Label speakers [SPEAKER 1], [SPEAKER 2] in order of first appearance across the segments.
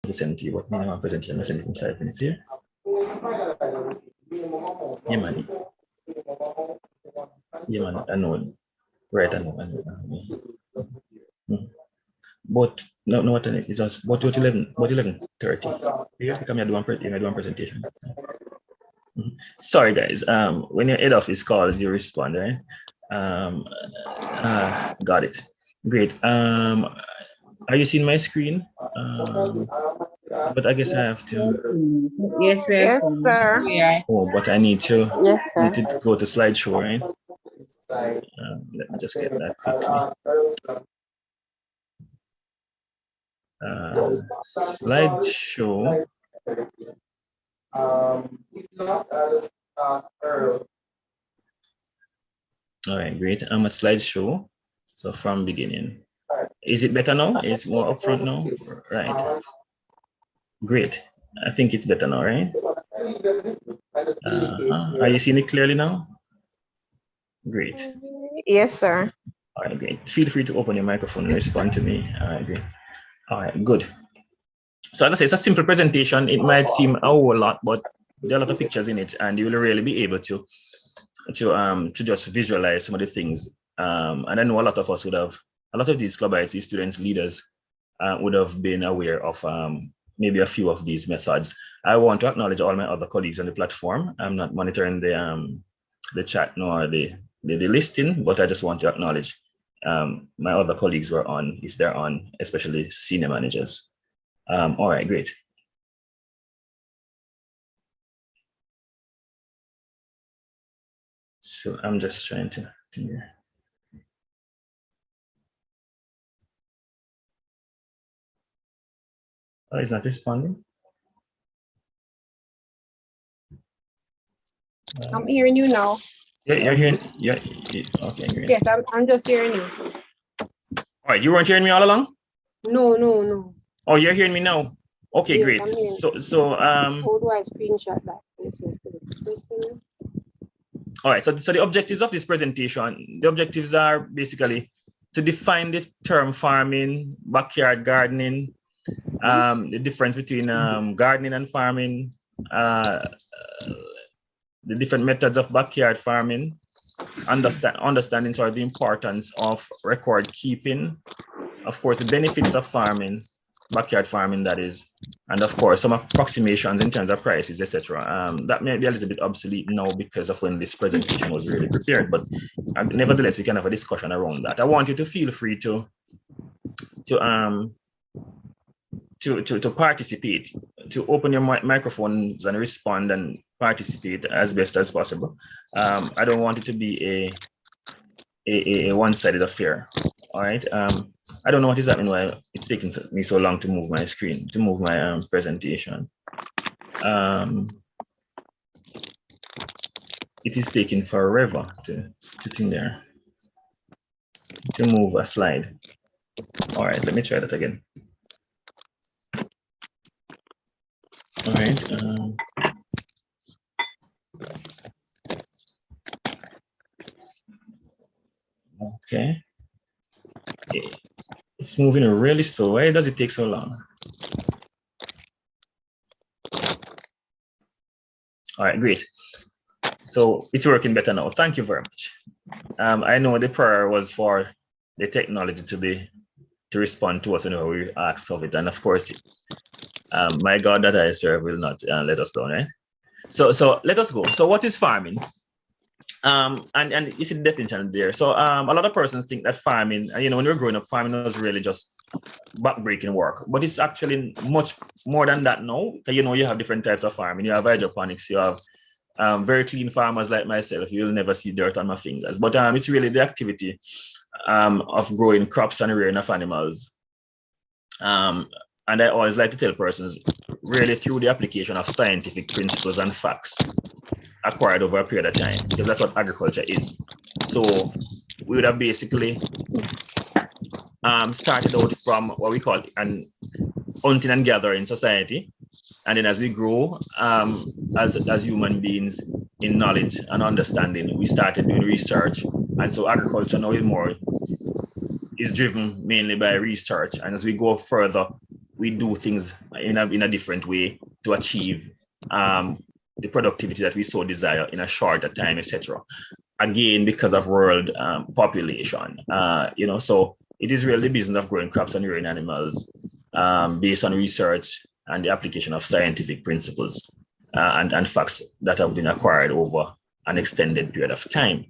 [SPEAKER 1] to send to you, but I want to present you. I'm going to send it in 5 minutes here. Yeah, man. Yeah, man. I know. Right, I know. But no, what it's just but 11:30. Yeah, because I'm doing presentation. Sorry, guys. When your head office calls, you respond, right? Got it. Great. Are you seeing my screen? But I guess I have to.
[SPEAKER 2] Yes,
[SPEAKER 3] Yes, sir.
[SPEAKER 2] Yeah.
[SPEAKER 1] Oh, but I need to.
[SPEAKER 3] Yes, sir.
[SPEAKER 1] Need to go to slideshow, right? Let me just get that quickly. Slideshow. All right, great. I'm at slideshow. So from beginning. Is it better now? It's more upfront now? Right. Great. I think it's better now, right? Are you seeing it clearly now? Great.
[SPEAKER 3] Yes, sir.
[SPEAKER 1] All right, great. Feel free to open your microphone and respond to me. All right, great. All right, good. So as I say, it's a simple presentation. It might seem a whole lot, but there are a lot of pictures in it, and you will really be able to just visualize some of the things. And I know a lot of us would have, a lot of these Club IT students, leaders would have been aware of maybe a few of these methods. I want to acknowledge all my other colleagues on the platform. I'm not monitoring the chat nor the listing, but I just want to acknowledge my other colleagues who are on, if they're on, especially senior managers. All right, great. So I'm just trying to oh, he's not responding.
[SPEAKER 3] I'm hearing you now.
[SPEAKER 1] Yeah, you're hearing. Yeah. Okay, great.
[SPEAKER 3] Yes, I'm just hearing you.
[SPEAKER 1] All right, you weren't hearing me all along?
[SPEAKER 3] No.
[SPEAKER 1] Oh, you're hearing me now. Okay,
[SPEAKER 3] Yes,
[SPEAKER 1] great. So
[SPEAKER 3] how do I screenshot that?
[SPEAKER 1] All right, so the objectives of this presentation, the objectives are basically to define the term farming, backyard gardening, the difference between gardening and farming, the different methods of backyard farming, understanding sort of the importance of record keeping, of course, the benefits of farming, backyard farming, that is, and of course, some approximations in terms of prices, etc. That may be a little bit obsolete now because of when this presentation was really prepared, but nevertheless, we can have a discussion around that. I want you to feel free to participate, to open your microphones and respond and participate as best as possible. I don't want it to be a one-sided affair. All right. I don't know what is happening, why it's taking me so long to move my screen, to move my presentation. It is taking forever to sit in there to move a slide. All right, let me try that again. All right. Okay. It's moving really slow. Why does it take so long? All right, great. So it's working better now. Thank you very much. I know the prayer was for the technology to respond to us whenever we ask of it, and of course, my God that I serve will not let us down, right? So let us go. So what is farming? And you see the definition there. So a lot of persons think that farming, when we were growing up, farming was really just backbreaking work, but it's actually much more than that now. You have different types of farming. You have hydroponics, you have very clean farmers like myself. You'll never see dirt on my fingers, but it's really the activity of growing crops and rearing of animals. And I always like to tell persons, really through the application of scientific principles and facts acquired over a period of time, because that's what agriculture is. So we would have basically started out from what we call an hunting and gathering society. And then as we grow as human beings in knowledge and understanding, we started doing research. And so agriculture now is driven mainly by research. And as we go further, we do things in a different way to achieve the productivity that we so desire in a shorter time, etc. Again, because of world population, so it is really the business of growing crops and rearing animals based on research and the application of scientific principles and facts that have been acquired over an extended period of time.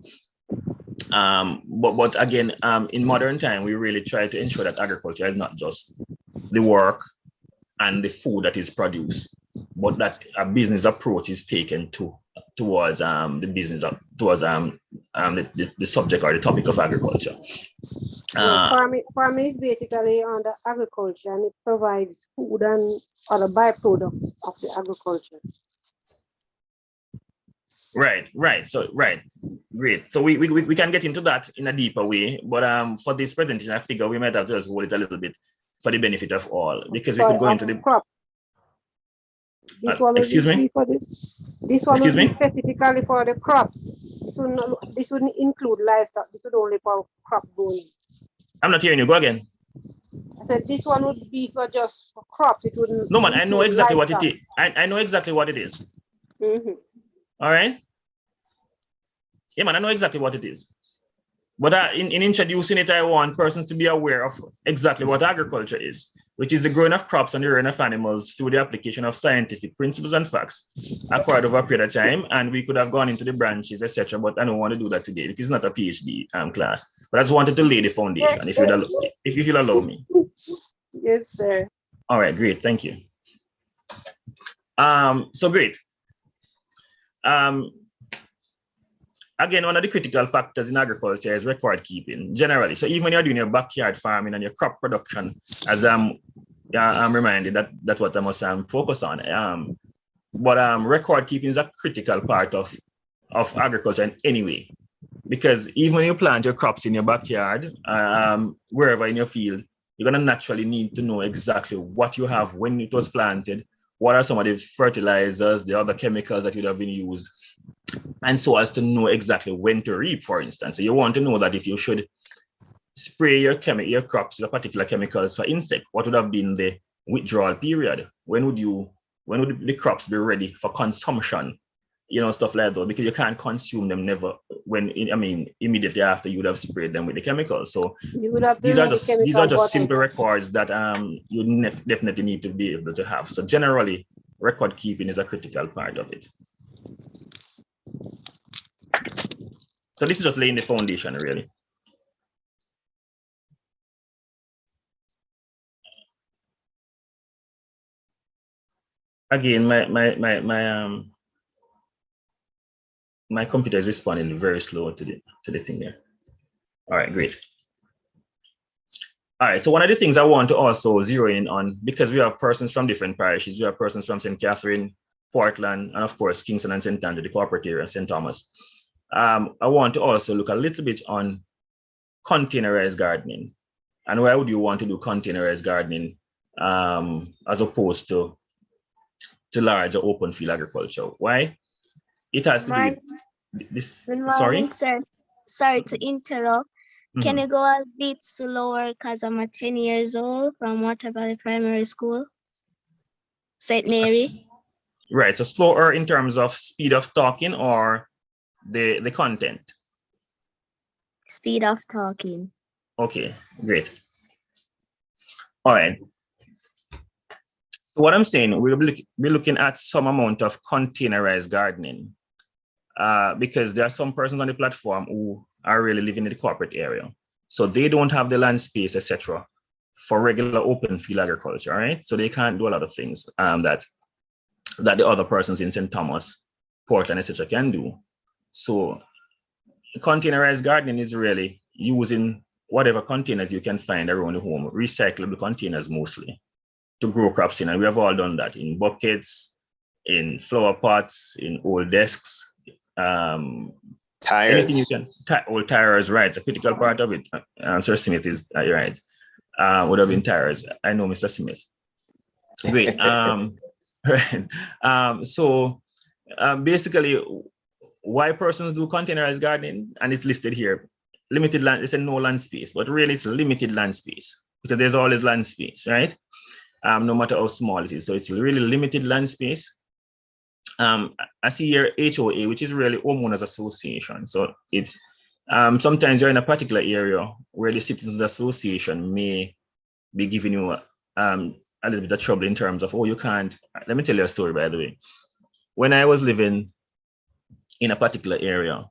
[SPEAKER 1] But again, in modern time, we really try to ensure that agriculture is not just the work and the food that is produced, but that a business approach is taken towards the business towards the subject or the topic of agriculture.
[SPEAKER 3] Farming is basically under agriculture, and it provides food and other byproducts of the agriculture.
[SPEAKER 1] Right. So great. So we can get into that in a deeper way, but for this presentation, I figure we might have to just hold it a little bit for the benefit of all, because we could go into the
[SPEAKER 3] crop. This one
[SPEAKER 1] excuse me.
[SPEAKER 3] For this one would be specifically for the crops. This wouldn't include livestock. This would only for crop growing.
[SPEAKER 1] I'm not hearing you. Go again.
[SPEAKER 3] I said this one would be for just for crops. It wouldn't.
[SPEAKER 1] No, man. I know exactly what it is. I know exactly what it is.
[SPEAKER 3] Mm-hmm.
[SPEAKER 1] All right. Yeah, man. I know exactly what it is. But in introducing it, I want persons to be aware of exactly what agriculture is, which is the growing of crops and the rearing of animals through the application of scientific principles and facts acquired over a period of time. And we could have gone into the branches, etc. But I don't want to do that today because it's not a PhD class. But I just wanted to lay the foundation, if you'll allow me.
[SPEAKER 3] Yes, sir.
[SPEAKER 1] All right, great. Thank you. So great. Again, one of the critical factors in agriculture is record keeping generally. So even when you're doing your backyard farming and your crop production, as I'm reminded that's what I must focus on. But record keeping is a critical part of agriculture in any way, because even when you plant your crops in your backyard, wherever in your field, you're going to naturally need to know exactly what you have, when it was planted, what are some of the fertilizers, the other chemicals that would have been used, and so as to know exactly when to reap, for instance. So you want to know that if you should spray your crops with particular chemicals for insect, what would have been the withdrawal period? When would the crops be ready for consumption? Stuff like that, because you can't consume them immediately after you would have sprayed them with the chemicals. So these are just simple records that you definitely need to be able to have. So generally, record keeping is a critical part of it. So this is just laying the foundation, really. Again, my computer is responding very slow to the thing there. All right, great. All right, so one of the things I want to also zero in on, because we have persons from different parishes, we have persons from St. Catherine, Portland, and of course, Kingston and St. Andrew, the corporate area, St. Thomas. I want to also look a little bit on containerized gardening. And why would you want to do containerized gardening as opposed to larger open field agriculture? Why? It has to do with this. Sorry?
[SPEAKER 2] Sir. Sorry to interrupt. Mm-hmm. Can you go a bit slower because I'm 10 years old from Water Valley Primary School, St. Mary?
[SPEAKER 1] Right, so slower in terms of speed of talking or the content?
[SPEAKER 2] Speed of talking.
[SPEAKER 1] Okay, great. All right. So what I'm saying, we'll be looking at some amount of containerized gardening because there are some persons on the platform who are really living in the corporate area. So they don't have the land space, etc., for regular open field agriculture, right? So they can't do a lot of things that the other persons in St. Thomas, Portland, etc., can do. So containerized gardening is really using whatever containers you can find around the home, recyclable containers mostly, to grow crops in. And we have all done that in buckets, in flower pots, in old desks,
[SPEAKER 4] tires.
[SPEAKER 1] Anything you can, old tires, right? A critical part of it. Sir Smith is right. Would have been tires. I know Mr. Smith. Great. Right. So basically, why persons do containerized gardening, and it's listed here. Limited land, it's a no land space, but really it's limited land space because there's always land space, right? no matter how small it is. So it's really limited land space. I see here HOA, which is really homeowners association. So it's sometimes you're in a particular area where the citizens association may be giving you a little bit of trouble in terms of, oh, you can't. Let me tell you a story, by the way. When I was living in a particular area,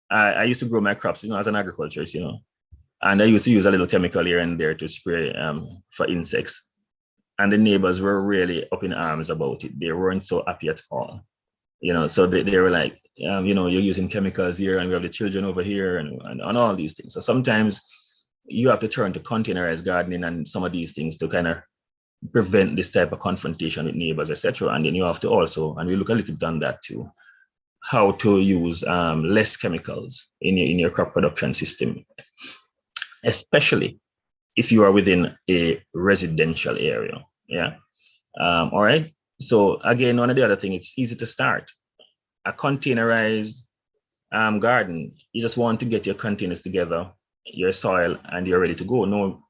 [SPEAKER 1] I used to grow my crops, as an agriculturist, and I used to use a little chemical here and there to spray for insects. And the neighbors were really up in arms about it. They weren't so happy at all. So they were like, you're using chemicals here and we have the children over here and all these things. So sometimes you have to turn to containerized gardening and some of these things to kind of prevent this type of confrontation with neighbors, etc. And then you have to also, and we look a little bit on that too, how to use less chemicals in your crop production system, especially if you are within a residential area. Yeah. All right. So again, one of the other things, it's easy to start. A containerized garden, you just want to get your containers together, your soil, and you're ready to go. No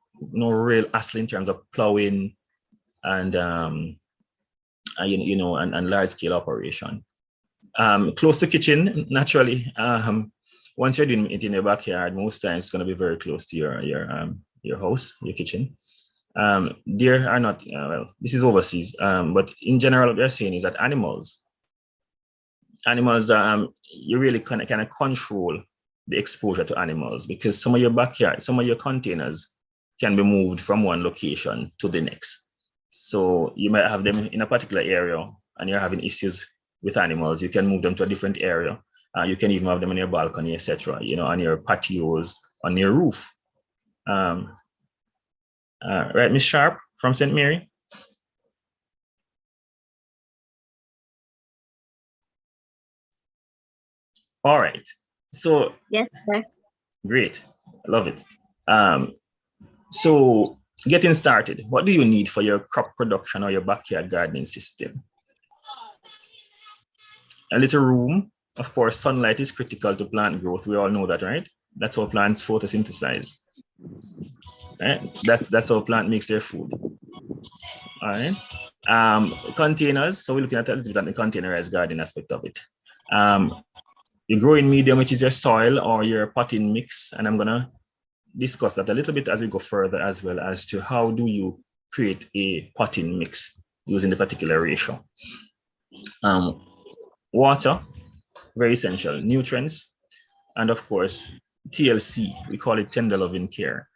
[SPEAKER 1] real hassle in terms of plowing and large scale operation. Close to kitchen, naturally. Once you're doing it in your backyard, most times it's going to be very close to your house, your kitchen. There are not, this is overseas, but in general, what they're saying is that animals, you really kind of control the exposure to animals, because some of your backyard, some of your containers can be moved from one location to the next. So you might have them in a particular area and you're having issues with animals. You can move them to a different area. You can even have them on your balcony, etc., on your patios, on your roof. Right, Ms. Sharp from St. Mary? All right. So
[SPEAKER 2] yes, sir.
[SPEAKER 1] Great. I love it. So getting started, what do you need for your crop production or your backyard gardening system? A little room. Of course, sunlight is critical to plant growth. We all know that, right? That's how plants photosynthesize. Right? That's how plant makes their food. All right. Containers. So we're looking at a little bit on the containerized garden aspect of it. Your growing medium, which is your soil or your potting mix. And I'm gonna discuss that a little bit as we go further, as well as to how do you create a potting mix using the particular ratio. Water, very essential. Nutrients, and of course, TLC, we call it tender loving care.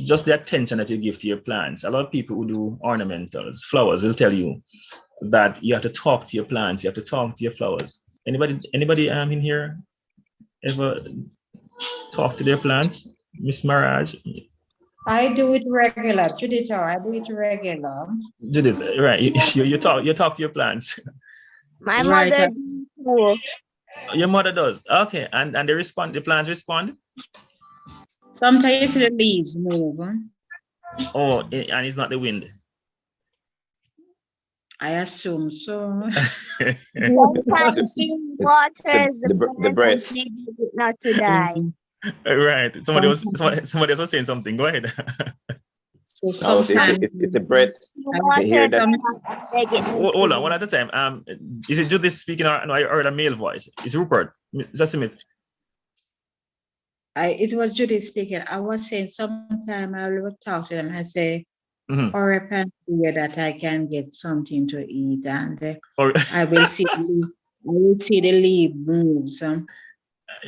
[SPEAKER 1] Just the attention that you give to your plants. A lot of people who do ornamentals, flowers, will tell you that you have to talk to your plants, you have to talk to your flowers. Anybody in here ever talk to their plants? Miss Maraj?
[SPEAKER 4] I do it regular, Judith. I do it regular.
[SPEAKER 1] Judith, right? You talk to your plants.
[SPEAKER 2] My mother does.
[SPEAKER 1] Your mother does. Okay, and they respond. The plants respond.
[SPEAKER 4] Sometimes the leaves move.
[SPEAKER 1] Oh, and it's not the wind.
[SPEAKER 4] I assume so.
[SPEAKER 2] Sometimes waters
[SPEAKER 5] the breath.
[SPEAKER 2] Not to die.
[SPEAKER 1] Right. Somebody else was saying something. Go ahead.
[SPEAKER 4] So sometimes
[SPEAKER 5] it's a breath. I hear that.
[SPEAKER 1] Hold on, one at a time. Is it Judith speaking, or no, I heard a male voice? It's Rupert. Is that Smith?
[SPEAKER 4] It was Judith speaking. I was saying sometime I will talk to them and say, or a pan here that I can get something to eat, and I will see the leaf moves.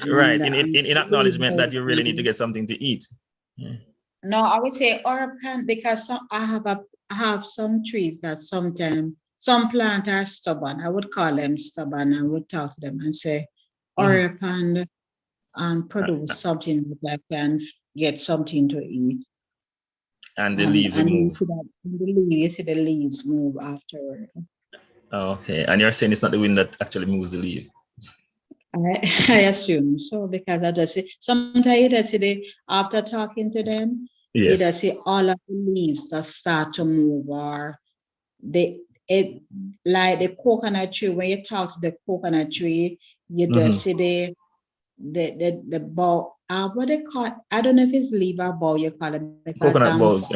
[SPEAKER 1] Right, in acknowledgement that you really need to get something to eat.
[SPEAKER 4] No, I would say or a plant, because I have some trees that sometimes some plants are stubborn. I would call them stubborn. I would talk to them and say, or a plant and produce something that I can get something to eat.
[SPEAKER 1] And the leaves move.
[SPEAKER 4] You see the leaves move afterward.
[SPEAKER 1] Okay, and you're saying it's not the wind that actually moves the leaf?
[SPEAKER 4] I assume so, because I just see sometimes after talking to them,
[SPEAKER 1] yes,
[SPEAKER 4] you just see all of the leaves that start to move, or like the coconut tree. When you talk to the coconut tree, you just see the bow. What they call it? I don't know if it's leaf or bow you call it.
[SPEAKER 1] Coconut balls.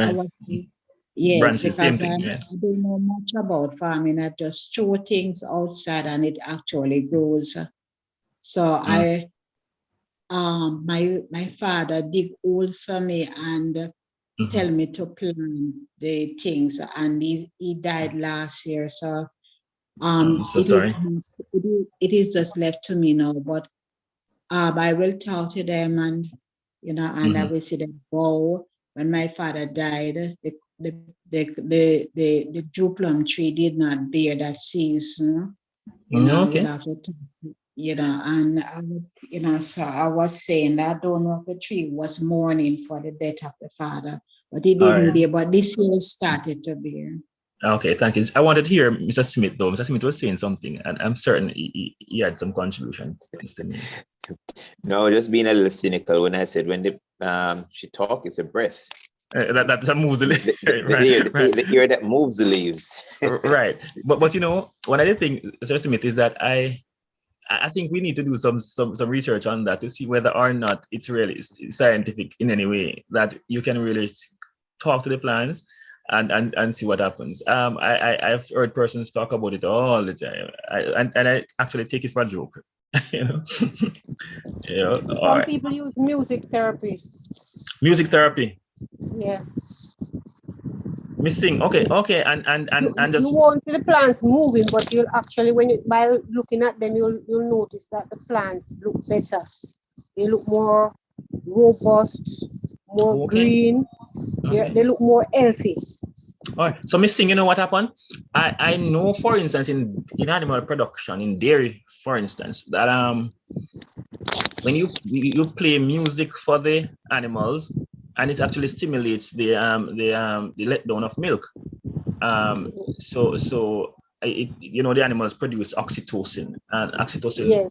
[SPEAKER 4] Yes,
[SPEAKER 1] branches, same
[SPEAKER 4] because
[SPEAKER 1] thing. Yeah.
[SPEAKER 4] I don't know much about farming. I just throw things outside and it actually grows. So my father dig holes for me and tell me to plant the things, and he died last year. So
[SPEAKER 1] I'm so sorry.
[SPEAKER 4] it is just left to me now. But I will talk to them, and I will see them bow. When my father died, the Jew plum tree did not bear that season. I would have to, and so I was saying that I don't know if the tree was mourning for the death of the father, but it didn't bear. But this year it started to bear.
[SPEAKER 1] Okay, thank you. I wanted to hear Mr. Smith though. Mr. Smith was saying something, and I'm certain he had some contribution.
[SPEAKER 5] No, just being a little cynical when I said when she talk, it's a breath.
[SPEAKER 1] That moves the leaves.
[SPEAKER 5] The ear that moves the leaves.
[SPEAKER 1] Right. But one other thing, Mr. Smith, is that I think we need to do some research on that to see whether or not it's really scientific in any way, that you can really talk to the plants and see what happens. I've heard persons talk about it all the time, and I actually take it for a joke.
[SPEAKER 3] Some people use music therapy.
[SPEAKER 1] Music therapy.
[SPEAKER 3] Yeah.
[SPEAKER 1] Missing. Okay, and just
[SPEAKER 3] you won't see the plants moving, but you'll actually, by looking at them, you'll notice that the plants look better. They look more robust, more green. They look more healthy.
[SPEAKER 1] All right. So, Miss Thing, you know what happened? I know, for instance, in animal production, in dairy, for instance, that when you play music for the animals, and it actually stimulates the letdown of milk. So the animals produce oxytocin, and oxytocin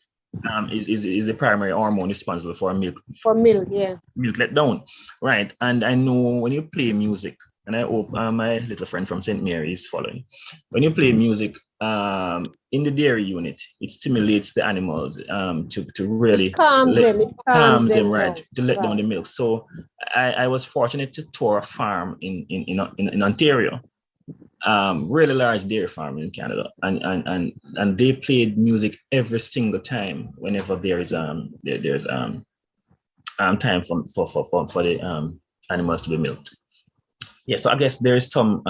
[SPEAKER 1] is the primary hormone responsible for milk.
[SPEAKER 3] For milk, yeah.
[SPEAKER 1] Milk letdown, right? And I know when you play music, and I hope my little friend from St. Mary is following. When you play music in the dairy unit, it stimulates the animals to really
[SPEAKER 3] calm them,
[SPEAKER 1] right, to let down the milk. So I was fortunate to tour a farm in Ontario, really large dairy farm in Canada, and they played music every single time whenever there's time for the animals to be milked. Yeah, so I guess there is some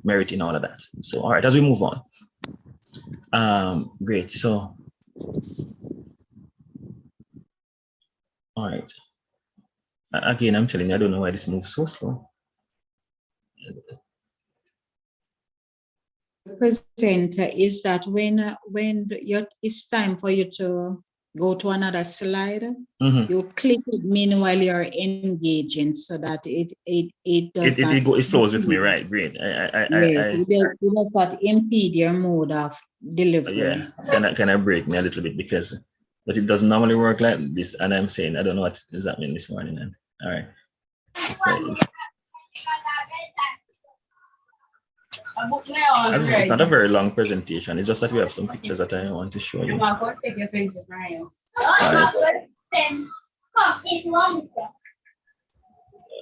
[SPEAKER 1] merit in all of that. So, all right, as we move on. Great. So, all right. Again, I'm telling you, I don't know why this moves so slow.
[SPEAKER 4] Presenter, is that when it's time for you to go to another slide, you click it meanwhile you're engaging, so that it
[SPEAKER 1] flows with me, right? Great.
[SPEAKER 4] It does not impede your mode of delivery.
[SPEAKER 1] Yeah, can I break me a little bit, but it doesn't normally work like this, and I'm saying I don't know what does that mean this morning. And all right, so it's not a very long presentation. It's just that we have some pictures that I want to show you.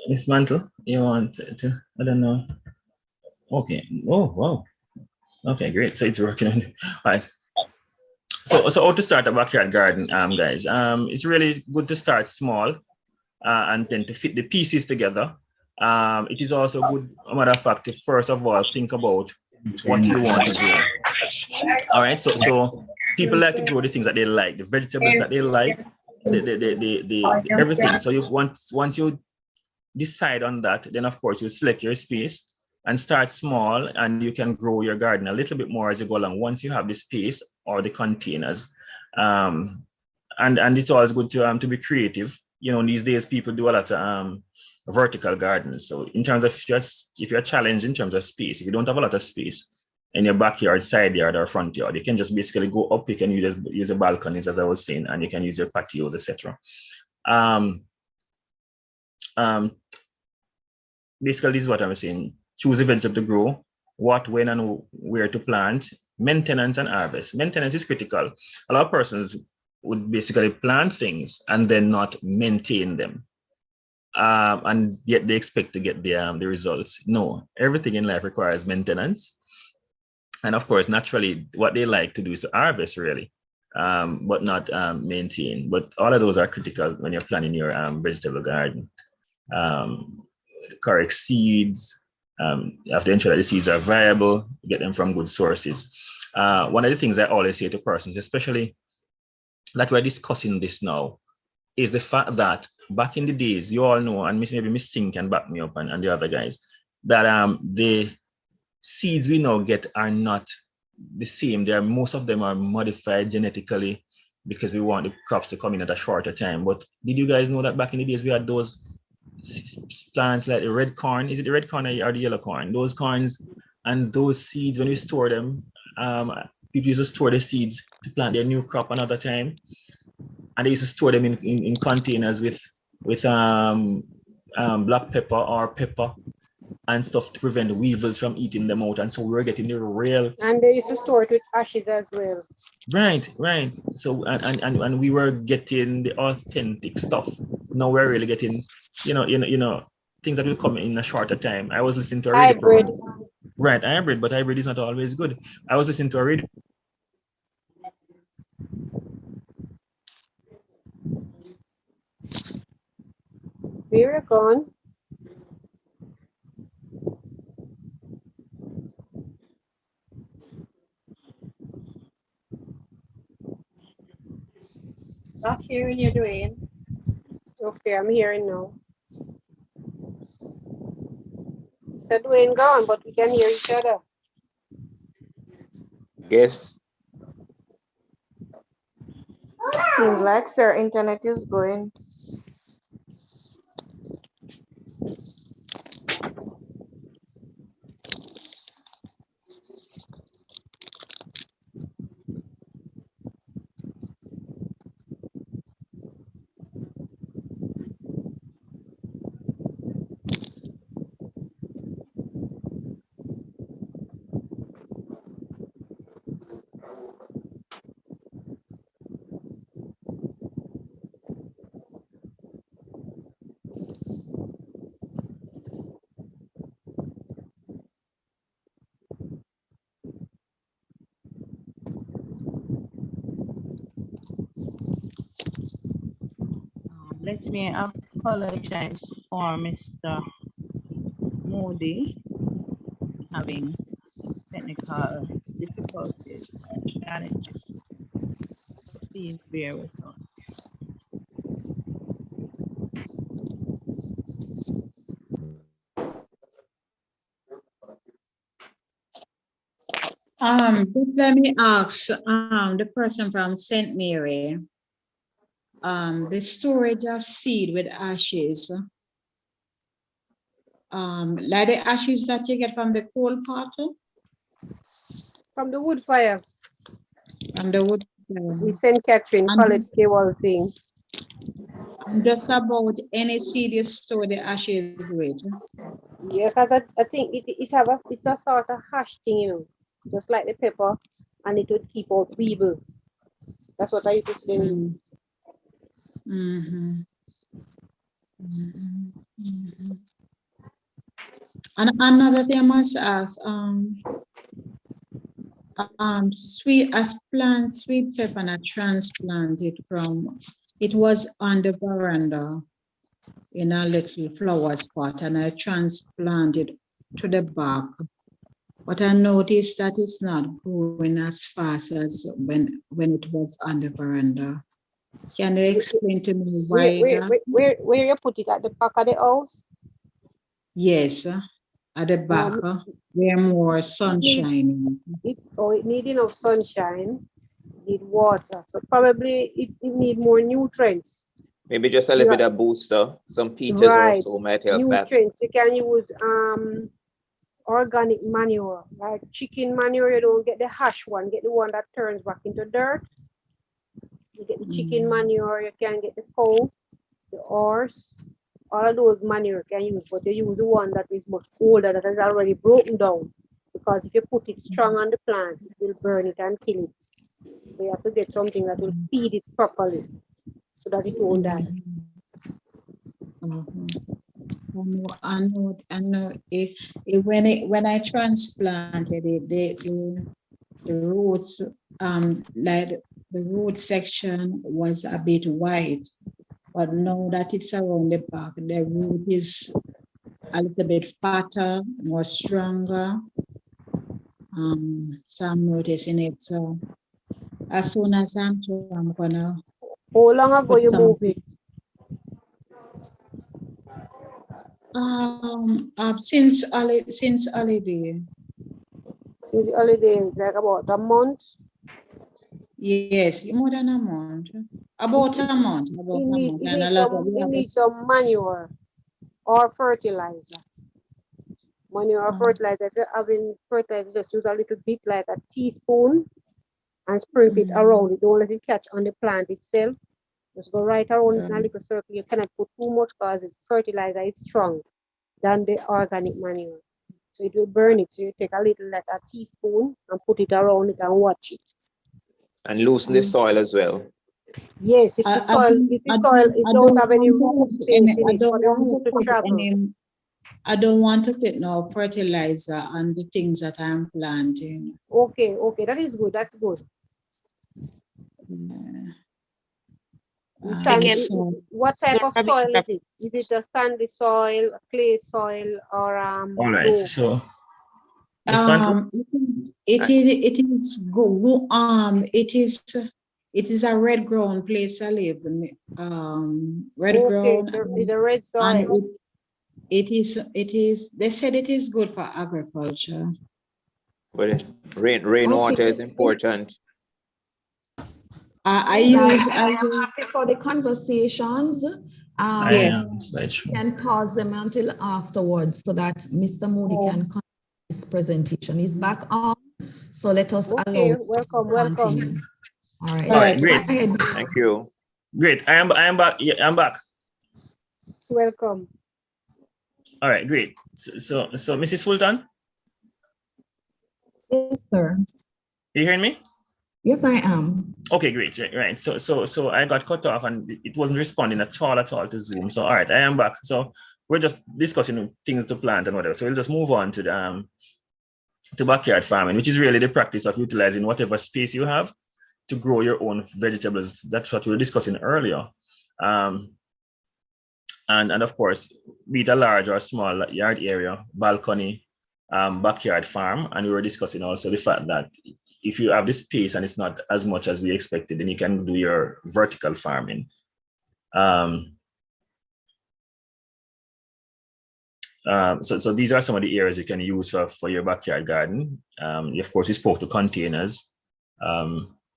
[SPEAKER 1] Miss Mantle, you want to? I don't know. Okay. Oh, wow. Okay, great. So it's working on it. All right. So how to start a backyard garden, guys? It's really good to start small and then to fit the pieces together. It is also good, a matter of fact, to first of all think about what you want to grow. All right. So people like to grow the things that they like, the vegetables that they like, the everything. So once you decide on that, then of course you select your space and start small, and you can grow your garden a little bit more as you go along once you have the space or the containers. And it's always good to be creative. These days people do a lot of vertical gardens. So in terms of if you're challenged in terms of space, if you don't have a lot of space in your backyard, side yard, or front yard, you can just basically go up. You can use the balconies, as I was saying, and you can use your patios, etc. Basically, this is what I'm saying. Choose a vegetable to grow, what, when, and where to plant, maintenance, and harvest. Maintenance is critical. A lot of persons would basically plant things and then not maintain them. and yet they expect to get the results. No, everything in life requires maintenance. And of course, naturally, what they like to do is to harvest, really, but not maintain. But all of those are critical when you're planning your vegetable garden. Correct seeds, you have to ensure that the seeds are viable, get them from good sources. One of the things I always say to persons, especially that we're discussing this now, is the fact that back in the days, you all know, and maybe Miss Ting can back me up and the other guys, that the seeds we now get are not the same. Most of them are modified genetically because we want the crops to come in at a shorter time. But did you guys know that back in the days we had those plants like the red corn? Is it the red corn or the yellow corn? Those corns and those seeds, when we store them, people used to store the seeds to plant their new crop another time. And they used to store them in containers with black pepper or pepper and stuff to prevent the weevils from eating them out. And so we were getting the real.
[SPEAKER 3] And they used to store it with ashes as well.
[SPEAKER 1] Right. So and we were getting the authentic stuff. Now we're really getting, you know, things that will come in a shorter time. I was listening to a radio
[SPEAKER 3] Hybrid.
[SPEAKER 1] program. Right, hybrid, but hybrid is not always good. I was listening to a radio.
[SPEAKER 3] We're gone.
[SPEAKER 6] Not hearing you, Dwayne.
[SPEAKER 3] Okay, I'm hearing now. So Dwayne gone, but we can hear each other.
[SPEAKER 5] Guess.
[SPEAKER 6] Seems like sir, internet is going.
[SPEAKER 7] Let me apologize for Mr. Moody having technical difficulties and challenges. Please bear with us.
[SPEAKER 4] Just let me ask the person from St. Mary, the storage of seed with ashes, like the ashes that you get from the coal pot,
[SPEAKER 3] From the wood fire.
[SPEAKER 4] from the wood.
[SPEAKER 3] We St. Catherine
[SPEAKER 4] And
[SPEAKER 3] College Cable thing.
[SPEAKER 4] just about any seed you store the ashes with.
[SPEAKER 3] Yeah, because I think it's a sort of hash thing, you know, just like the pepper, and it would keep out weevil. That's what I used to say.
[SPEAKER 4] And another thing I must ask, sweet pepper and I transplanted from, it was on the veranda in a little flower spot, and I transplanted to the back. But I noticed that it's not growing as fast as when it was on the veranda. Can you explain to me why?
[SPEAKER 3] Where you put it, at the back of the house?
[SPEAKER 4] Yes, at the back, where more sunshine.
[SPEAKER 3] It need enough sunshine, need water. So probably it need more nutrients.
[SPEAKER 5] Maybe just a little bit of booster. Some Peters also might help that.
[SPEAKER 3] Nutrients. You can use organic manure, like chicken manure. You don't get the hash one, get the one that turns back into dirt. You get the chicken manure, you can get the cow, the horse, all of those manure you can use, but you use the one that is much older, that is already broken down. Because if you put it strong on the plant, it will burn it and kill it. So you have to get something that will feed it properly so that it won't die.
[SPEAKER 4] I know. When I transplanted it, the roots, like the root section was a bit white, but now that it's around the back, the root is a little bit fatter, more stronger. So I'm noticing it. So as soon as I'm through, I'm gonna
[SPEAKER 3] How long ago
[SPEAKER 4] put
[SPEAKER 3] you
[SPEAKER 4] some.
[SPEAKER 3] moved it?
[SPEAKER 4] Since holiday.
[SPEAKER 3] Since the holiday, like about a month.
[SPEAKER 4] Yes, more than a month. About a month. About
[SPEAKER 3] You
[SPEAKER 4] a
[SPEAKER 3] need,
[SPEAKER 4] month.
[SPEAKER 3] you
[SPEAKER 4] And
[SPEAKER 3] need
[SPEAKER 4] a lot
[SPEAKER 3] some,
[SPEAKER 4] of
[SPEAKER 3] you need some manure or fertilizer. Manure or fertilizer. If you're having fertilizer, just use a little bit, like a teaspoon, and sprinkle it around it. Don't let it catch on the plant itself. Just go right around in a little circle. You cannot put too much because fertilizer is strong than the organic manure. So it will burn it. So you take a little, like a teaspoon, and put it around it and watch it.
[SPEAKER 5] And loosen the soil as well.
[SPEAKER 3] Yes, if the soil, it don't have any root space in it for the root to travel.
[SPEAKER 4] I don't want to put no fertilizer on the things that I'm planting.
[SPEAKER 3] Okay, that is good. That's good. What type of soil is it? Is it a sandy soil, a clay soil, or
[SPEAKER 1] All right.
[SPEAKER 3] loam?
[SPEAKER 1] So
[SPEAKER 4] it is good. It is a red ground place I live. Red ground.
[SPEAKER 3] It's a red soil.
[SPEAKER 4] And it is. They said it is good for agriculture.
[SPEAKER 5] But rainwater is important.
[SPEAKER 4] I use
[SPEAKER 8] happy for the conversations. Can pause them until afterwards so that Mr. Moody can continue his presentation. He's back on, so let us allow.
[SPEAKER 3] Welcome.
[SPEAKER 8] All right.
[SPEAKER 1] All right, great.
[SPEAKER 5] Thank you.
[SPEAKER 1] Great. I am back. Yeah, I'm back.
[SPEAKER 3] Welcome.
[SPEAKER 1] All right, great. So Mrs. Fulton?
[SPEAKER 8] Yes, sir.
[SPEAKER 1] You hearing me?
[SPEAKER 8] Yes, I am.
[SPEAKER 1] Okay, great. Right. So I got cut off and it wasn't responding at all to Zoom. So all right, I am back. So we're just discussing things to plant and whatever. So we'll just move on to the to backyard farming, which is really the practice of utilizing whatever space you have to grow your own vegetables. That's what we were discussing earlier. And of course, be it a large or small yard area, balcony, backyard farm. And we were discussing also the fact that if you have the space and it's not as much as we expected, then you can do your vertical farming. So these are some of the areas you can use for your backyard garden. Of course, we spoke to containers,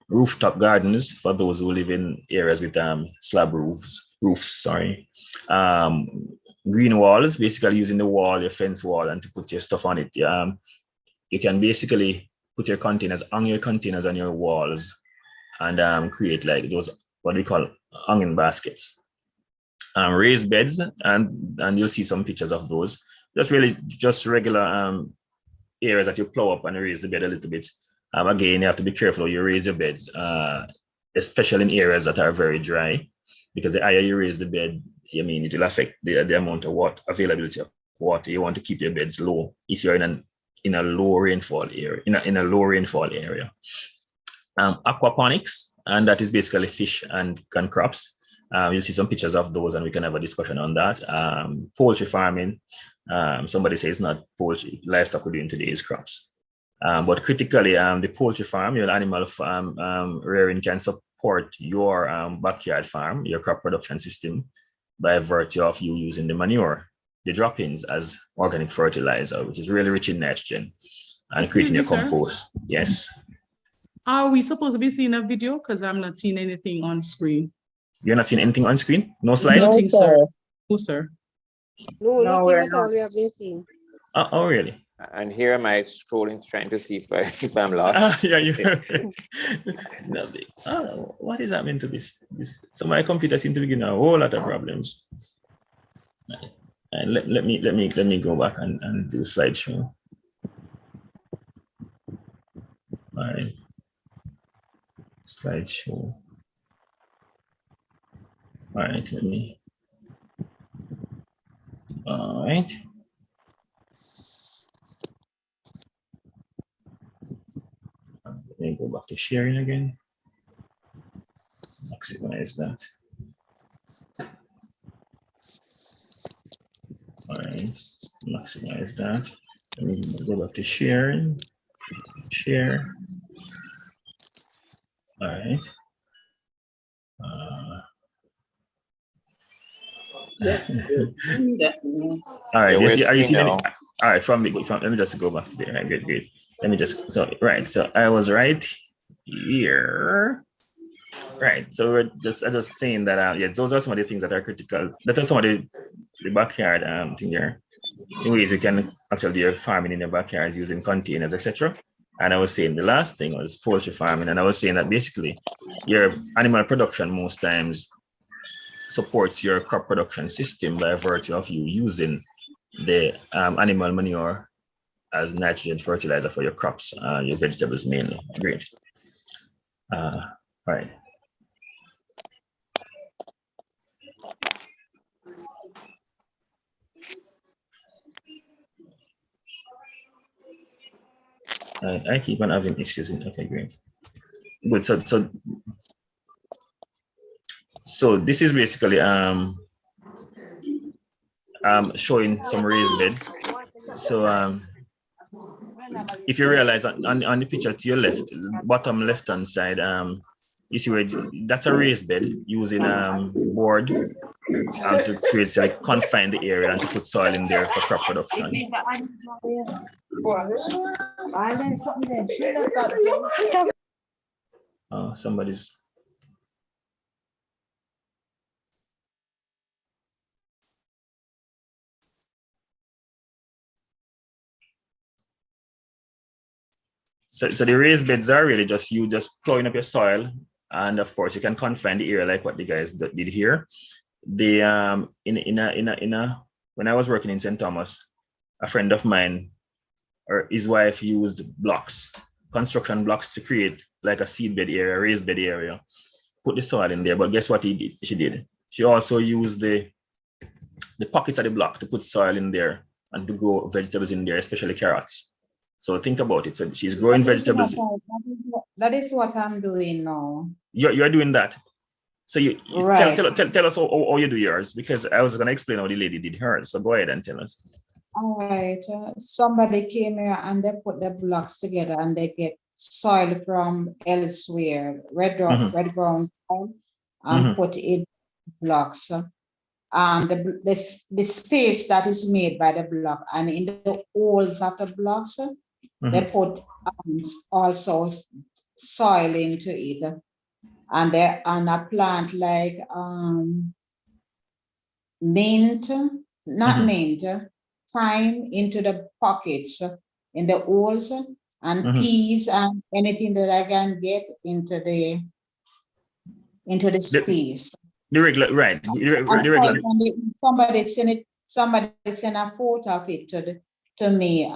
[SPEAKER 1] rooftop gardens for those who live in areas with slab roofs, green walls, basically using the wall, your fence wall, and to put your stuff on it. You can basically put your containers on your walls and create like those, what we call hanging baskets. Raised beds, and you'll see some pictures of those. Just regular areas that you plow up and raise the bed a little bit. Again, you have to be careful how you raise your beds, especially in areas that are very dry, because the higher you raise the bed, it will affect the amount of water, availability of water. You want to keep your beds low if you're in a low rainfall area, in a low rainfall area. Aquaponics, and that is basically fish and crops. You'll see some pictures of those and we can have a discussion on that. Poultry farming, somebody says not poultry, livestock we're doing today is crops. But critically, the poultry farm, your animal farm rearing can support your backyard farm, your crop production system, by virtue of you using the manure, the droppings as organic fertilizer, which is really rich in nitrogen, and creating your compost. Yes.
[SPEAKER 9] Are we supposed to be seeing a video? Because I'm not seeing anything on screen.
[SPEAKER 1] You're not seeing anything on screen? No slide?
[SPEAKER 9] Nothing, sir. No, sir.
[SPEAKER 3] No, nothing at all we have been seeing.
[SPEAKER 1] Oh, really?
[SPEAKER 5] And here am I scrolling, trying to see if I'm lost.
[SPEAKER 1] Yeah, you. What is happening to this? So my computer seems to be giving a whole lot of problems. And let me go back and do slideshow. All right. Slideshow. All right, let me. right. Let me go back to sharing again. Maximize that. All right, maximize that. Let me go back to sharing. Share. All right. All right.
[SPEAKER 5] Yeah,
[SPEAKER 1] Are you seeing any?
[SPEAKER 5] now.
[SPEAKER 1] All right. From let me just go back to there. Right, great. Let me just right. So I was right here. Right. So I just saying that yeah, those are some of the things that are critical. That are some of the backyard thing here. In ways you can actually do your farming in your backyards using containers, etc. And I was saying the last thing was poultry farming, and I was saying that basically your animal production most times supports your crop production system by virtue of you using the animal manure as nitrogen fertilizer for your crops, your vegetables mainly. Great. All right. I keep on having issues in, okay, great. Good, so this is basically showing some raised beds. So if you realize on the picture to your left, bottom left-hand side, you see where that's a raised bed using board to create, like, confine the area and to put soil in there for crop production. Somebody's. So the raised beds are really just you just plowing up your soil, and of course you can confine the area like what the guys did here. They when I was working in St. Thomas, a friend of mine or his wife used blocks, construction blocks, to create like a seed bed area, raised bed area, put the soil in there. But guess what she did? She also used the pockets of the block to put soil in there and to grow vegetables in there, especially carrots. So think about it. So she's growing vegetables.
[SPEAKER 4] That is what I'm doing now.
[SPEAKER 1] You're doing that. So you
[SPEAKER 4] right.
[SPEAKER 1] tell us how you do yours, because I was going to explain how the lady did hers. So go ahead and tell us.
[SPEAKER 4] All right. Somebody came here and they put the blocks together and they get soil from elsewhere, red brown soil, and put it blocks. The space that is made by the block, and in the holes of the blocks, they put also soil into it, and they a plant like mint, not mint, thyme into the pockets in the holes, and peas and anything that I can get into the space.
[SPEAKER 1] The regular, right?
[SPEAKER 4] Somebody sent a photo of it to me.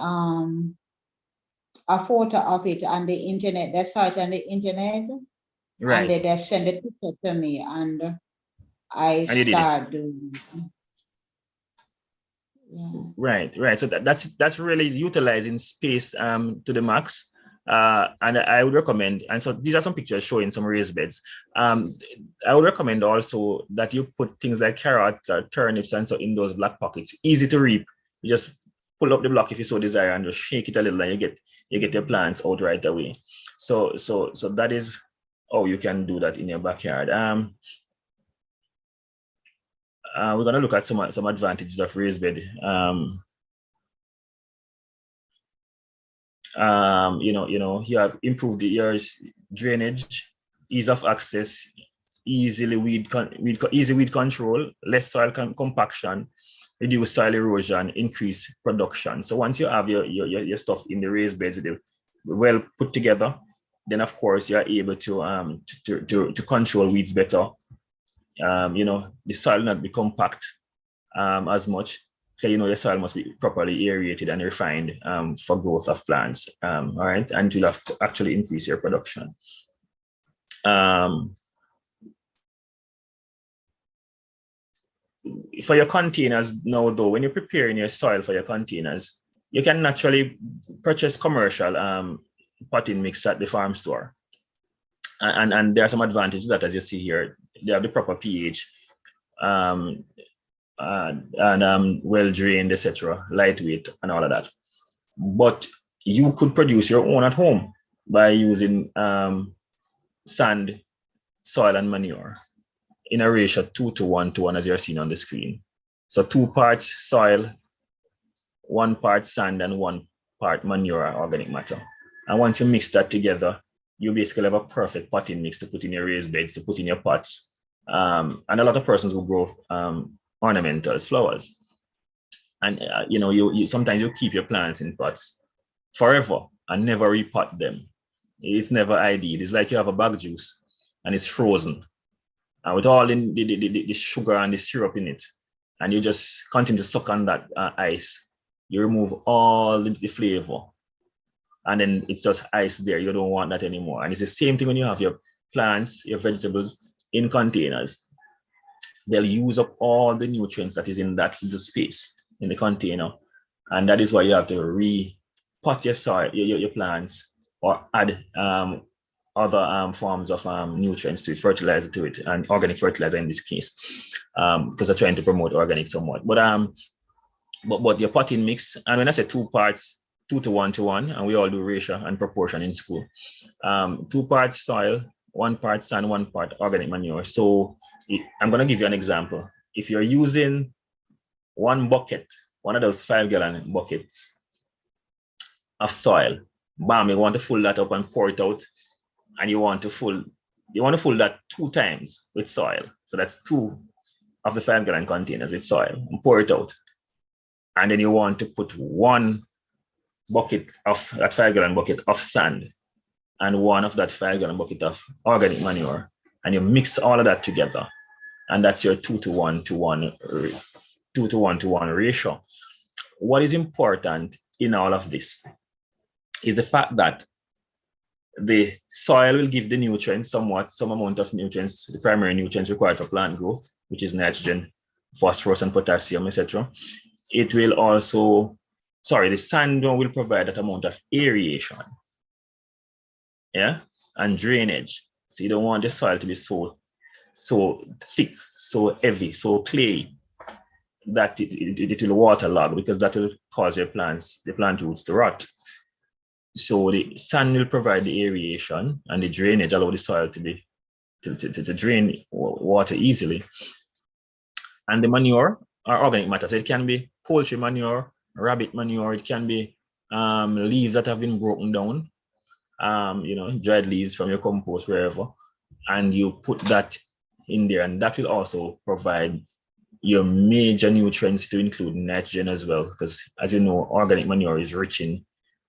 [SPEAKER 4] A photo of it on the internet. They saw it on the internet,
[SPEAKER 1] right?
[SPEAKER 4] And they just sent a picture to me, and I started doing it. Yeah.
[SPEAKER 1] Right. So that's really utilizing space to the max. And I would recommend, and so these are some pictures showing some raised beds. I would recommend also that you put things like carrots or turnips and so in those black pockets, easy to reap. You just pull up the block if you so desire and just shake it a little, and you get your plants out right away. So that is how you can do that in your backyard. We're gonna look at some advantages of raised bed. You have improved your drainage, ease of access, easy weed control, less soil compaction, reduce soil erosion, increase production. So once you have your stuff in the raised beds, well put together, then of course you're able to control weeds better. The soil not be compact as much. So your soil must be properly aerated and refined for growth of plants. All right, and you'll have to actually increase your production. for your containers now, though, when you're preparing your soil for your containers, you can naturally purchase commercial potting mix at the farm store. And there are some advantages that, as you see here, they have the proper pH and well drained, etc., lightweight, and all of that. But you could produce your own at home by using sand, soil, and manure in a ratio 2 to 1 to 1, as you're seeing on the screen. So 2 parts soil, 1 part sand, and 1 part manure or organic matter. And once you mix that together, you basically have a perfect potting mix to put in your raised beds, to put in your pots. And a lot of persons will grow ornamentals, flowers. And you sometimes you keep your plants in pots forever and never repot them. It's never ideal. It's like you have a bag juice and it's frozen. And with all the sugar and the syrup in it, and you just continue to suck on that ice, you remove all the flavor. And then it's just ice there. You don't want that anymore. And it's the same thing when you have your plants, your vegetables in containers. They'll use up all the nutrients that is in that little space in the container. And that is why you have to re-pot your soil, your plants, or add other forms of nutrients to it, fertilizer to it, and organic fertilizer in this case, because they're trying to promote organic somewhat. But your potting mix, and when I say 2 parts, 2 to 1 to 1, and we all do ratio and proportion in school. 2 parts soil, 1 part sand, 1 part organic manure. So I'm going to give you an example. If you're using 1 bucket, one of those 5-gallon buckets of soil, bam, you want to fill that up and pour it out, and you want to fill that 2 times with soil. So that's 2 of the 5-gallon containers with soil, and pour it out. And then you want to put 1 bucket of that 5-gallon bucket of sand and 1 of that 5-gallon bucket of organic manure, and you mix all of that together, and that's your 2 to 1 to 1 ratio. What is important in all of this is the fact that the soil will give the nutrients some amount of nutrients, the primary nutrients required for plant growth, which is nitrogen, phosphorus, and potassium, etc. It will also the sand will provide that amount of aeration, and drainage. So you don't want the soil to be so thick, so heavy, so clayey that it will waterlog, because that will cause the plant roots to rot. So the sand will provide the aeration, and the drainage allow the soil to drain water easily. And the manure or organic matter, so it can be poultry manure, rabbit manure, it can be leaves that have been broken down, dried leaves from your compost, wherever, and you put that in there, and that will also provide your major nutrients, to include nitrogen as well, because as you know, organic manure is rich in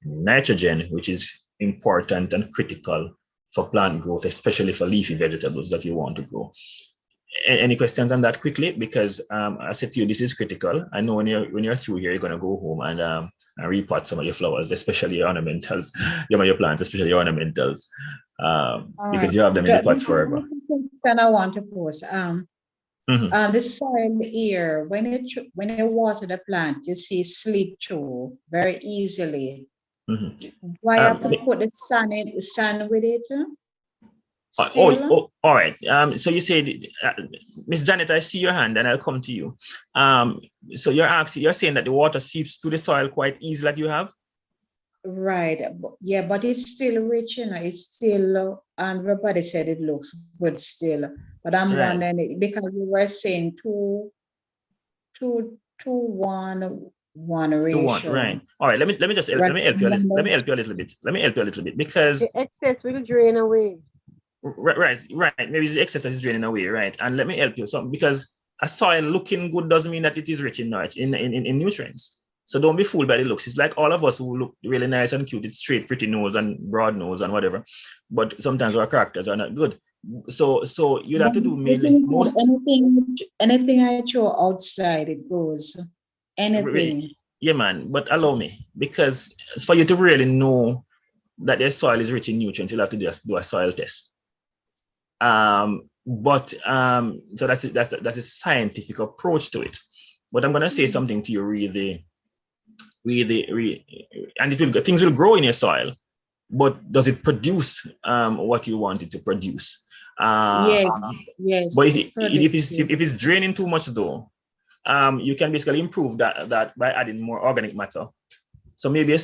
[SPEAKER 1] nitrogen, which is important and critical for plant growth, especially for leafy vegetables that you want to grow. Any questions on that quickly? Because I said to you, this is critical. I know when you're through here, you're going to go home and repot some of your flowers, especially your ornamentals, your plants, especially your ornamentals, because you have them in the pots forever.
[SPEAKER 4] And I want to pose. The soil here, when you water the plant, you see slip through very easily. Why have to put the sand with it?
[SPEAKER 1] All right. So you said, Miss Janet, I see your hand, and I'll come to you. So you're saying that the water seeps through the soil quite easy that you have?
[SPEAKER 4] Right. Yeah, but it's still rich, it's still, everybody said it looks good still. But I'm wondering, because you were saying 2 to 1 ratio.
[SPEAKER 1] Right. All right. Let me help you a little bit because
[SPEAKER 3] the excess will drain away.
[SPEAKER 1] Right. Maybe it's the excess that is draining away, right? And let me help you. So because a soil looking good doesn't mean that it is rich in nutrients. So don't be fooled by the looks. It's like all of us who look really nice and cute, it's straight, pretty nose and broad nose and whatever. But sometimes our characters are not good. So you'd have to do mainly most
[SPEAKER 4] anything I throw outside, it goes. Anything.
[SPEAKER 1] Yeah, man. But allow me, because for you to really know that your soil is rich in nutrients, you'll have to do a soil test. So that's a scientific approach to it. But I'm gonna say something to you really, and things will grow in your soil, but does it produce what you want it to produce?
[SPEAKER 4] Yes,
[SPEAKER 1] But
[SPEAKER 4] yes.
[SPEAKER 1] if it's draining too much though, you can basically improve that by adding more organic matter. So maybe your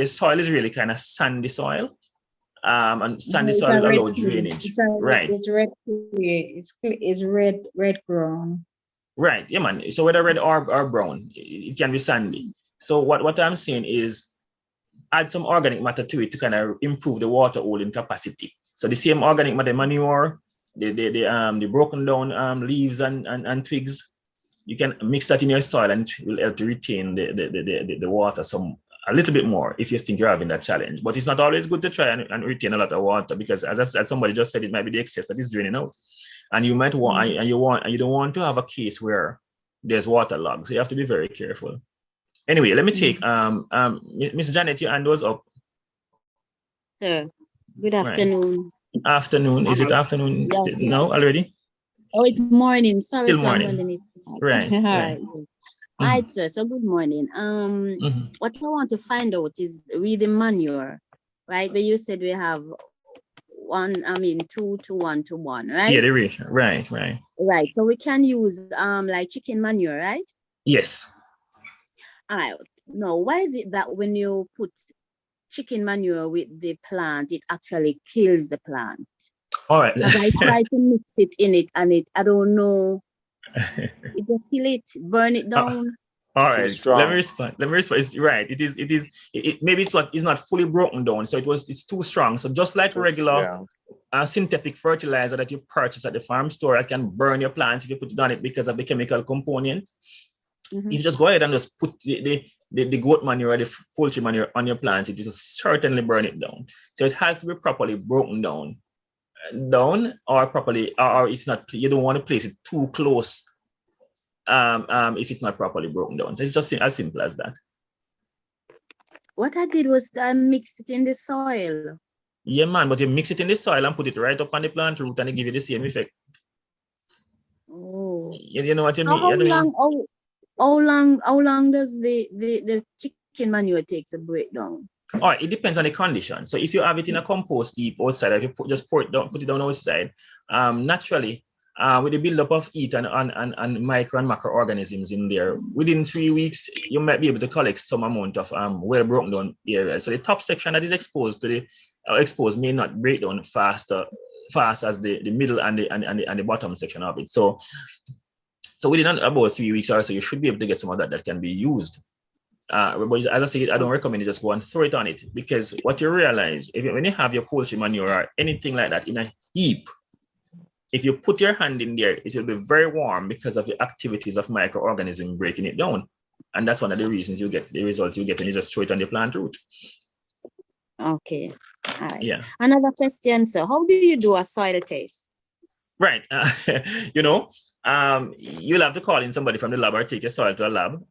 [SPEAKER 1] soil is really kind of sandy soil, and sandy
[SPEAKER 4] It's
[SPEAKER 1] soil
[SPEAKER 4] a
[SPEAKER 1] will
[SPEAKER 4] red
[SPEAKER 1] allow
[SPEAKER 4] clay.
[SPEAKER 1] drainage, right?
[SPEAKER 4] It's red clay. It's red ground.
[SPEAKER 1] Right, yeah, man. So whether red or brown, it can be sandy. So what I'm saying is add some organic matter to it to kind of improve the water holding capacity. So the same organic matter, manure, the broken down leaves and twigs, you can mix that in your soil and it will help to retain the water a little bit more if you think you're having that challenge. But it's not always good to try and retain a lot of water, because as somebody just said, it might be the excess that is draining out. And you might want, and you don't want to have a case where there's water logged. So you have to be very careful. Anyway, let me take Miss Janet, your hand was up.
[SPEAKER 10] Sir, good afternoon.
[SPEAKER 1] Right. Afternoon. Is it afternoon now already?
[SPEAKER 10] Oh, it's morning. Sorry,
[SPEAKER 1] Still
[SPEAKER 10] sir.
[SPEAKER 1] morning. Right.
[SPEAKER 10] All
[SPEAKER 1] right.
[SPEAKER 10] All right, sir. So good morning. What I want to find out is with the manure, right? But you said we have 2 to 1 to 1, right?
[SPEAKER 1] Yeah, the ratio. Right.
[SPEAKER 10] Right. So we can use like chicken manure, right?
[SPEAKER 1] Yes.
[SPEAKER 10] All right. Now, why is it that when you put chicken manure with the plant, it actually kills the plant?
[SPEAKER 1] All right.
[SPEAKER 10] Because I try to mix it in it, and I don't know. It just kill it, burn it down.
[SPEAKER 1] All right. Let me respond. It's right. It maybe it's not fully broken down, so it's too strong. So just like regular synthetic fertilizer that you purchase at the farm store, that can burn your plants if you put it on it because of the chemical component. If you just go ahead and just put the goat manure or the poultry manure on your plants, it will certainly burn it down. So it has to be properly broken down, or properly, or it's not. You don't want to place it too close. If it's not properly broken down, so it's just as simple as that.
[SPEAKER 10] What I did was I mixed it in the soil.
[SPEAKER 1] Yeah, man, but you mix it in the soil and put it right up on the plant root, and it give you the same effect.
[SPEAKER 10] Oh,
[SPEAKER 1] you know what I
[SPEAKER 10] so
[SPEAKER 1] mean?
[SPEAKER 10] How long does the chicken manure take to break down?
[SPEAKER 1] All right, it depends on the condition. So if you have it in a compost heap outside, if you put it down outside, naturally, with the buildup of heat and micro and macroorganisms in there, within 3 weeks, you might be able to collect some amount of well broken down areas. So the top section that is exposed may not break down fast as the middle and the bottom section of it. So within about 3 weeks or so, you should be able to get some of that can be used. But as I said, I don't recommend you just go and throw it on it, because what you realize, when you have your poultry manure or anything like that in a heap, if you put your hand in there, it will be very warm because of the activities of microorganisms breaking it down. And that's one of the reasons you get the results you get when you just throw it on the plant root.
[SPEAKER 10] Okay. All right.
[SPEAKER 1] Yeah.
[SPEAKER 10] Another question, sir. How do you do a soil test?
[SPEAKER 1] Right. You'll have to call in somebody from the lab or take your soil to a lab.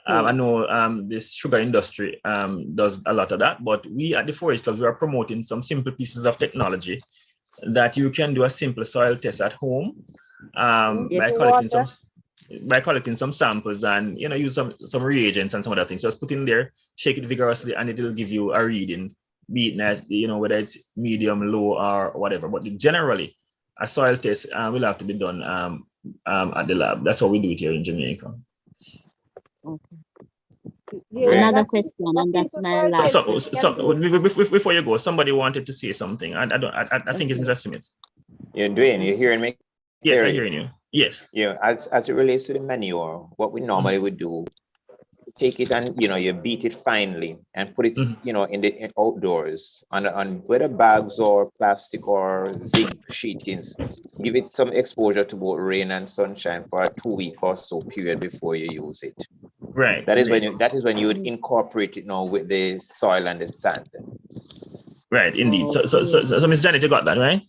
[SPEAKER 1] I know this sugar industry does a lot of that, but we at the Forage Club, we are promoting some simple pieces of technology that you can do a simple soil test at home by collecting some samples and use some reagents and some other things. Just put in there, shake it vigorously, and it will give you a reading, be it that, whether it's medium, low, or whatever. But generally, a soil test will have to be done at the lab. That's how we do it here in Jamaica.
[SPEAKER 10] Okay. Another question, and that's my last.
[SPEAKER 1] So before you go, somebody wanted to say something. I think it's Mr. Smith.
[SPEAKER 5] You're hearing me?
[SPEAKER 1] Yes, I'm hearing you. Yes.
[SPEAKER 5] Yeah, as it relates to the manure, what we normally would do, take it and you beat it finely and put it in the outdoors on whether bags or plastic or zinc sheetings. Give it some exposure to both rain and sunshine for a 2-week or so period before you use it.
[SPEAKER 1] Right.
[SPEAKER 5] That is when you would incorporate it now with the soil and the sand.
[SPEAKER 1] Right, indeed. So Ms. Janet, you got that, right?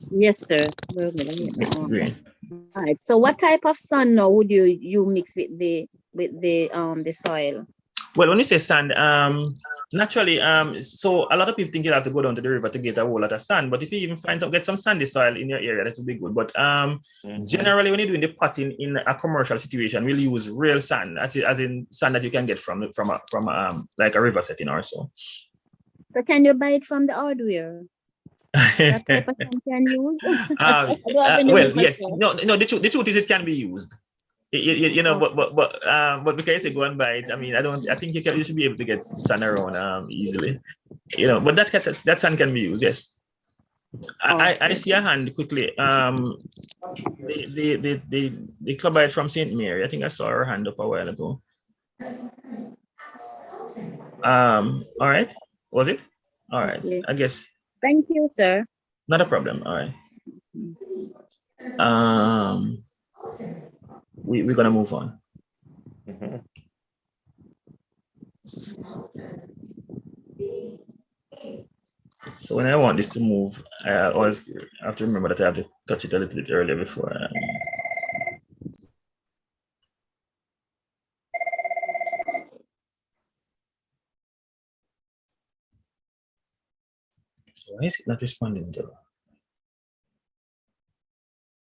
[SPEAKER 10] Yes, sir.
[SPEAKER 1] Great.
[SPEAKER 10] All right. So what type of sand now would you mix with the soil?
[SPEAKER 1] Well, when you say sand, naturally, so a lot of people think you have to go down to the river to get a whole lot of sand. But if you even get some sandy soil in your area, that would be good. But generally, when you're doing the potting in a commercial situation, we'll use real sand, as in sand that you can get from like a river setting or so.
[SPEAKER 10] So can you buy it from the hardware? That type of thing can use?
[SPEAKER 1] Well, yes. No. The truth is, it can be used. You know, but because you say go and buy it, I mean, I think you should be able to get sand around easily. You know, but that sand can be used. Yes. I see a hand quickly. The clubite from St. Mary. I think I saw her hand up a while ago. All right. Was it? All right.
[SPEAKER 10] Okay.
[SPEAKER 1] I guess.
[SPEAKER 10] Thank you, sir.
[SPEAKER 1] Not a problem. All right. We're gonna move on. So when I want this to move, I always have to remember that I have to touch it a little bit earlier before. Why is it not responding though?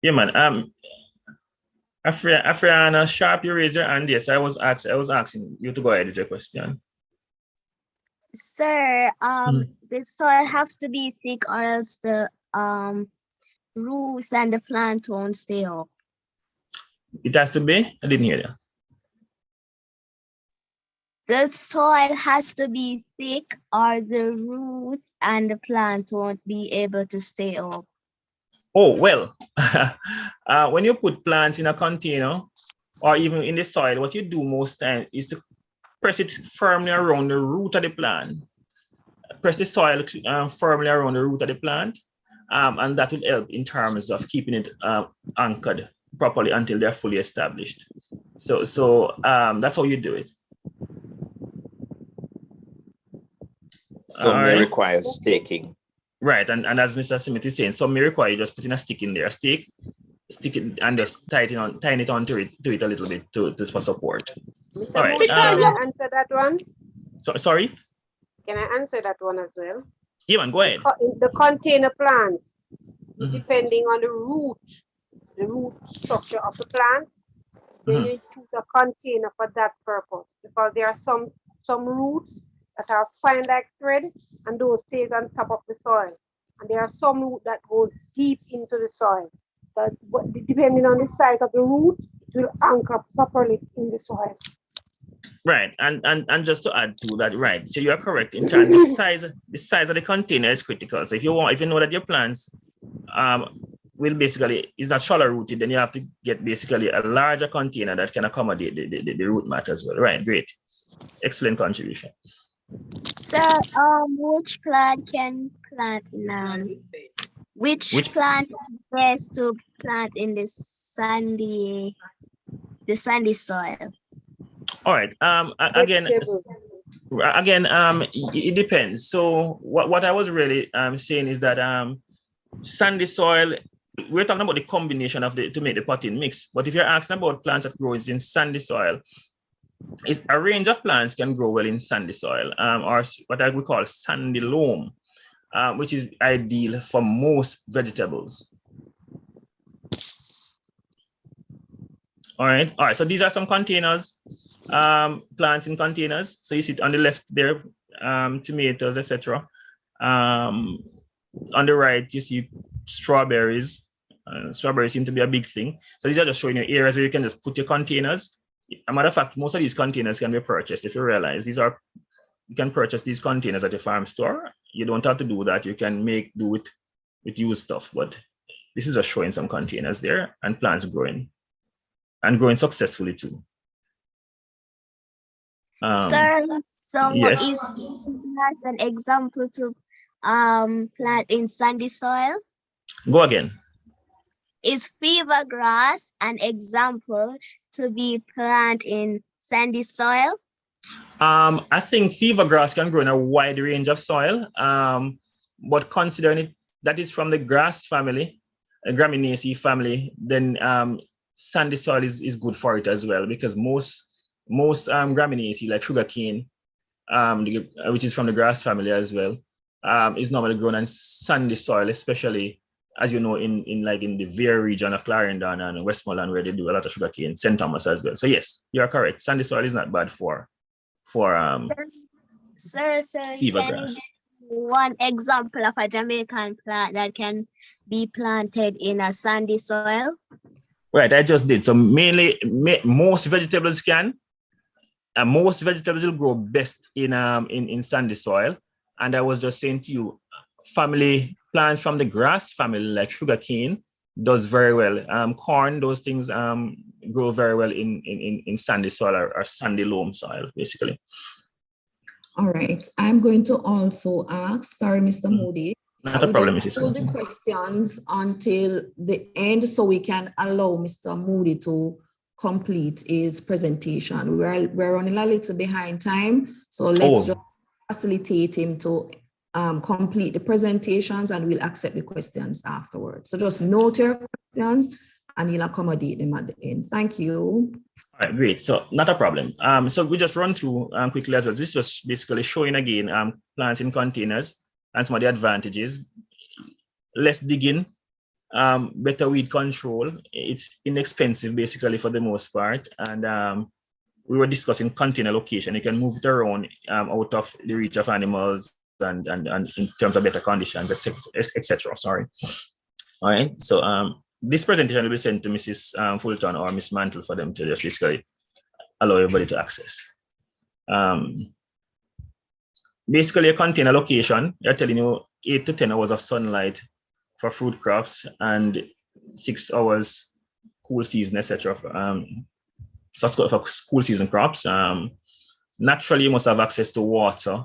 [SPEAKER 1] Yeah, man. Afriana Sharp, you raise your hand. Yes, I was asking you to go ahead with your question.
[SPEAKER 2] Sir, the soil has to be thick or else the roots and the plant won't stay up.
[SPEAKER 1] It has to be? I didn't hear you.
[SPEAKER 2] The soil has to be thick or the roots and the plant won't be able to stay up.
[SPEAKER 1] Oh, well, when you put plants in a container or even in the soil, what you do most time is to press it firmly around the root of the plant. Press the soil firmly around the root of the plant, and that will help in terms of keeping it anchored properly until they're fully established. So that's how you do it.
[SPEAKER 5] So it requires staking.
[SPEAKER 1] Right, and as Mr. Smith is saying, some may require you just putting a stick in there, stick it and just tie it onto it a little bit for support.
[SPEAKER 3] Mr.
[SPEAKER 1] All right.
[SPEAKER 3] Moody, can I answer that one?
[SPEAKER 1] Sorry?
[SPEAKER 3] Can I answer that one as well?
[SPEAKER 1] Yeah, man, go ahead.
[SPEAKER 3] The container plants, depending on the root structure of the plant, then you choose a container for that purpose, because there are some roots that are fine like thread, and those stays on top of the soil. And there are some root that goes deep into the soil. But depending on the size of the root, it will anchor properly in the soil.
[SPEAKER 1] Right, and just to add to that, right? So you are correct in terms the size of the container is critical. So if you know that your plants will basically is not shallow rooted, then you have to get basically a larger container that can accommodate the root mat as well. Right, great, excellent contribution.
[SPEAKER 2] So, which plant can plant in which plant is best to plant in the sandy soil?
[SPEAKER 1] All right. Again, it depends. So what I was really saying is that sandy soil. We're talking about the combination of to make the potting mix. But if you're asking about plants that grow in sandy soil, a range of plants can grow well in sandy soil, or what I would call sandy loam, which is ideal for most vegetables. All right. So these are some containers, plants in containers. So you see it on the left there, tomatoes, etc. On the right, you see strawberries. Strawberries seem to be a big thing. So these are just showing you areas where you can just put your containers. As a matter of fact, most of these containers can be purchased. If you realize you can purchase these containers at your farm store. You don't have to do that. You can do it with used stuff. But this is just showing some containers there and plants growing and growing successfully too.
[SPEAKER 2] Sir, so
[SPEAKER 1] yes.
[SPEAKER 2] is that an example to plant in sandy soil?
[SPEAKER 1] Go again.
[SPEAKER 2] Is fever grass an example to be planted in sandy soil?
[SPEAKER 1] I think fever grass can grow in a wide range of soil, but considering it that is from the grass family, a Gramineaceae family, then sandy soil is good for it as well, because most most gramineaceae like sugarcane, which is from the grass family as well, is normally grown on sandy soil, especially as you know in the Vere region of Clarendon and Westmoreland, where they do a lot of sugarcane, St. Thomas as well. So yes, you are correct. Sandy soil is not bad for
[SPEAKER 2] Sir,
[SPEAKER 1] fever
[SPEAKER 2] can you
[SPEAKER 1] grass.
[SPEAKER 2] give one example of a Jamaican plant that can be planted in a sandy soil?
[SPEAKER 1] Right, I just did. So mainly, most vegetables can, and most vegetables will grow best in sandy soil. And I was just saying to you, family plants from the grass family like sugarcane does very well. Corn, those things grow very well in sandy soil or sandy loam soil, basically.
[SPEAKER 8] All right. I'm going to also ask, sorry, Mr. Moody.
[SPEAKER 1] Not a problem, Mrs.
[SPEAKER 8] Hold the questions until the end so we can allow Mr. Moody to complete his presentation. We're running a little behind time, so let's just facilitate him to complete the presentations, and we'll accept the questions afterwards. So just note your questions and he'll accommodate them at the end. Thank you.
[SPEAKER 1] All right, great. So not a problem. So we just run through quickly as well. This was basically showing again plants in containers and some of the advantages. Less digging, better weed control. It's inexpensive basically for the most part. And we were discussing container location. You can move it around out of the reach of animals and in terms of better conditions, etc. Sorry. All right. So this presentation will be sent to Mrs. Fulton or Miss Mantle for them to just basically allow everybody to access. Basically, a container location, they're telling you 8 to 10 hours of sunlight for fruit crops and 6 hours cool season, etc. For cool season crops. Naturally, you must have access to water,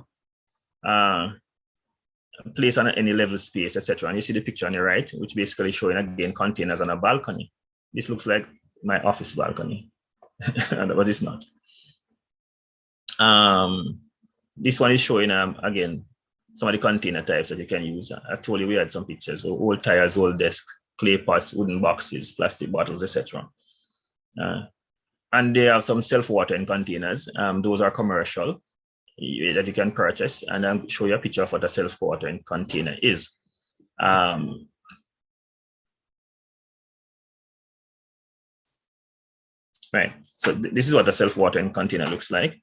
[SPEAKER 1] place on any level space, etc. And you see the picture on your right, which basically showing again containers on a balcony. This looks like my office balcony, but it's not. This one is showing again some of the container types that you can use. I told you we had some pictures: so old tires, old desks, clay pots, wooden boxes, plastic bottles, etc. And they have some self-watering containers. Those are commercial that you can purchase, and I'll show you a picture of what a self-watering container is. Right, so this is what a self-watering container looks like.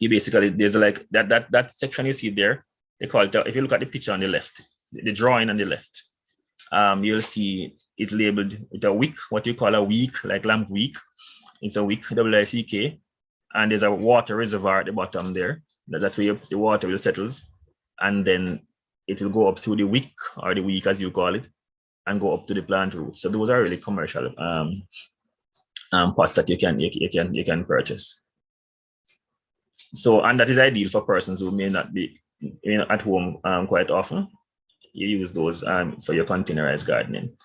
[SPEAKER 1] You basically, there's like that section you see there, they call it, if you look at the picture on the left, the drawing on the left, you'll see it labeled with a wick, what you call a wick, like lamp wick. It's a wick, W-I-C-K. And there's a water reservoir at the bottom there. That's where the water will settles. And then it will go up through the wick, or the wick as you call it, and go up to the plant roots. So those are really commercial pots that you can purchase. So, and that is ideal for persons who may not be at home quite often. You use those for your containerized gardening.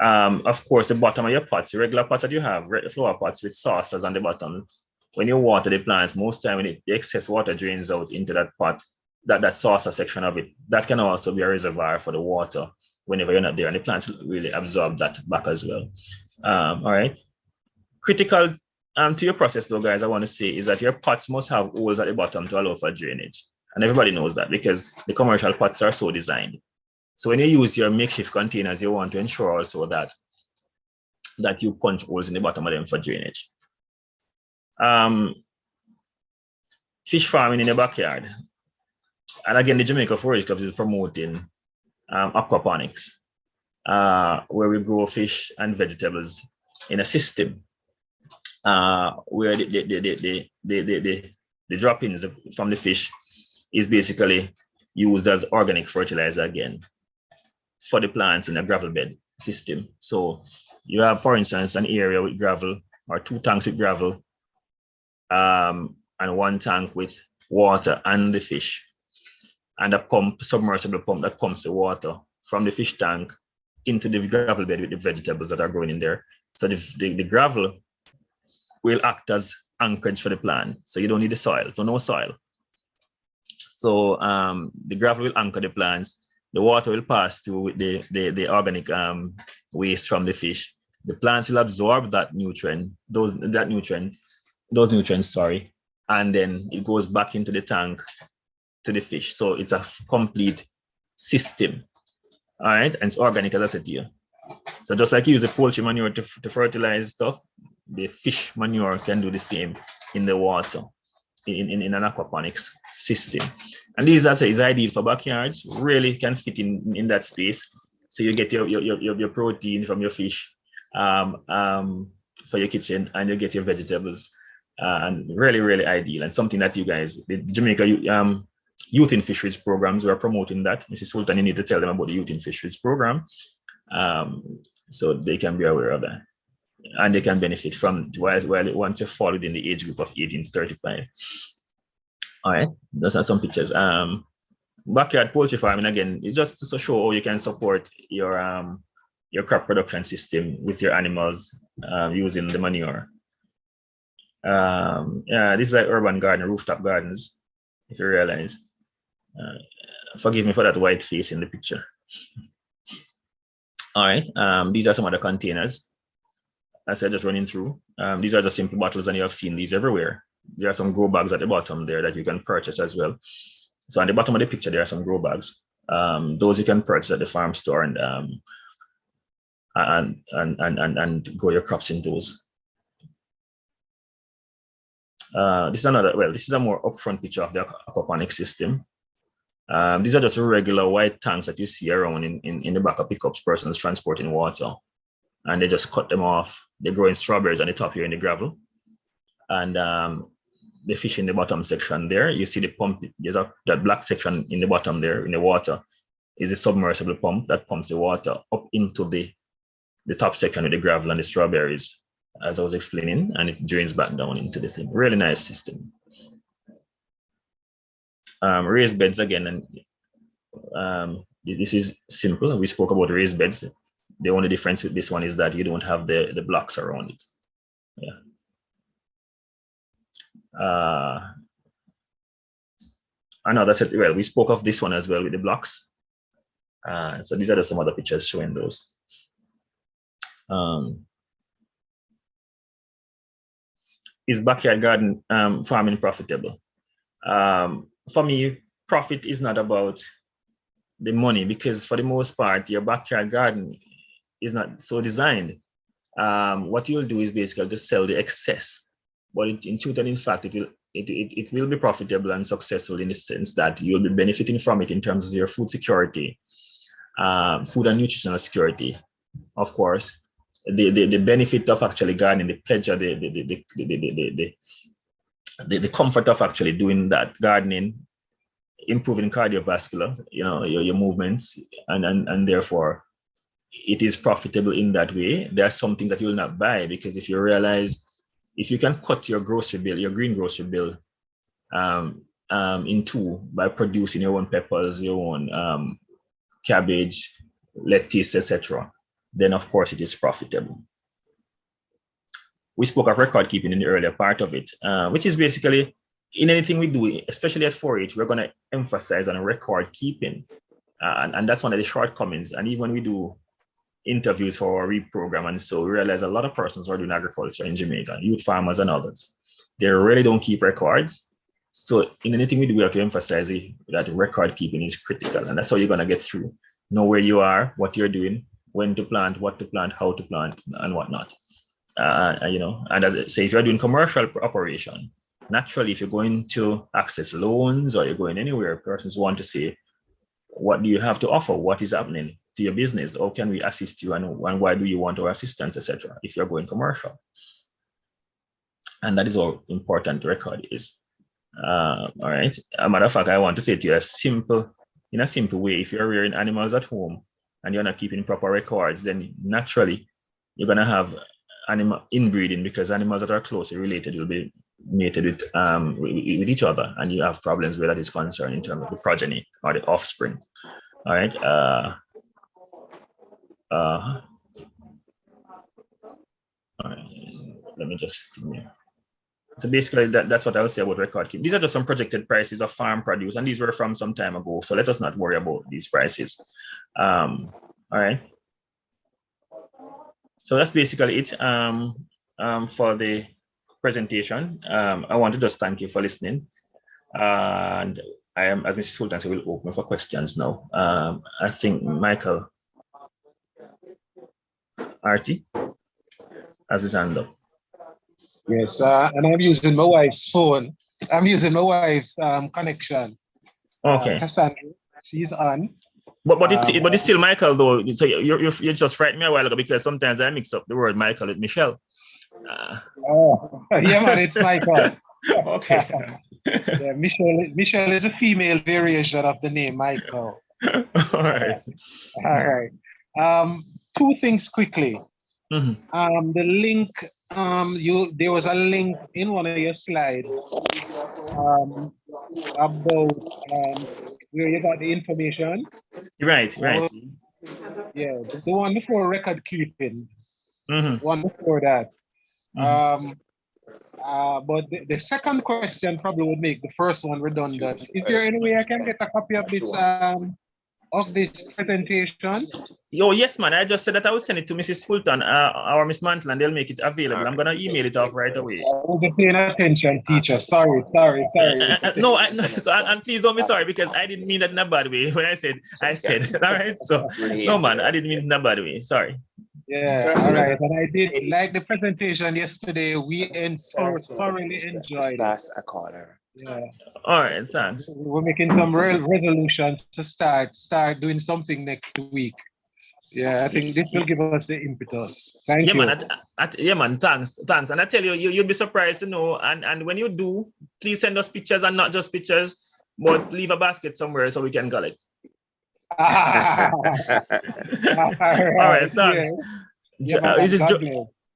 [SPEAKER 1] Of course, the bottom of your pots, the regular pots that you have, flower pots with saucers on the bottom, when you water the plants, most time when the excess water drains out into that pot, that saucer section of it, that can also be a reservoir for the water whenever you're not there, and the plants really absorb that back as well. All right. Critical to your process though, guys, I want to say is that your pots must have holes at the bottom to allow for drainage. And everybody knows that because the commercial pots are so designed. So when you use your makeshift containers, you want to ensure also that you punch holes in the bottom of them for drainage. Fish farming in the backyard. And again, the Jamaica Forage Club is promoting aquaponics, where we grow fish and vegetables in a system where the droppings from the fish is basically used as organic fertilizer again for the plants in a gravel bed system. So you have, for instance, an area with gravel or 2 tanks with gravel and 1 tank with water and the fish, and a pump, submersible pump that pumps the water from the fish tank into the gravel bed with the vegetables that are growing in there. So the gravel will act as anchorage for the plant. So you don't need the soil, so no soil. So the gravel will anchor the plants. The water will pass through the organic waste from the fish, the plants will absorb that nutrient, those nutrients, sorry, and then it goes back into the tank to the fish. So it's a complete system. All right, and it's organic, as I said to you. So just like you use the poultry manure to fertilize stuff, the fish manure can do the same in the water, in an aquaponics system. And these, as I say, is ideal for backyards, really can fit in that space. So you get your protein from your fish for your kitchen, and you get your vegetables, and really, really ideal, and something that you guys, the Jamaica Youth in Fisheries programs, we are promoting that. Mrs. Sultan, you need to tell them about the Youth in Fisheries program, so they can be aware of that, and they can benefit from while once you fall within the age group of 18 to 35. All right, those are some pictures. Backyard poultry farming, again, is just to show how you can support your crop production system with your animals using the manure. Yeah, this is like urban garden, rooftop gardens, if you realize. Forgive me for that white face in the picture. All right, these are some other containers. As I just running through, these are just simple bottles, and you have seen these everywhere. There are some grow bags at the bottom there that you can purchase as well. So on the bottom of the picture, there are some grow bags. Those you can purchase at the farm store and grow your crops in those. This is a more upfront picture of the aquaponics system. These are just regular white tanks that you see around in the back of pickups, persons transporting water. And they just cut them off. They grow in strawberries on the top here in the gravel. And the fish in the bottom section there, you see the pump, there's that black section in the bottom there in the water is a submersible pump that pumps the water up into the top section with the gravel and the strawberries, as I was explaining, and it drains back down into the thing. Really nice system. Raised beds again, and this is simple. We spoke about raised beds. The only difference with this one is that you don't have the blocks around it. Yeah. Another set, well, we spoke of this one as well with the blocks. So these are just some other pictures showing those. Is backyard garden farming profitable? For me, profit is not about the money, because for the most part, your backyard garden is not so designed. What you'll do is basically just sell the excess, but in truth and in fact, it will be profitable and successful in the sense that you'll be benefiting from it in terms of your food security, food and nutritional security, of course. The benefit of actually gardening, the pleasure, the comfort of actually doing that gardening, improving cardiovascular, your movements, and therefore it is profitable in that way. There are some things that you will not buy, because if you realize, if you can cut your grocery bill, your green grocery bill, in two by producing your own peppers, your own cabbage, lettuce, etc., then of course it is profitable. We spoke of record keeping in the earlier part of it, which is basically in anything we do, especially at 4-H, we're going to emphasize on record keeping. And that's one of the shortcomings. And even when we do interviews for our REAP program, and so we realize a lot of persons who are doing agriculture in Jamaica, youth farmers and others, they really don't keep records. So in anything we do, we have to emphasize that record keeping is critical. And that's how you're going to get through. Know where you are, what you're doing, when to plant, what to plant, how to plant, and whatnot. And as I say, if you're doing commercial operation, naturally, if you're going to access loans or you're going anywhere, persons want to say, what do you have to offer? What is happening to your business? How can we assist you? And why do you want our assistance, etc., if you're going commercial? And that is how important record is. All right. As a matter of fact, I want to say to you in a simple way, if you're rearing animals at home and you're not keeping proper records, then naturally you're going to have animal inbreeding, because animals that are closely related will be mated with each other, and you have problems where that is concerned in terms of the progeny or the offspring. All right. All right. Let me just. So basically, that's what I would say about record keeping. These are just some projected prices of farm produce, and these were from some time ago. So let us not worry about these prices. All right. So that's basically it for the presentation. I want to just thank you for listening. And I am, as Mrs. Sultan said, will open for questions now. I think Michael Artie has his hand up.
[SPEAKER 11] Yes, and I'm using my wife's phone. I'm using my wife's connection.
[SPEAKER 1] Okay.
[SPEAKER 11] Cassandra, she's on.
[SPEAKER 1] But it's still Michael though. So you just frightened me a while ago because sometimes I mix up the word Michael with Michelle.
[SPEAKER 11] Oh, yeah, man, it's Michael.
[SPEAKER 1] Okay.
[SPEAKER 11] Yeah, Michelle is a female variation of the name Michael.
[SPEAKER 1] All right.
[SPEAKER 11] All right. Two things quickly.
[SPEAKER 1] Mm-hmm.
[SPEAKER 11] The link, there was a link in one of your slides about where you got the information.
[SPEAKER 1] Right.
[SPEAKER 11] Yeah, the one before record keeping.
[SPEAKER 1] Mm-hmm.
[SPEAKER 11] One before that. But the second question probably would make the first one redundant. Is there any way I can get a copy of this presentation?
[SPEAKER 1] Oh, yes, man. I just said that I will send it to Mrs. Fulton or Miss Mantle and they'll make it available. I'm going to email it off right away.
[SPEAKER 11] I wasn't paying attention, teacher. Sorry.
[SPEAKER 1] No, and please don't be sorry because I didn't mean that in a bad way. When I said, all right. So, no, man, I didn't mean it in a bad way. Sorry.
[SPEAKER 11] Yeah, all right. And I did like the presentation yesterday. We thoroughly enjoyed it.
[SPEAKER 5] That's a caller.
[SPEAKER 11] Yeah.
[SPEAKER 1] All right, thanks.
[SPEAKER 11] We're making some resolutions to start doing something next week. Yeah, I think this will give us the impetus. Thank you.
[SPEAKER 1] Man, thanks. And I tell you, you'll be surprised to know. And when you do, please send us pictures and not just pictures, but leave a basket somewhere so we can collect. All right, thanks.
[SPEAKER 11] Yeah,
[SPEAKER 1] is this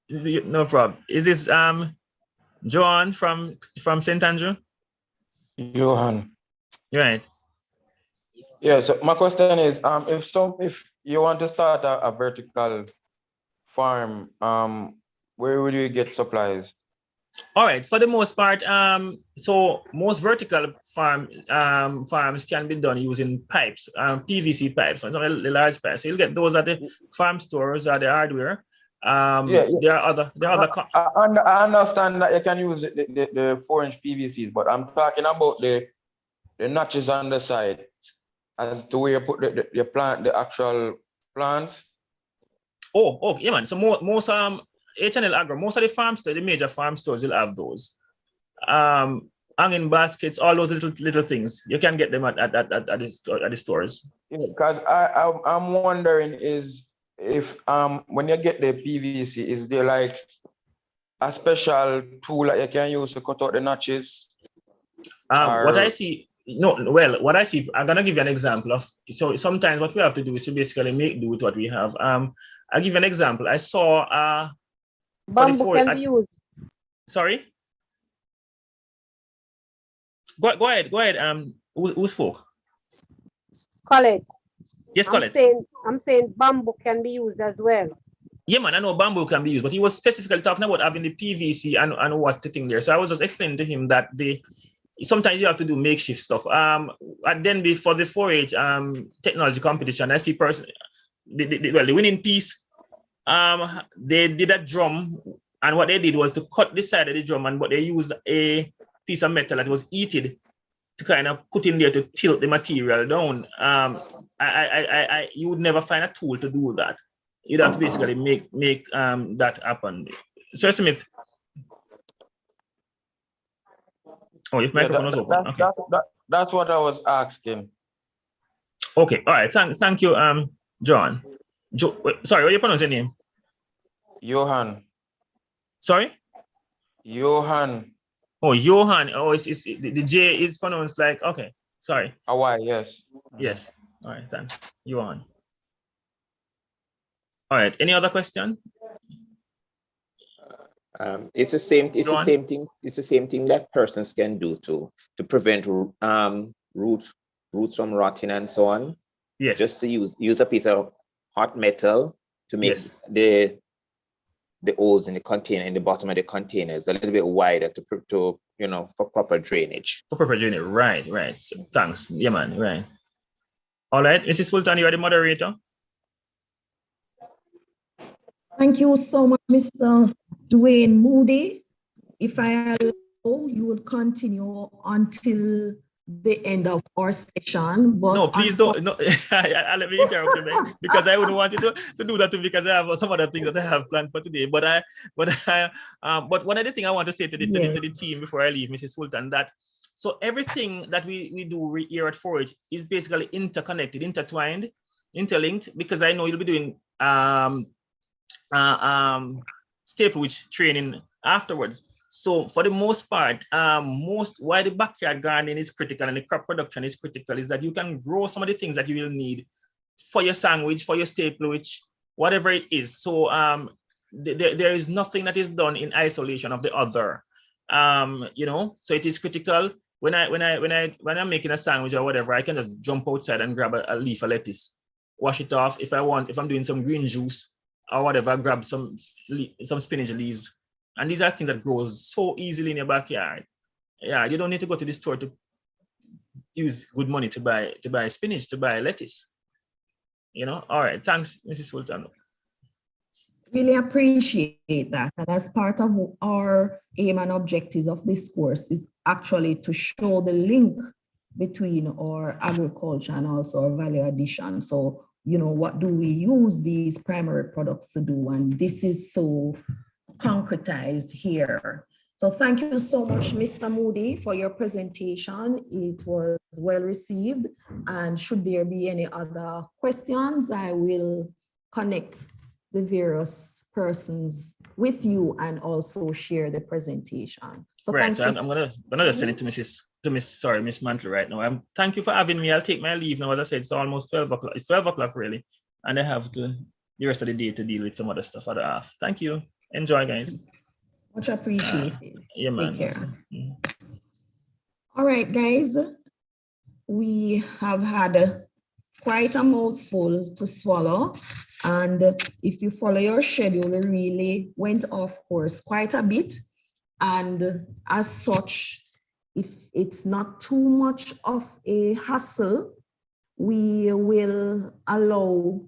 [SPEAKER 1] no problem? Is this Johan from St. Andrew?
[SPEAKER 12] Johan.
[SPEAKER 1] Right.
[SPEAKER 12] Yeah, so my question is if you want to start a vertical farm, where will you get supplies?
[SPEAKER 1] All right, for the most part, so most vertical farms can be done using pipes, PVC pipes, so the large pipes. So you'll get those at the farm stores or the hardware. There are other.
[SPEAKER 12] I understand that you can use the 4-inch PVCs, but I'm talking about the notches on the side as to where you put the actual plants.
[SPEAKER 1] Oh, yeah, man. So most H&L Agro, most of the farm stores, the major farm stores will have those. Hanging baskets, all those little things. You can get them at the stores.
[SPEAKER 12] Because I'm wondering is if when you get the PVC, is there like a special tool that you can use to cut out the notches?
[SPEAKER 1] What I see, what I see, I'm gonna give you an example of. So sometimes what we have to do is to basically make do with what we have. I'll give you an example. I saw
[SPEAKER 3] bamboo can be used.
[SPEAKER 1] Sorry. Go ahead. Who spoke?
[SPEAKER 3] Colette.
[SPEAKER 1] Yes, Colette.
[SPEAKER 3] I'm saying bamboo can be used as well.
[SPEAKER 1] Yeah, man, I know bamboo can be used, but he was specifically talking about having the PVC and what the thing there. So I was just explaining to him that sometimes you have to do makeshift stuff. And then before the 4-H technology competition, I see the winning piece. They did a drum, and what they did was to cut the side of the drum, but they used a piece of metal that was heated to kind of put in there to tilt the material down. You would never find a tool to do that. You'd have to basically make that happen. Sir Smith. Oh, your microphone was open. Okay.
[SPEAKER 12] That's what I was asking.
[SPEAKER 1] Okay, all right. Thank you, John. Sorry, what you pronounce your name?
[SPEAKER 12] Johan.
[SPEAKER 1] Sorry?
[SPEAKER 12] Johan.
[SPEAKER 1] Oh, Johan. Oh, it's the J is pronounced like, okay, sorry.
[SPEAKER 12] Why, yes.
[SPEAKER 1] Yes. All right, thanks. Johan. All right, any other question?
[SPEAKER 5] It's the same thing. It's the same thing that persons can do to prevent roots from rotting and so on.
[SPEAKER 1] Yes.
[SPEAKER 5] Just to use a piece of hot metal to make the holes in the container, in the bottom of the containers, a little bit wider to for proper drainage.
[SPEAKER 1] For proper drainage, right. So, thanks. Yeah, man, right. All right, Mrs. Fulton, you are the moderator.
[SPEAKER 8] Thank you so much, Mr. Dwayne Moody. If I allow, you will continue until the end of our session. But
[SPEAKER 1] no, please don't. No, let me interrupt you, man, because I wouldn't want you to do that too, because I have some other things that I have planned for today. But one other thing I want to say to the team before I leave, Mrs. Fulton, that so everything that we do here at 4-H is basically interconnected, intertwined, interlinked, because I know you'll be doing staple witch training afterwards. So for the most part, why the backyard gardening is critical and the crop production is critical is that you can grow some of the things that you will need for your sandwich, for your staple witch, whatever it is. So there is nothing that is done in isolation of the other. So it is critical. When I'm making a sandwich or whatever, I can just jump outside and grab a leaf of lettuce, wash it off. If I'm doing some green juice or whatever, grab some spinach leaves. And these are things that grow so easily in your backyard. Yeah, you don't need to go to the store to use good money to buy spinach, to buy lettuce. All right, thanks, Mrs. Fulton.
[SPEAKER 8] Really appreciate that. And as part of our aim and objectives of this course is actually to show the link between our agriculture and also our value addition. So, what do we use these primary products to do? And this is so concretized here. So thank you so much, Mr. Moody, for your presentation. It was well received. And should there be any other questions, I will connect the various persons with you and also share the presentation. So
[SPEAKER 1] right. So I'm gonna just send it to Miss Mantle right now. Thank you for having me. I'll take my leave now. As I said, it's almost 12 o'clock. It's 12 o'clock really, and I have the rest of the day to deal with some other stuff at the half. Thank you. Enjoy, guys.
[SPEAKER 8] Much appreciated.
[SPEAKER 1] Yeah, man.
[SPEAKER 8] Take care. All right, guys. We have had quite a mouthful to swallow. And if you follow your schedule, we really went off course quite a bit. And as such, if it's not too much of a hassle, we will allow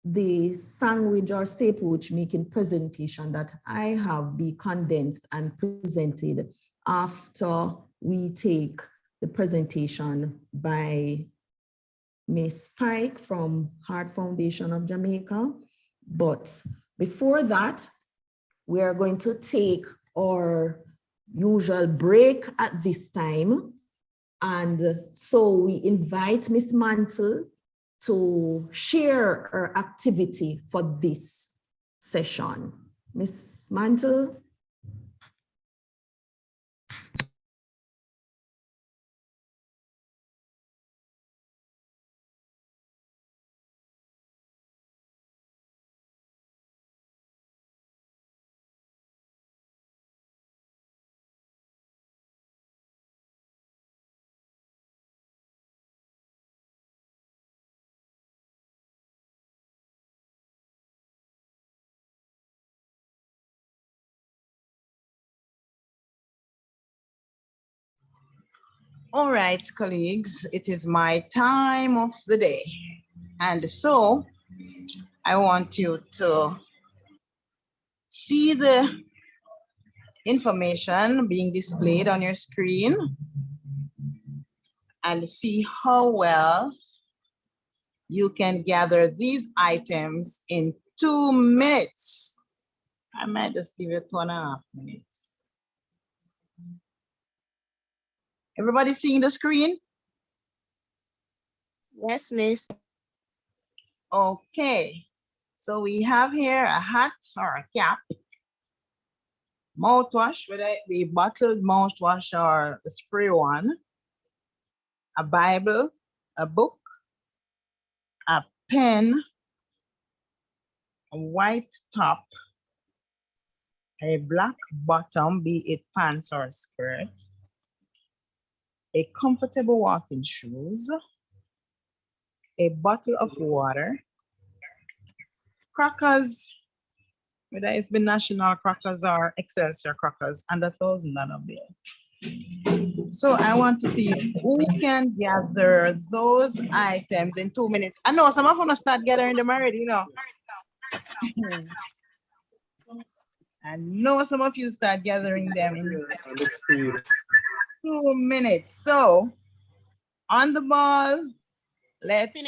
[SPEAKER 8] the sandwich or staple witch making presentation that I have be condensed and presented after we take the presentation by Miss Pike from Heart Foundation of Jamaica. But before that, we are going to take our usual break at this time. And so we invite Miss Mantle to share her activity for this session. Miss Mantle.
[SPEAKER 7] All right, colleagues, it is my time of the day. And so I want you to see the information being displayed on your screen and see how well you can gather these items in 2 minutes. I might just give you 2.5 minutes. Everybody seeing the screen?
[SPEAKER 2] Yes, miss.
[SPEAKER 7] Okay, so we have here a hat or a cap, mouthwash, whether it be bottled mouthwash or the spray one, a Bible, a book, a pen, a white top, a black bottom, be it pants or skirt, a comfortable walking shoes, a bottle of water, crackers, whether it's been national crackers or Excelsior crackers, and $1,000 bill. So I want to see who can gather those items in 2 minutes. I know some of them start gathering them already, you know. I know some of you start gathering them in 2 minutes. So on the ball, let's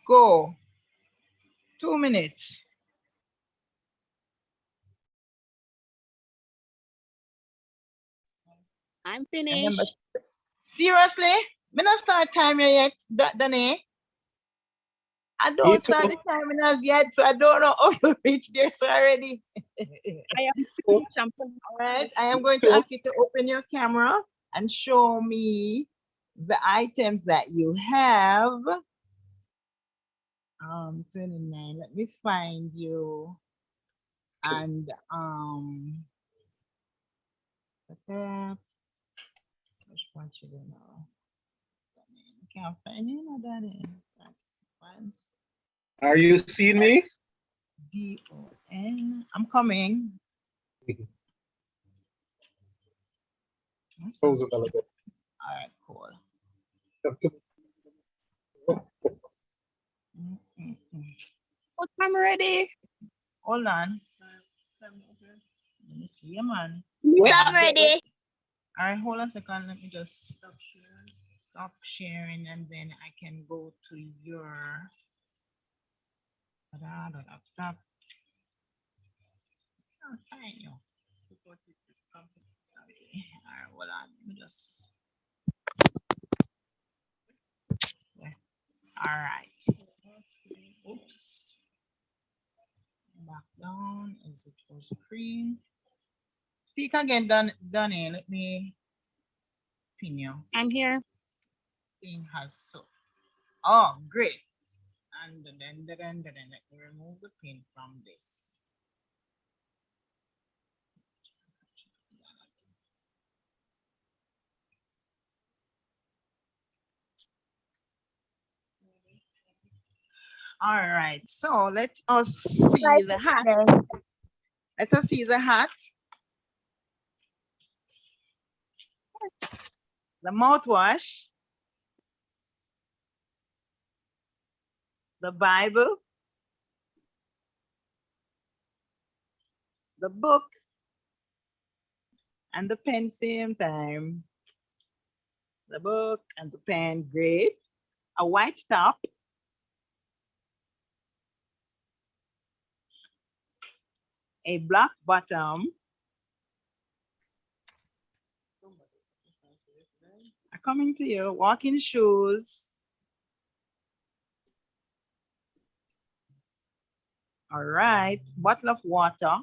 [SPEAKER 7] go. 2 minutes.
[SPEAKER 10] I'm
[SPEAKER 7] Remember,
[SPEAKER 10] finished.
[SPEAKER 7] seriously, me not start timer yet, Danny. I don't start the timing as yet, so I don't know how to reach there. So already.
[SPEAKER 10] I am finished.
[SPEAKER 7] All right, I am going to ask you to open your camera and show me the items that you have. 29. Let me find you. And which one should I know? Can't find you, no, Danny. That's
[SPEAKER 11] Are you seeing me?
[SPEAKER 7] D-O-N. I'm coming.
[SPEAKER 11] All
[SPEAKER 7] right, cool.
[SPEAKER 10] Oh, I'm ready.
[SPEAKER 7] Hold on. Let me see you, man.
[SPEAKER 2] Miss, I'm ready.
[SPEAKER 7] All right, hold on a second. Let me just stop sharing, and then I can go to your. Stop. I'll find you. Okay. All right, hold on. Let me just. All right. Oops. Back down. Exit full screen. Speak again, Donnie. Let me pin you.
[SPEAKER 10] I'm here.
[SPEAKER 7] Thing has so. Oh, great. And then let me remove the pin from this. All right, so let us see the hat. Let us see the hat. The mouthwash. The Bible. The book. And the pen same time. The book and the pen, great. A white top. A black bottom. Coming to you, walking shoes. All right, bottle of water.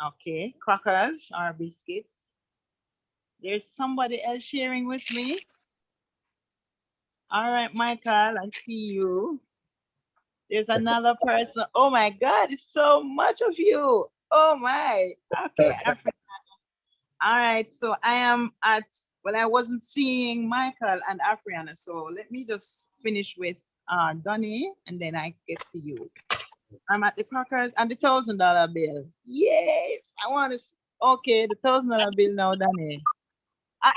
[SPEAKER 7] Okay, crackers or biscuits. There's somebody else sharing with me. All right, Michael, I see you. There's another person. Oh my God, it's so much of you. Oh my, okay. All right, so I am at, well, I wasn't seeing Michael and Afriana, so let me just finish with Donnie and then I get to you. I'm at the crackers and the $1,000 bill. Yes, I want to, okay, the $1,000 bill now, Donnie.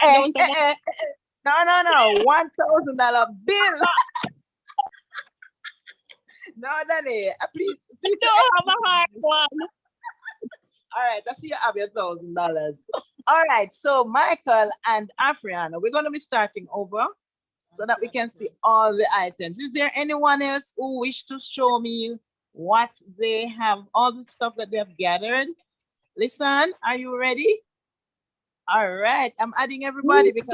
[SPEAKER 7] No, $1,000 bill. No, Danny, please.
[SPEAKER 10] Don't have a hard one.
[SPEAKER 7] All right, I see you have your $1,000. All right, so Michael and Afriana, we're going to be starting over so that we can see all the items. Is there anyone else who wish to show me what they have, all the stuff that they have gathered? Listen, are you ready? All right, I'm adding everybody because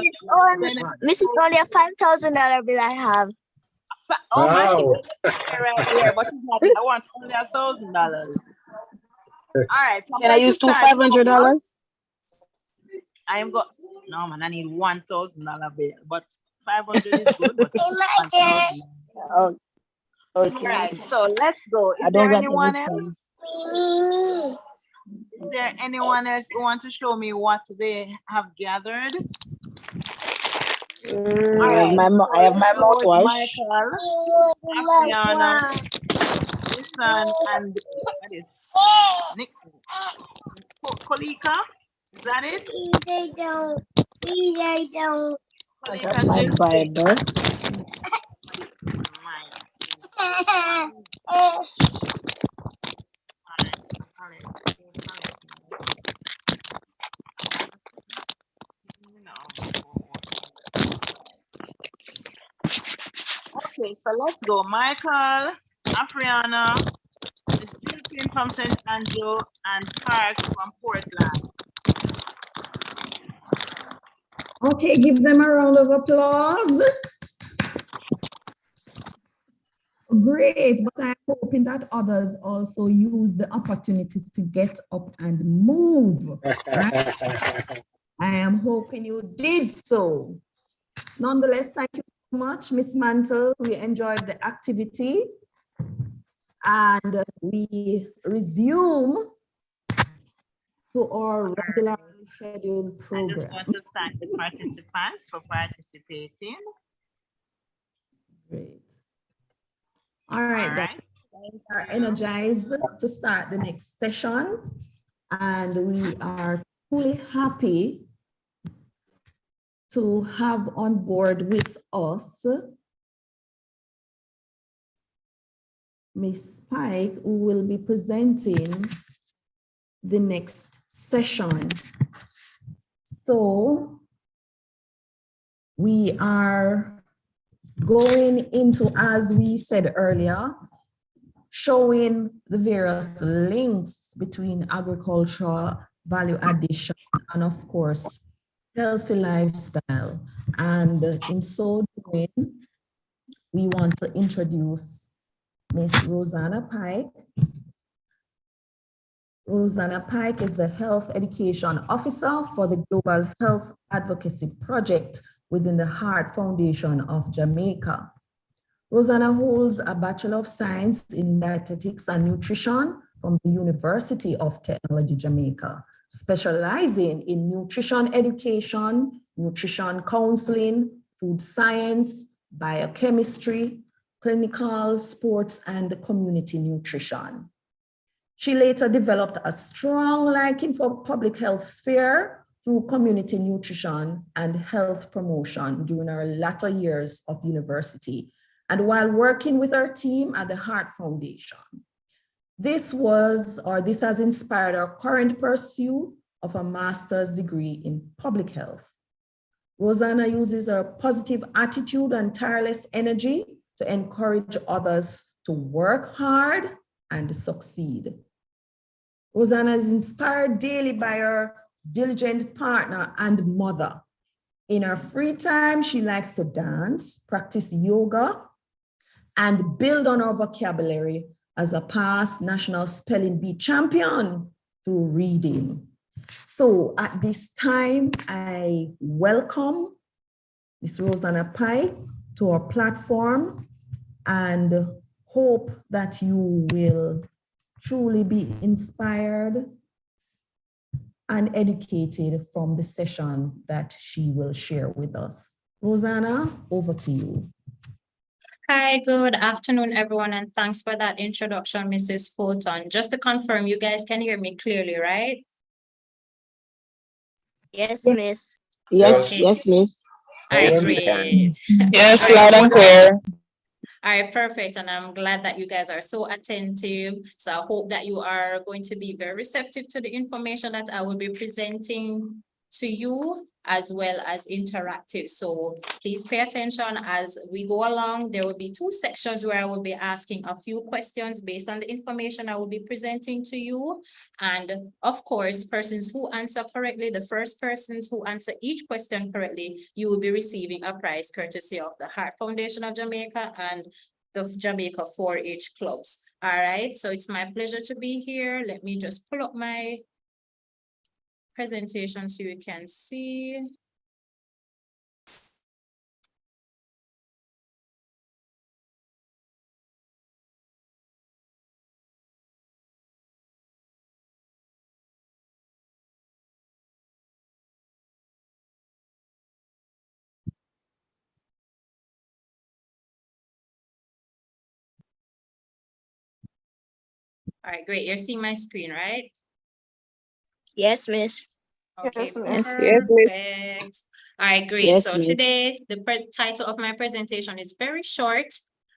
[SPEAKER 2] Mrs. Only a $5,000 bill I have.
[SPEAKER 7] Oh wow. My, right here, but I want only $1,000. All right. So
[SPEAKER 13] can I use two $500?
[SPEAKER 7] I am got no man. I need $1,000 bill, but 500 is good. But
[SPEAKER 13] oh, okay.
[SPEAKER 7] All right. So let's go. Is there anyone else? Is there anyone else who want to show me what they have gathered?
[SPEAKER 13] Right. I have my mouthwash.
[SPEAKER 7] Michael, Afriana, Listen, and that is Nick Kolika. Is that it?
[SPEAKER 2] They don't.
[SPEAKER 13] I got my Bible.
[SPEAKER 7] Okay, so let's go. Michael, Afriana, Miss Philippine from St. Andrew, and Park from Portland.
[SPEAKER 8] Okay, give them a round of applause. Great, but I'm hoping that others also use the opportunity to get up and move. Right? I am hoping you did so. Nonetheless, thank you so much, Miss Mantle. We enjoyed the activity and we resume to our regular scheduled program.
[SPEAKER 7] I just want to thank the participants for participating.
[SPEAKER 8] Great. All right, guys. We are energized to start the next session, and we are fully happy to have on board with us Ms. Pike, who will be presenting the next session. So we are going into, as we said earlier, showing the various links between agricultural value addition and, of course, healthy lifestyle. And in so doing, we want to introduce Ms. Rosanna Pike. Rosanna Pike is the Health Education Officer for the Global Health Advocacy Project within the Heart Foundation of Jamaica. Rosanna holds a Bachelor of Science in Dietetics and Nutrition from the University of Technology, Jamaica, specializing in nutrition education, nutrition counseling, food science, biochemistry, clinical, sports, and community nutrition. She later developed a strong liking for public health sphere through community nutrition and health promotion during her latter years of university and while working with her team at the Heart Foundation. This has inspired her current pursuit of a master's degree in public health. Rosanna uses her positive attitude and tireless energy to encourage others to work hard and succeed. Rosanna is inspired daily by her diligent partner and mother. In her free time, she likes to dance, practice yoga, and build on her vocabulary as a past national spelling bee champion through reading. So at this time, I welcome Ms. Rosanna Pike to our platform and hope that you will truly be inspired and educated from the session that she will share with us. Rosanna, over to you.
[SPEAKER 14] Hi, good afternoon, everyone, and thanks for that introduction, Mrs. Fulton. Just to confirm, you guys can hear me clearly, right?
[SPEAKER 2] Yes, miss.
[SPEAKER 13] Yes,
[SPEAKER 14] Okay.
[SPEAKER 13] yes, miss.
[SPEAKER 14] All right,
[SPEAKER 5] Yes, we
[SPEAKER 14] great.
[SPEAKER 13] Yes,
[SPEAKER 14] All right.
[SPEAKER 13] loud and clear.
[SPEAKER 14] All right, perfect. And I'm glad that you guys are so attentive. So I hope that you are going to be very receptive to the information that I will be presenting to you, as well as interactive. So please pay attention as we go along. There will be two sections where I will be asking a few questions based on the information I will be presenting to you. And of course, persons who answer correctly, the first persons who answer each question correctly, you will be receiving a prize courtesy of the Heart Foundation of Jamaica and the Jamaica 4-H clubs. All right, so it's my pleasure to be here. Let me just pull up my presentation so you can see. All right, great. You're seeing my screen, right?
[SPEAKER 2] Yes, miss.
[SPEAKER 14] Okay,
[SPEAKER 6] Yes, miss.
[SPEAKER 14] perfect. All right, great.
[SPEAKER 13] Yes,
[SPEAKER 14] So
[SPEAKER 13] miss.
[SPEAKER 14] today, the title of my presentation is very short,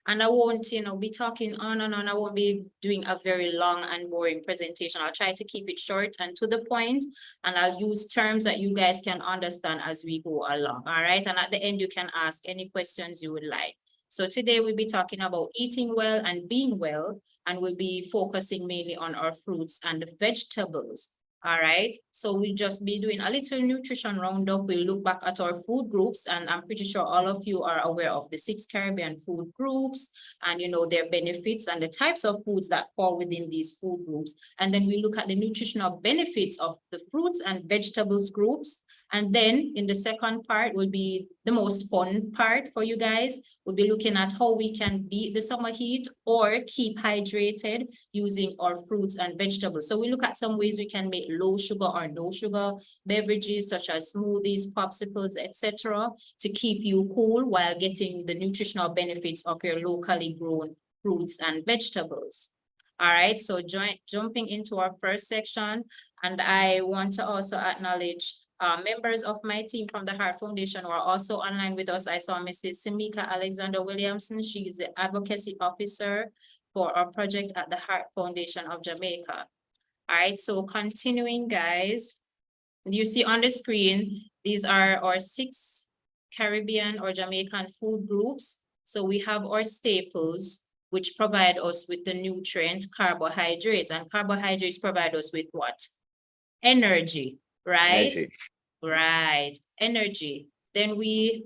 [SPEAKER 14] and I won't, be talking on and on. I won't be doing a very long and boring presentation. I'll try to keep it short and to the point, and I'll use terms that you guys can understand as we go along, all right? And at the end, you can ask any questions you would like. So today we'll be talking about eating well and being well, and we'll be focusing mainly on our fruits and vegetables. All right, so we'll just be doing a little nutrition roundup. We'll look back at our food groups, and I'm pretty sure all of you are aware of the 6 Caribbean food groups and their benefits and the types of foods that fall within these food groups. And then we look at the nutritional benefits of the fruits and vegetables groups. And then in the second part will be the most fun part for you guys. We'll be looking at how we can beat the summer heat or keep hydrated using our fruits and vegetables. So we look at some ways we can make low sugar or no sugar beverages such as smoothies, popsicles, etc. to keep you cool while getting the nutritional benefits of your locally grown fruits and vegetables. All right, so jumping into our first section, and I want to also acknowledge members of my team from the Heart Foundation who are also online with us. I saw Mrs. Simika Alexander Williamson. She is the advocacy officer for our project at the Heart Foundation of Jamaica. All right, so continuing, guys, you see on the screen, these are our 6 Caribbean or Jamaican food groups. So we have our staples, which provide us with the nutrient carbohydrates, and carbohydrates provide us with what? Energy, right?
[SPEAKER 5] Energy.
[SPEAKER 14] Right, energy. Then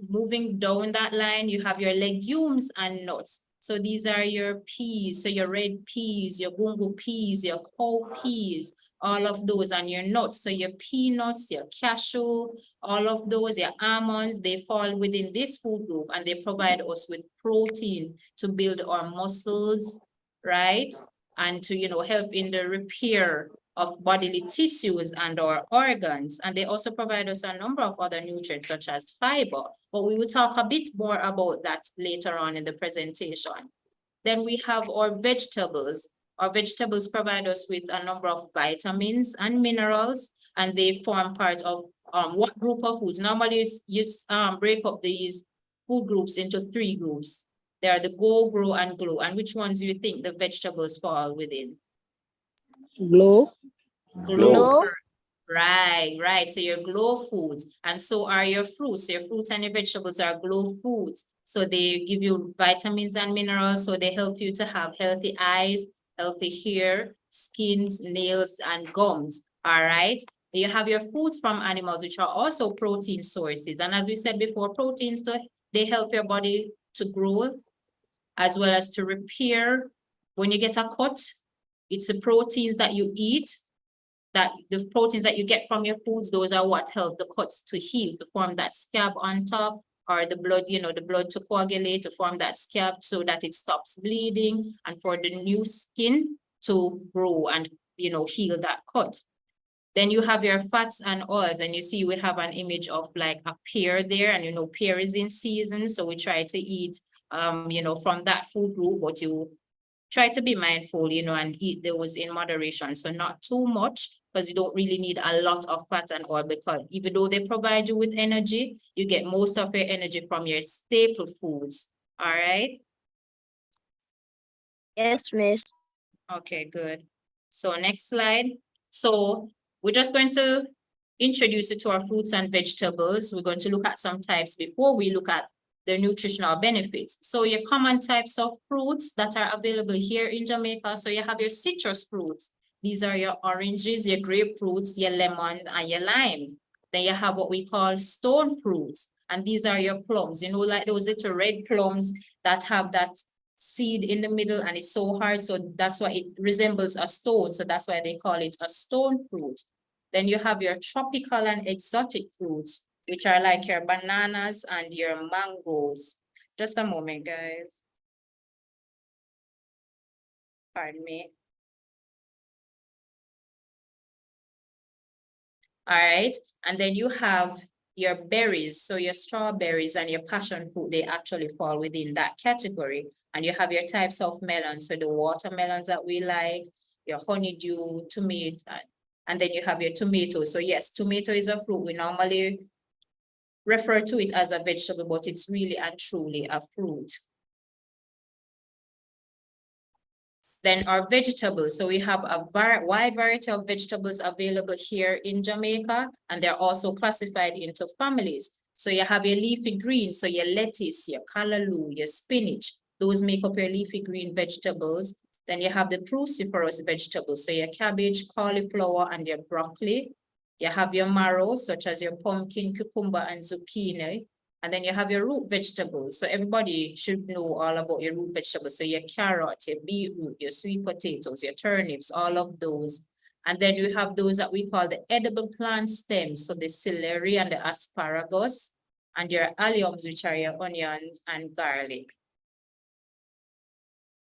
[SPEAKER 14] moving down that line, you have your legumes and nuts. So these are your peas, so your red peas, your gungo peas, your cowpeas, all of those, and your nuts. So your peanuts, your cashew, all of those, your almonds, they fall within this food group, and they provide us with protein to build our muscles, right? And to, help in the repair of bodily tissues and our organs. And they also provide us a number of other nutrients such as fiber, but we will talk a bit more about that later on in the presentation. Then we have our vegetables. Our vegetables provide us with a number of vitamins and minerals, and they form part of what group of foods? Normally you break up these food groups into 3 groups. They are the Go, Grow, and Glow. And which ones do you think the vegetables fall within?
[SPEAKER 13] Glow.
[SPEAKER 14] Glow. Right. So your glow foods, and so are your fruits. Your fruits and your vegetables are glow foods. So they give you vitamins and minerals. So they help you to have healthy eyes, healthy hair, skins, nails, and gums. All right. You have your foods from animals, which are also protein sources. And as we said before, proteins, they help your body to grow as well as to repair. When you get a cut, it's the proteins that you eat, that the proteins that you get from your foods, those are what help the cuts to heal, to form that scab on top, or the blood, the blood to coagulate, to form that scab so that it stops bleeding, and for the new skin to grow and, heal that cut. Then you have your fats and oils, and you see we have an image of like a pear there, and pear is in season, so we try to eat, from that food group, but you try to be mindful, and eat those in moderation. So not too much, because you don't really need a lot of fat and oil, because even though they provide you with energy, you get most of your energy from your staple foods. All right?
[SPEAKER 2] Yes, miss.
[SPEAKER 14] Okay, good. So next slide. So we're just going to introduce you to our fruits and vegetables. We're going to look at some types before we look at the nutritional benefits. So your common types of fruits that are available here in Jamaica. So you have your citrus fruits. These are your oranges, your grapefruits, your lemon, and your lime. Then you have what we call stone fruits. And these are your plums, like those little red plums that have that seed in the middle and it's so hard. So that's why it resembles a stone. So that's why they call it a stone fruit. Then you have your tropical and exotic fruits, which are like your bananas and your mangoes. Just a moment, guys. Pardon me. All right, and then you have your berries. So your strawberries and your passion fruit, they actually fall within that category. And you have your types of melons. So the watermelons that we like, your honeydew, tomato, And then you have your tomato. So yes, tomato is a fruit. We normally refer to it as a vegetable, but it's really and truly a fruit. Then our vegetables. So we have a wide variety of vegetables available here in Jamaica, and they're also classified into families. So you have your leafy greens, so your lettuce, your callaloo, your spinach, those make up your leafy green vegetables. Then you have the cruciferous vegetables, so your cabbage, cauliflower, and your broccoli. You have your marrow, such as your pumpkin, cucumber, and zucchini. And then you have your root vegetables. So everybody should know all about your root vegetables. So your carrot, your beetroot, your sweet potatoes, your turnips, all of those. And then you have those that we call the edible plant stems. So the celery and the asparagus, and your alliums, which are your onions and garlic.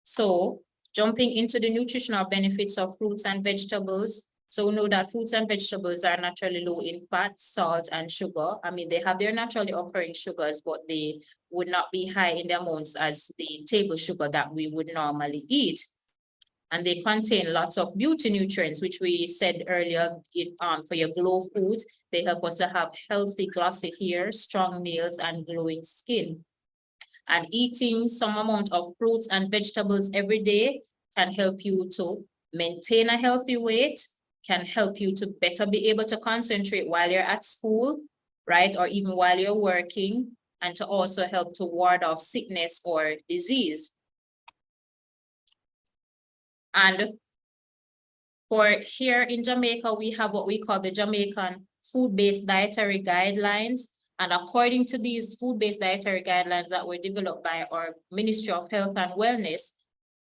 [SPEAKER 14] So jumping into the nutritional benefits of fruits and vegetables. So we know that fruits and vegetables are naturally low in fat, salt, and sugar. I mean, they have their naturally occurring sugars, but they would not be high in the amounts as the table sugar that we would normally eat. And they contain lots of beauty nutrients, which we said earlier, for your glow foods. They help us to have healthy, glossy hair, strong nails, and glowing skin. And eating some amount of fruits and vegetables every day can help you to maintain a healthy weight, can help you to better be able to concentrate while you're at school, right? Or even while you're working, and to also help to ward off sickness or disease. And for here in Jamaica, we have what we call the Jamaican Food-Based Dietary Guidelines. And according to these food-based dietary guidelines that were developed by our Ministry of Health and Wellness,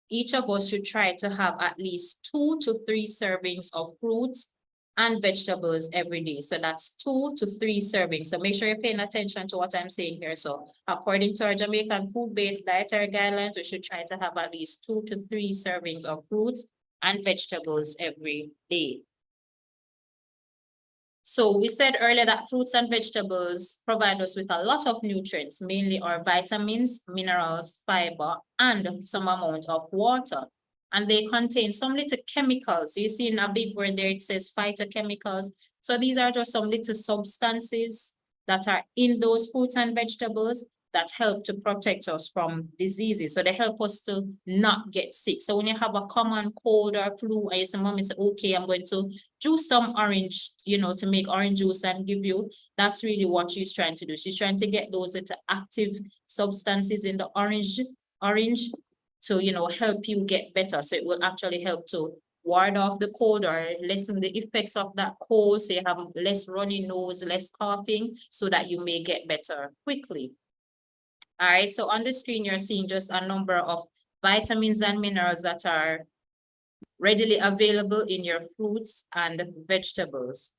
[SPEAKER 14] each of us should try to have at least 2 to 3 servings of fruits and vegetables every day. So that's 2 to 3 servings. So make sure you're paying attention to what I'm saying here. So according to our Jamaican food-based dietary guidelines, we should try to have at least 2 to 3 servings of fruits and vegetables every day. So we said earlier that fruits and vegetables provide us with a lot of nutrients, mainly our vitamins, minerals, fiber, and some amount of water. And they contain some little chemicals. You see in a big word there, it says phytochemicals. So these are just some little substances that are in those fruits and vegetables that help to protect us from diseases. So they help us to not get sick. So when you have a common cold or flu, and you say, mommy, say, okay, I'm going to juice some orange, to make orange juice and give you, that's really what she's trying to do. She's trying to get those little active substances in the orange to, help you get better. So it will actually help to ward off the cold or lessen the effects of that cold. So you have less runny nose, less coughing, so that you may get better quickly. All right, so on the screen, you're seeing just a number of vitamins and minerals that are readily available in your fruits and vegetables.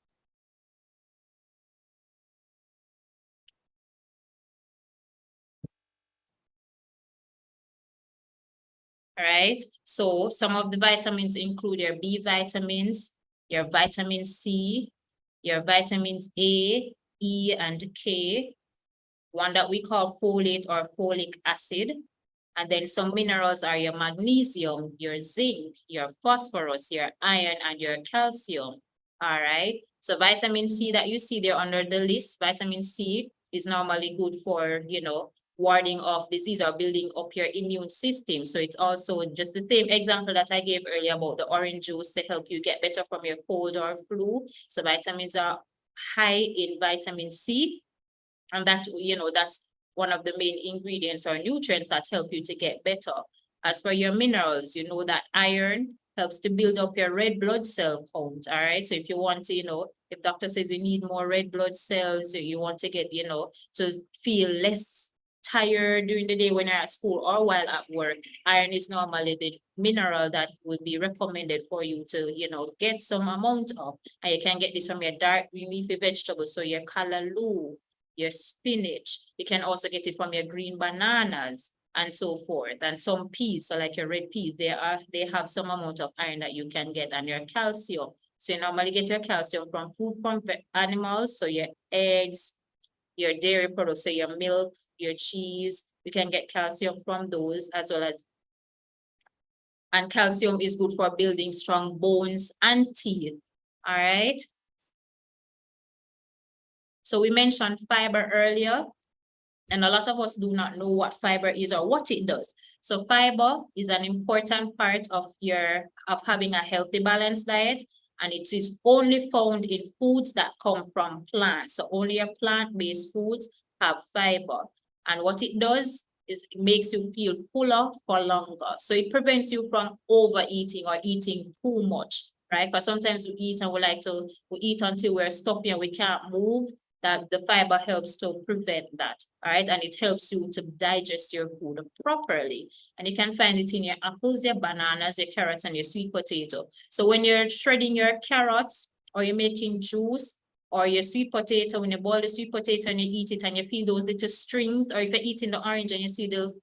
[SPEAKER 14] All right, so some of the vitamins include your B vitamins, your vitamin C, your vitamins A, E, and K, one that we call folate or folic acid. And then some minerals are your magnesium, your zinc, your phosphorus, your iron, and your calcium. All right. So vitamin C that you see there under the list, vitamin C is normally good for, warding off disease or building up your immune system. So it's also just the same example that I gave earlier about the orange juice to help you get better from your cold or flu. So vitamins are high in vitamin C. And that, that's one of the main ingredients or nutrients that help you to get better. As for your minerals, you know that iron helps to build up your red blood cell count. All right. So if you want to, if doctor says you need more red blood cells, you want to get, to feel less tired during the day when you're at school or while at work, iron is normally the mineral that would be recommended for you to, get some amount of. And you can get this from your dark green leafy vegetables. So your callaloo, your spinach. You can also get it from your green bananas and so forth. And some peas, so like your red peas, they have some amount of iron that you can get, and your calcium. So you normally get your calcium from food from animals, so your eggs, your dairy products, so your milk, your cheese. You can get calcium from those as well as. And calcium is good for building strong bones and teeth. All right. So we mentioned fiber earlier, and a lot of us do not know what fiber is or what it does. So fiber is an important part of having a healthy, balanced diet, and it is only found in foods that come from plants. So only a plant-based foods have fiber. And what it does is it makes you feel fuller for longer. So it prevents you from overeating or eating too much, right? Because sometimes we eat and we eat until we're stuffy and we can't move. That the fiber helps to prevent that, all right? And it helps you to digest your food properly. And you can find it in your apples, your bananas, your carrots, and your sweet potato. So when you're shredding your carrots, or you're making juice, or your sweet potato, when you boil the sweet potato and you eat it and you feel those little strings, or if you're eating the orange and you see the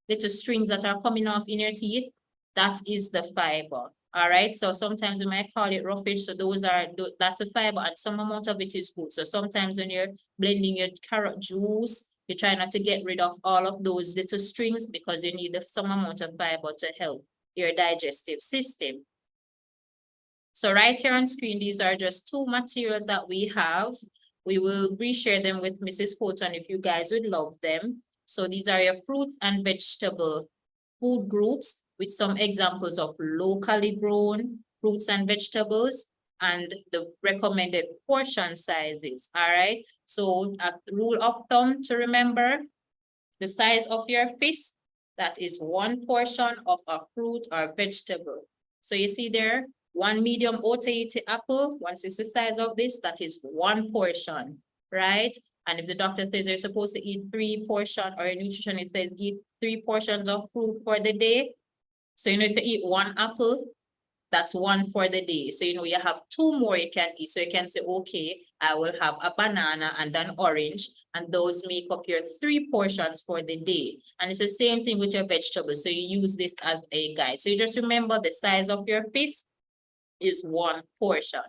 [SPEAKER 14] little strings that are coming off in your teeth, that is the fiber. All right, so sometimes we might call it roughage. So that's the fiber, and some amount of it is good. So sometimes when you're blending your carrot juice, you try not to get rid of all of those little strings because you need some amount of fiber to help your digestive system. So right here on screen, these are just two materials that we have. We will reshare them with Mrs. Fulton if you guys would love them. So these are your fruit and vegetable food groups with some examples of locally grown fruits and vegetables and the recommended portion sizes. All right. So a rule of thumb to remember, the size of your fist, that is one portion of a fruit or vegetable. So you see there, one medium Otaheite apple, once it's the size of this, that is one portion, right? And if the doctor says you're supposed to eat 3 portions, or a nutritionist says eat 3 portions of fruit for the day, so if you eat 1 apple, that's 1 for the day. So you have 2 more you can eat. So you can say, okay, I will have a banana and an orange, and those make up your 3 portions for the day. And it's the same thing with your vegetables. So you use this as a guide. So you just remember the size of your fist is 1 portion.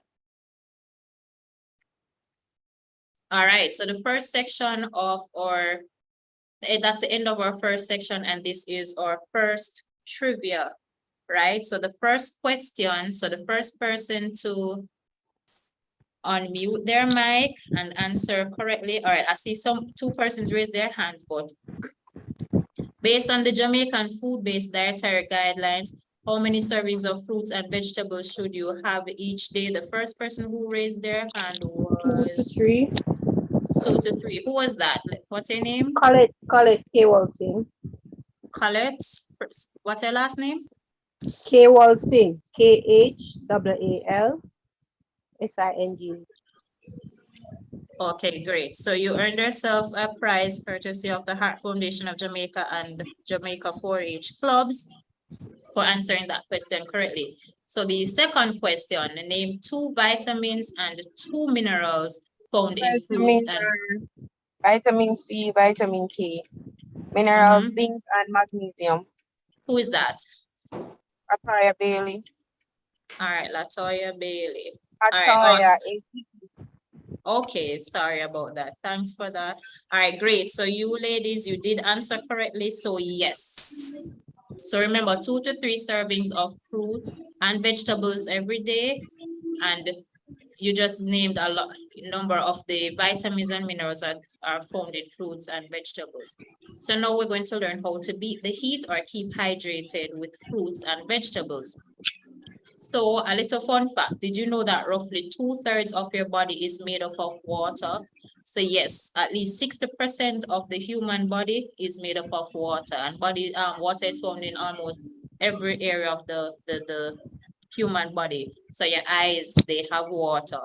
[SPEAKER 14] All right, so the first section of that's the end of our first section, and this is our first trivia, right? So the first question, so the first person to unmute their mic and answer correctly. All right, I see 2 persons raise their hands, but based on the Jamaican food-based dietary guidelines, how many servings of fruits and vegetables should you have each day? The first person who raised their hand was
[SPEAKER 3] 2 to 3.
[SPEAKER 14] 2 to 3. Who was that? What's your name?
[SPEAKER 3] Colette Kewal Singh.
[SPEAKER 14] Colette, what's your last name?
[SPEAKER 3] Kewal Singh. KHALSING.
[SPEAKER 14] Okay, great. So you earned yourself a prize courtesy of the Heart Foundation of Jamaica and Jamaica 4-H clubs for answering that question correctly. So the second question, name 2 vitamins and 2 minerals found in fruits and
[SPEAKER 6] vitamin C, vitamin K, minerals, zinc, and magnesium.
[SPEAKER 14] Who is that?
[SPEAKER 6] Latoya Bailey.
[SPEAKER 14] All right, Latoya Bailey.
[SPEAKER 6] Latoya.
[SPEAKER 14] Okay, sorry about that. Thanks for that. All right, great. So you ladies, you did answer correctly. So yes. So remember, 2 to 3 servings of fruits and vegetables every day. And you just named a number of the vitamins and minerals that are found in fruits and vegetables. So now we're going to learn how to beat the heat or keep hydrated with fruits and vegetables. So a little fun fact, did you know that roughly 2/3 of your body is made up of water? So yes, at least 60% of the human body is made up of water, and water is found in almost every area of the human body. So your eyes, they have water.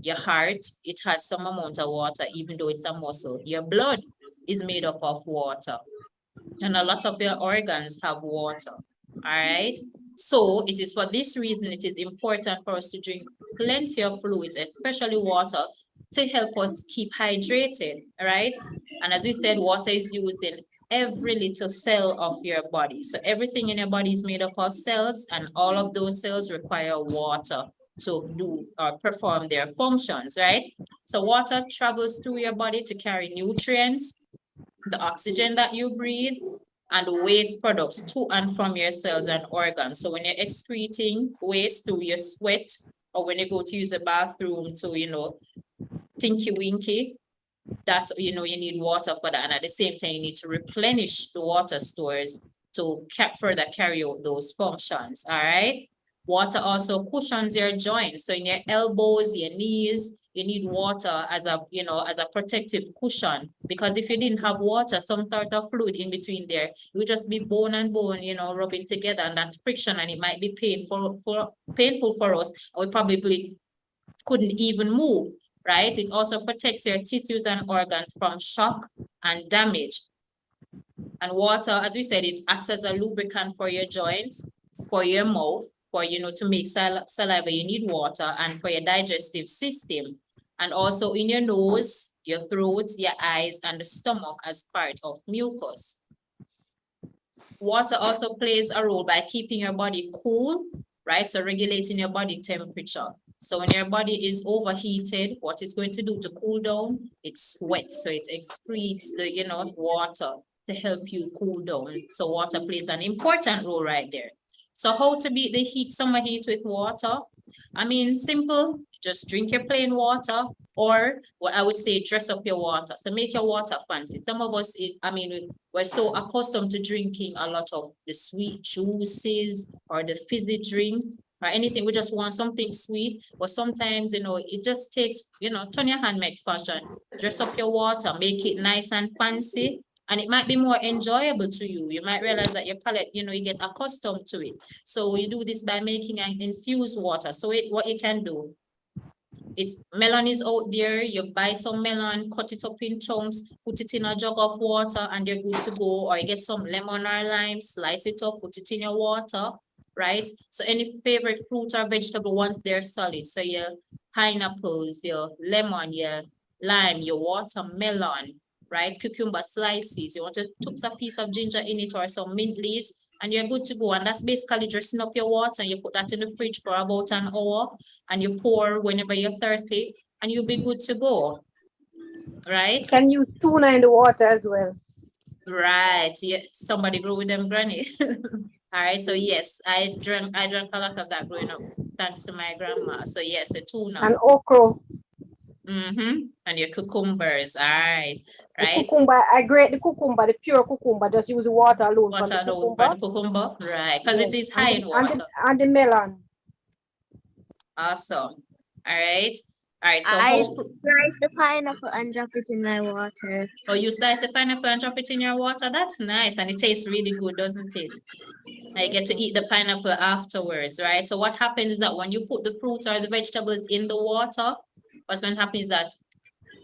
[SPEAKER 14] Your heart, it has some amount of water, even though it's a muscle. Your blood is made up of water. And a lot of your organs have water. All right. So it is for this reason it is important for us to drink plenty of fluids, especially water, to help us keep hydrated, right? And as we said, water is used in every little cell of your body. So everything in your body is made up of cells, and all of those cells require water to do or perform their functions, right? So water travels through your body to carry nutrients, the oxygen that you breathe, and waste products to and from your cells and organs. So when you're excreting waste through your sweat or when you go to use the bathroom to, you know, tinky winky, that's, you know, you need water for that. And at the same time, you need to replenish the water stores to further carry out those functions. All right. Water also cushions your joints. So in your elbows, your knees, you need water as a, you know, as a protective cushion, because if you didn't have water, some sort of fluid in between there, it would just be bone and bone, you know, rubbing together, and that's friction, and it might be painful for us. We probably couldn't even move, right? It also protects your tissues and organs from shock and damage. And water, as we said, it acts as a lubricant for your joints, for your mouth, for, you know, to make saliva, you need water, and for your digestive system, and also in your nose, your throat, your eyes, and the stomach as part of mucus. Water also plays a role by keeping your body cool, right? So regulating your body temperature. So when your body is overheated, what it's going to do to cool down, it sweats. So it excretes the, you know, water to help you cool down. So water plays an important role right there. So how to beat the heat, summer heat with water? I mean, simple, just drink your plain water, or what I would say, dress up your water. So make your water fancy. Some of us, we're so accustomed to drinking a lot of the sweet juices or the fizzy drink or anything. We just want something sweet, but sometimes, you know, it just takes, you know, turn your handmade fashion, dress up your water, make it nice and fancy. And it might be more enjoyable to you. You might realize that your palate, you know, you get accustomed to it. So you do this by making an infused water. So what you can do, it's melon is out there. You buy some melon, cut it up in chunks, put it in a jug of water, and you're good to go. Or you get some lemon or lime, slice it up, put it in your water, right? So any favorite fruit or vegetable, once they're solid. So your pineapples, your lemon, your lime, your watermelon, right? Cucumber slices. You want to took a piece of ginger in it or some mint leaves, and you're good to go. And that's basically dressing up your water, and you put that in the fridge for about an hour, and you pour whenever you're thirsty, and you'll be good to go, right?
[SPEAKER 3] Can use tuna in the water as well.
[SPEAKER 14] Right. Yeah. Somebody grew with them granny. All right. So yes, I drank a lot of that growing up, thanks to my grandma. So yes, a tuna.
[SPEAKER 3] And okra.
[SPEAKER 14] And your cucumbers. All right.
[SPEAKER 3] The
[SPEAKER 14] Right.
[SPEAKER 3] cucumber, I grate the cucumber, the pure cucumber, just use the water alone.
[SPEAKER 14] Water alone for the cucumber. Right. Because it is high in water.
[SPEAKER 3] And the melon.
[SPEAKER 14] Awesome. All right. All right. So
[SPEAKER 2] I slice the pineapple and drop it in my water.
[SPEAKER 14] Oh, you slice the pineapple and drop it in your water? That's nice. And it tastes really good, doesn't it? I get to eat the pineapple afterwards, right? So what happens is that when you put the fruits or the vegetables in the water, what's going to happen is that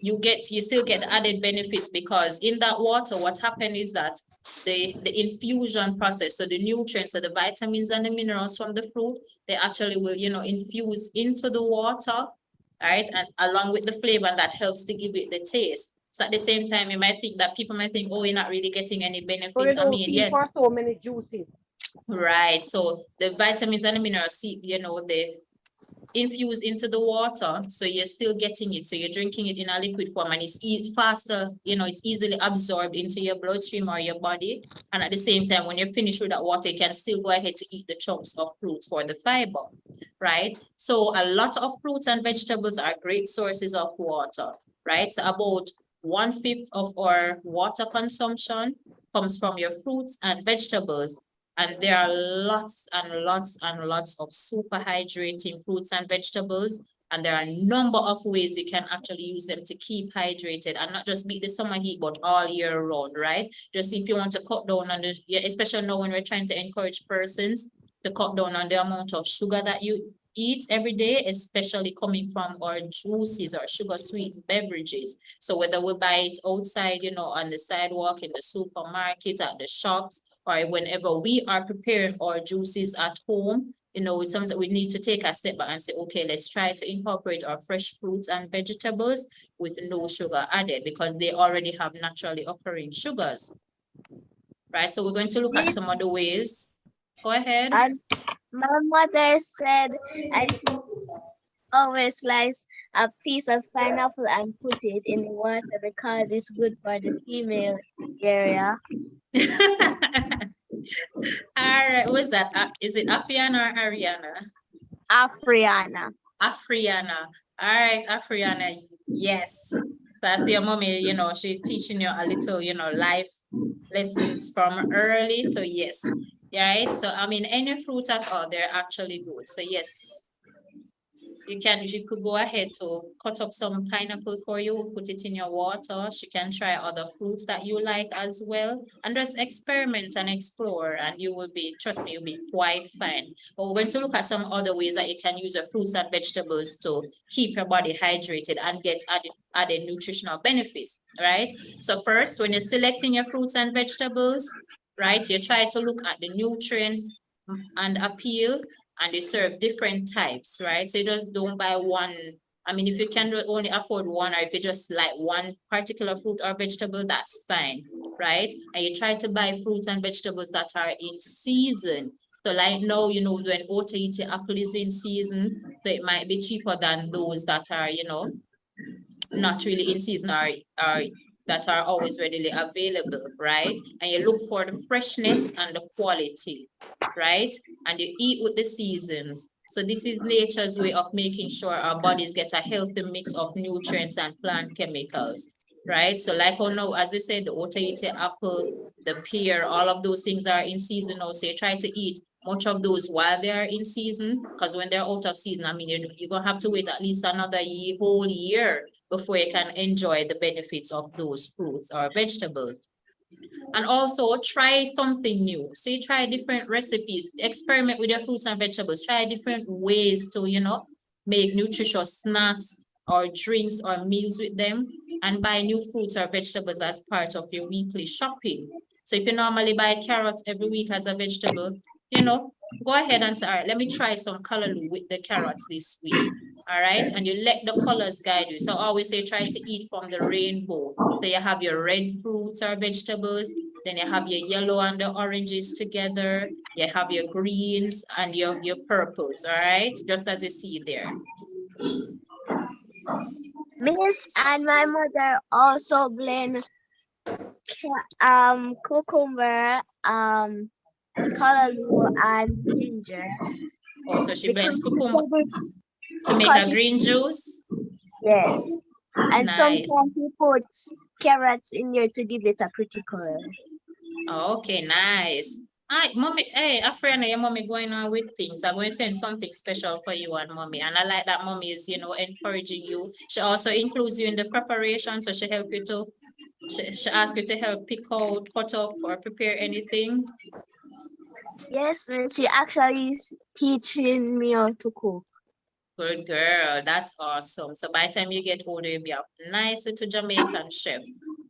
[SPEAKER 14] you still get added benefits, because in that water, what happened is that the infusion process, so the nutrients, so the vitamins and the minerals from the fruit, they actually will, you know, infuse into the water, right? And along with the flavor, and that helps to give it the taste. So at the same time, people might think, oh, you're not really getting any benefits.
[SPEAKER 3] So I mean, yes. For so many juices.
[SPEAKER 14] Right. So the vitamins and the minerals, you know, they infuse into the water, so you're still getting it. So you're drinking it in a liquid form, and it's faster, you know, it's easily absorbed into your bloodstream or your body. And at the same time, when you're finished with that water, you can still go ahead to eat the chunks of fruits for the fiber, right? So a lot of fruits and vegetables are great sources of water, right? So about 1/5 of our water consumption comes from your fruits and vegetables. And there are lots and lots and lots of super hydrating fruits and vegetables. And there are a number of ways you can actually use them to keep hydrated and not just beat the summer heat, but all year round, right? Just if you want to cut down on especially now when we're trying to encourage persons to cut down on the amount of sugar that you eat every day, especially coming from our juices or sugar sweetened beverages. So whether we buy it outside, you know, on the sidewalk, in the supermarket, at the shops, or whenever we are preparing our juices at home, you know, it's something we need to take a step back and say, okay, let's try to incorporate our fresh fruits and vegetables with no sugar added, because they already have naturally occurring sugars, right? So we're going to look at some of the ways. Go ahead.
[SPEAKER 2] And my mother said I should always slice a piece of pineapple and put it in the water because it's good for the female area.
[SPEAKER 14] All right, what's that? Is it Afiana or Ariana?
[SPEAKER 2] Afriana.
[SPEAKER 14] Afriana. All right, Afriana. Yes. That's your mommy, you know, she teaching you a little, you know, life lessons from early. So yes. Right. So I mean, any fruit at all, they're actually good. So yes. You could go ahead to cut up some pineapple for you, put it in your water. She can try other fruits that you like as well. And just experiment and explore, and you will be, trust me, you'll be quite fine. But we're going to look at some other ways that you can use your fruits and vegetables to keep your body hydrated and get added nutritional benefits, right? So first, when you're selecting your fruits and vegetables, right, you try to look at the nutrients and appeal, and they serve different types, right? So you just don't buy one. I mean, if you can only afford one, or if you just like one particular fruit or vegetable, that's fine, right? And you try to buy fruits and vegetables that are in season. So like now, you know, when Otaheite apple is in season, so it might be cheaper than those that are, you know, not really in season or that are always readily available, right? And you look for the freshness and the quality, right? And you eat with the seasons. So this is nature's way of making sure our bodies get a healthy mix of nutrients and plant chemicals, right? So like, oh no, as I said, the Otaheite apple, the pear, all of those things are in season now. So you try to eat much of those while they are in season, because when they're out of season, I mean, you're gonna have to wait at least another whole year before you can enjoy the benefits of those fruits or vegetables. And also try something new. So you try different recipes, experiment with your fruits and vegetables, try different ways to, you know, make nutritious snacks or drinks or meals with them, and buy new fruits or vegetables as part of your weekly shopping. So if you normally buy carrots every week as a vegetable, you know, go ahead and say, all right, let me try some callaloo with the carrots this week. All right, and you let the colors guide you. So always say try to eat from the rainbow. So you have your red fruits or vegetables, then you have your yellow and the oranges together, you have your greens and your purples, all right, just as you see there.
[SPEAKER 2] Miss, and my mother also blend cucumber, callaloo, and ginger.
[SPEAKER 14] Also, she blends
[SPEAKER 2] Because
[SPEAKER 14] cucumber to make
[SPEAKER 2] because
[SPEAKER 14] a green juice.
[SPEAKER 2] Yes. And
[SPEAKER 14] Nice.
[SPEAKER 2] sometimes we put carrots in there to give it a pretty color.
[SPEAKER 14] Okay, nice. Hi, mommy. Hey, Afriana, your mommy going on with things. I'm going to send something special for you and mommy. And I like that mommy is, you know, encouraging you. She also includes you in the preparation. So she help you to, she ask you to help pick out, cut up, or prepare anything.
[SPEAKER 2] Yes, Miss, she actually is teaching me how to cook.
[SPEAKER 14] Good girl. That's awesome. So by the time you get older, you'll be a nice little Jamaican chef.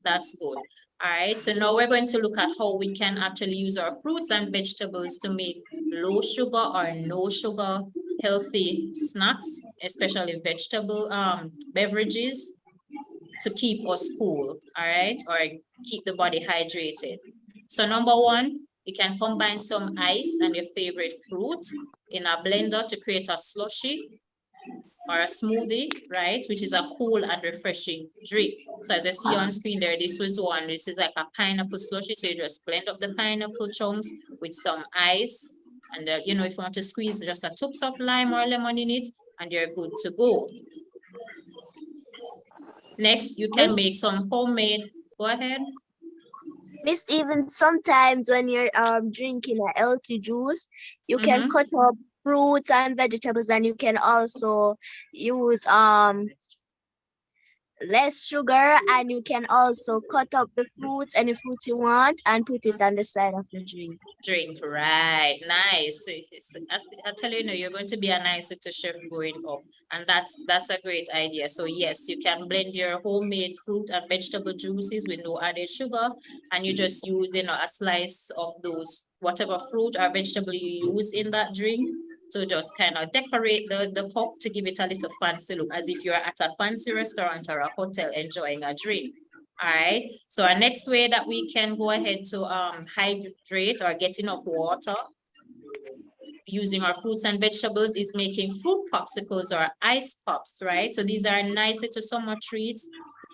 [SPEAKER 14] That's good. All right, so now we're going to look at how we can actually use our fruits and vegetables to make low sugar or no sugar healthy snacks, especially vegetable beverages, to keep us cool, all right, or keep the body hydrated. So number one, you can combine some ice and your favorite fruit in a blender to create a slushy or a smoothie, right? Which is a cool and refreshing drink. So as I see on screen there, this was one. This is like a pineapple slushy. So you just blend up the pineapple chunks with some ice. And you know, if you want to squeeze just a toops of lime or lemon in it, and you're good to go. Next, you can make some homemade, go ahead.
[SPEAKER 2] Miss, even sometimes when you're drinking a healthy juice, you can cut up fruits and vegetables, and you can also use less sugar, and you can also cut up the fruits, any fruits you want, and put it on the side of the drink.
[SPEAKER 14] Right, nice. I tell you, you're going to be a nice little chef growing up, and that's a great idea. So yes, you can blend your homemade fruit and vegetable juices with no added sugar, and you just use, you know, a slice of those whatever fruit or vegetable you use in that drink. So just kind of decorate the cup to give it a little fancy look, as if you're at a fancy restaurant or a hotel enjoying a drink. All right. So our next way that we can go ahead to hydrate or get enough water using our fruits and vegetables is making fruit popsicles or ice pops, right? So these are nice little summer treats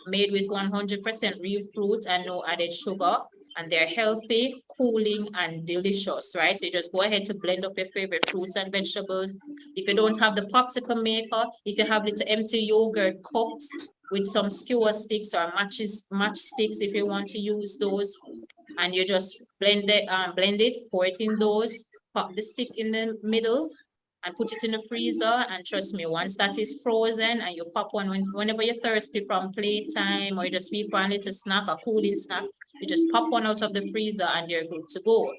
[SPEAKER 14] made with 100% real fruit and no added sugar. and they're healthy, cooling, and delicious, right? So you just go ahead to blend up your favorite fruits and vegetables. If you don't have the popsicle maker, if you have little empty yogurt cups with some skewer sticks or matchsticks, if you want to use those, and you just blend it, pour it in those, pop the stick in the middle, and put it in the freezer. And trust me, once that is frozen and you pop one whenever you're thirsty from playtime, or you just feel for a little snack, a cooling snack, you just pop one out of the freezer and you're good to go.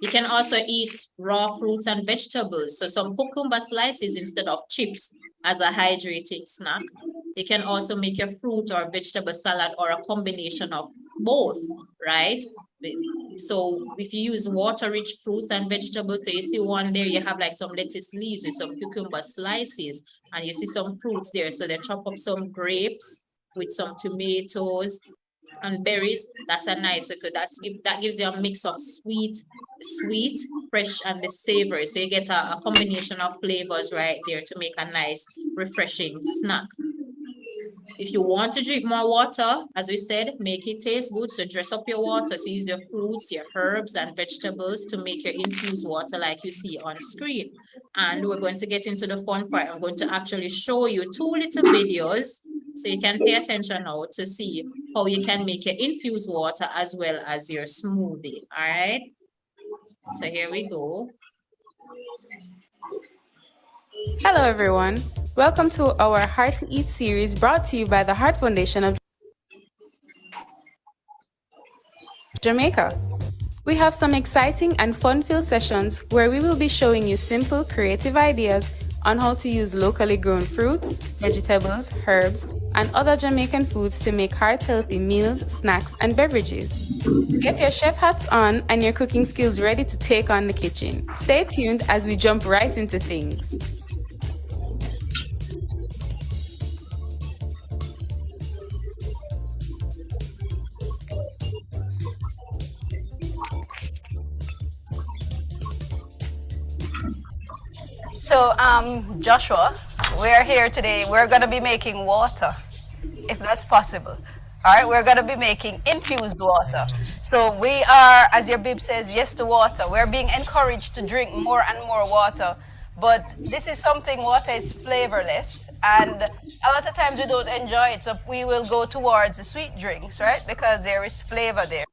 [SPEAKER 14] You can also eat raw fruits and vegetables. So some cucumber slices instead of chips as a hydrating snack. You can also make your fruit or vegetable salad or a combination of both, right? So if you use water-rich fruits and vegetables, so you see one there, you have like some lettuce leaves with some cucumber slices, and you see some fruits there. So they chop up some grapes with some tomatoes and berries. That's a nice, so that gives you a mix of sweet, fresh, and the savory. So you get a combination of flavors right there to make a nice, refreshing snack. If you want to drink more water, as we said, make it taste good. So dress up your water. So use your fruits, your herbs, and vegetables to make your infused water like you see on screen. And we're going to get into the fun part. I'm going to actually show you 2 little videos. So you can pay attention now to see how you can make your infused water as well as your smoothie. All right. So here we go.
[SPEAKER 15] Hello everyone, welcome to our Heart to Eat series brought to you by the Heart Foundation of Jamaica. We have some exciting and fun-filled sessions where we will be showing you simple, creative ideas on how to use locally grown fruits, vegetables, herbs, and other Jamaican foods to make heart-healthy meals, snacks, and beverages. Get your chef hats on and your cooking skills ready to take on the kitchen. Stay tuned as we jump right into things.
[SPEAKER 16] So, Joshua, we're here today. We're going to be making water, if that's possible. All right, we're going to be making infused water. So we are, as your bib says, yes to water. We're being encouraged to drink more and more water. But this is something, water is flavorless. And a lot of times we don't enjoy it. So we will go towards the sweet drinks, right? Because there is flavor there.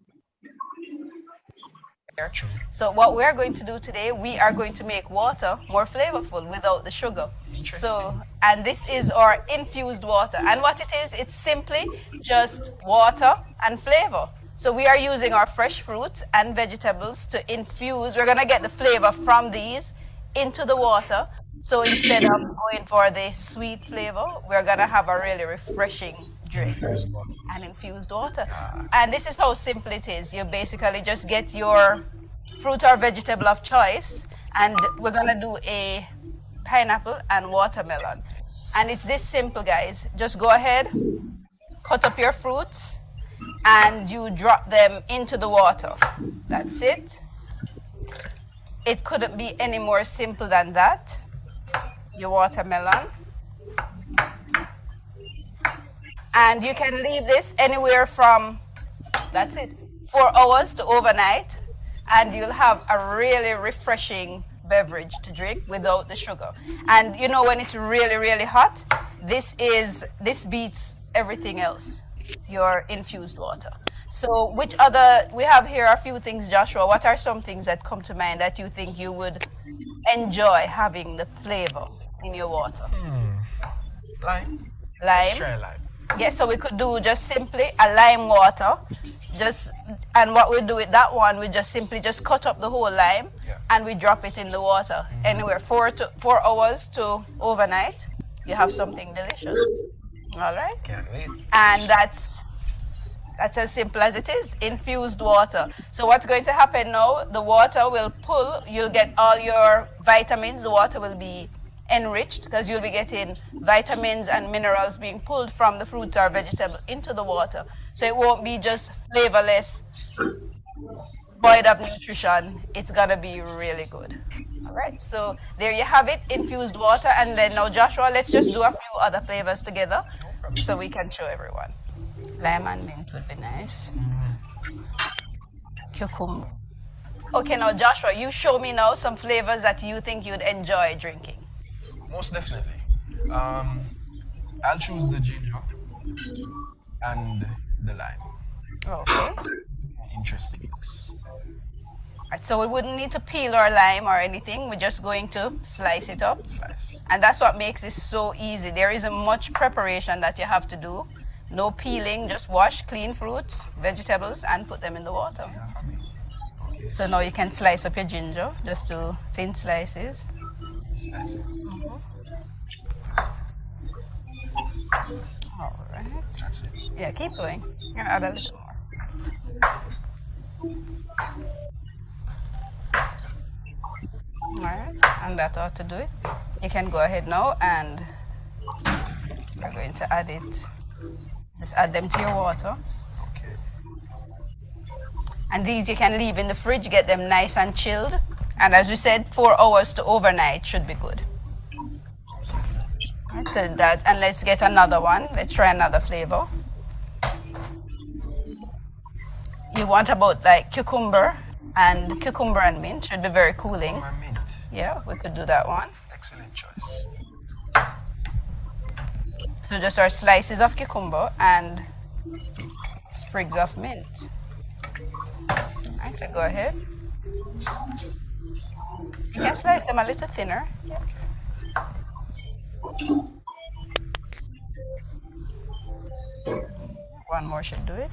[SPEAKER 16] So what we're going to do today, we are going to make water more flavorful without the sugar. So, and this is our infused water. And what it is, it's simply just water and flavor. So we are using our fresh fruits and vegetables to infuse. We're gonna get the flavor from these into the water. So instead of going for the sweet flavor, we're gonna have a really refreshing drink and infused water. And this is how simple it is. You basically just get your fruit or vegetable of choice, and we're gonna do a pineapple and watermelon. And it's this simple, guys. Just go ahead, cut up your fruits, and you drop them into the water. That's it. It couldn't be any more simple than that. Your watermelon. And you can leave this anywhere from, that's it, 4 hours to overnight, and you'll have a really refreshing beverage to drink without the sugar. And you know, when it's really, really hot, this beats everything else, your infused water. So which other, we have here a few things, Joshua. What are some things that come to mind that you think you would enjoy having the flavor in your water?
[SPEAKER 17] Lime.
[SPEAKER 16] Lime?
[SPEAKER 17] Let's try lime.
[SPEAKER 16] Yeah, so we could do just simply a lime water. And what we do with that one, we just simply just cut up the whole lime, and we drop it in the water. Anywhere 4 hours to overnight, you have something delicious. All right?
[SPEAKER 17] Can't wait.
[SPEAKER 16] And that's as simple as it is, infused water. So what's going to happen now, the water will pull, you'll get all your vitamins, the water will be enriched because you'll be getting vitamins and minerals being pulled from the fruit or vegetable into the water. So it won't be just flavorless, void of nutrition. It's gonna be really good. All right, so there you have it, infused water. And then now, Joshua, let's just do a few other flavors together so we can show everyone. Lime and mint would be nice. cucumber. Okay, now Joshua, you show me now some flavors that you think you'd enjoy drinking.
[SPEAKER 17] Most definitely. I'll choose the ginger and the lime.
[SPEAKER 16] Okay.
[SPEAKER 17] Interesting mix.
[SPEAKER 16] Right, so we wouldn't need to peel our lime or anything. We're just going to slice it up.
[SPEAKER 17] Slice.
[SPEAKER 16] And that's what makes this so easy. There isn't much preparation that you have to do. No peeling, just wash, clean fruits, vegetables, and put them in the water. So now you can slice up your ginger, just do thin slices.
[SPEAKER 17] Slices.
[SPEAKER 16] All right.
[SPEAKER 17] That's it.
[SPEAKER 16] Yeah, keep going. You can add a little more. All right, and that ought to do it. You can go ahead now, and we're going to add it. Just add them to your water.
[SPEAKER 17] Okay.
[SPEAKER 16] And these you can leave in the fridge, get them nice and chilled. And as we said, 4 hours to overnight should be good. Right, so that, and let's get another one. Let's try another flavor. You want about like cucumber and mint. Should be very cooling.
[SPEAKER 17] Cucumber mint.
[SPEAKER 16] Yeah, we could do that one.
[SPEAKER 17] Excellent choice.
[SPEAKER 16] So just our slices of cucumber and sprigs of mint. Right, so go ahead. You can slice them a little thinner. Yeah. One more should do it.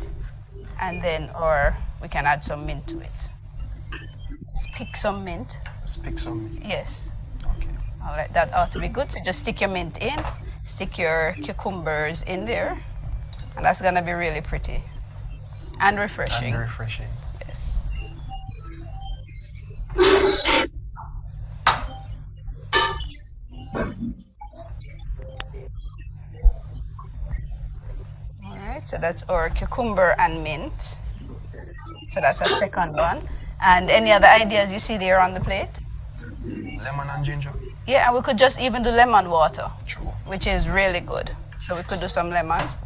[SPEAKER 16] And then, or we can add some mint to it. Let's pick some mint.
[SPEAKER 17] Let's pick some mint.
[SPEAKER 16] Yes.
[SPEAKER 17] Okay.
[SPEAKER 16] All right, that ought to be good. So just stick your mint in, stick your cucumbers in there, and that's gonna be really pretty and refreshing.
[SPEAKER 17] And refreshing.
[SPEAKER 16] Yes. All right, so that's our cucumber and mint. So that's our second one. And any other ideas you see there on the plate?
[SPEAKER 17] Lemon and ginger.
[SPEAKER 16] Yeah, and we could just even do lemon water,
[SPEAKER 17] True.
[SPEAKER 16] which is really good. So we could do some lemons.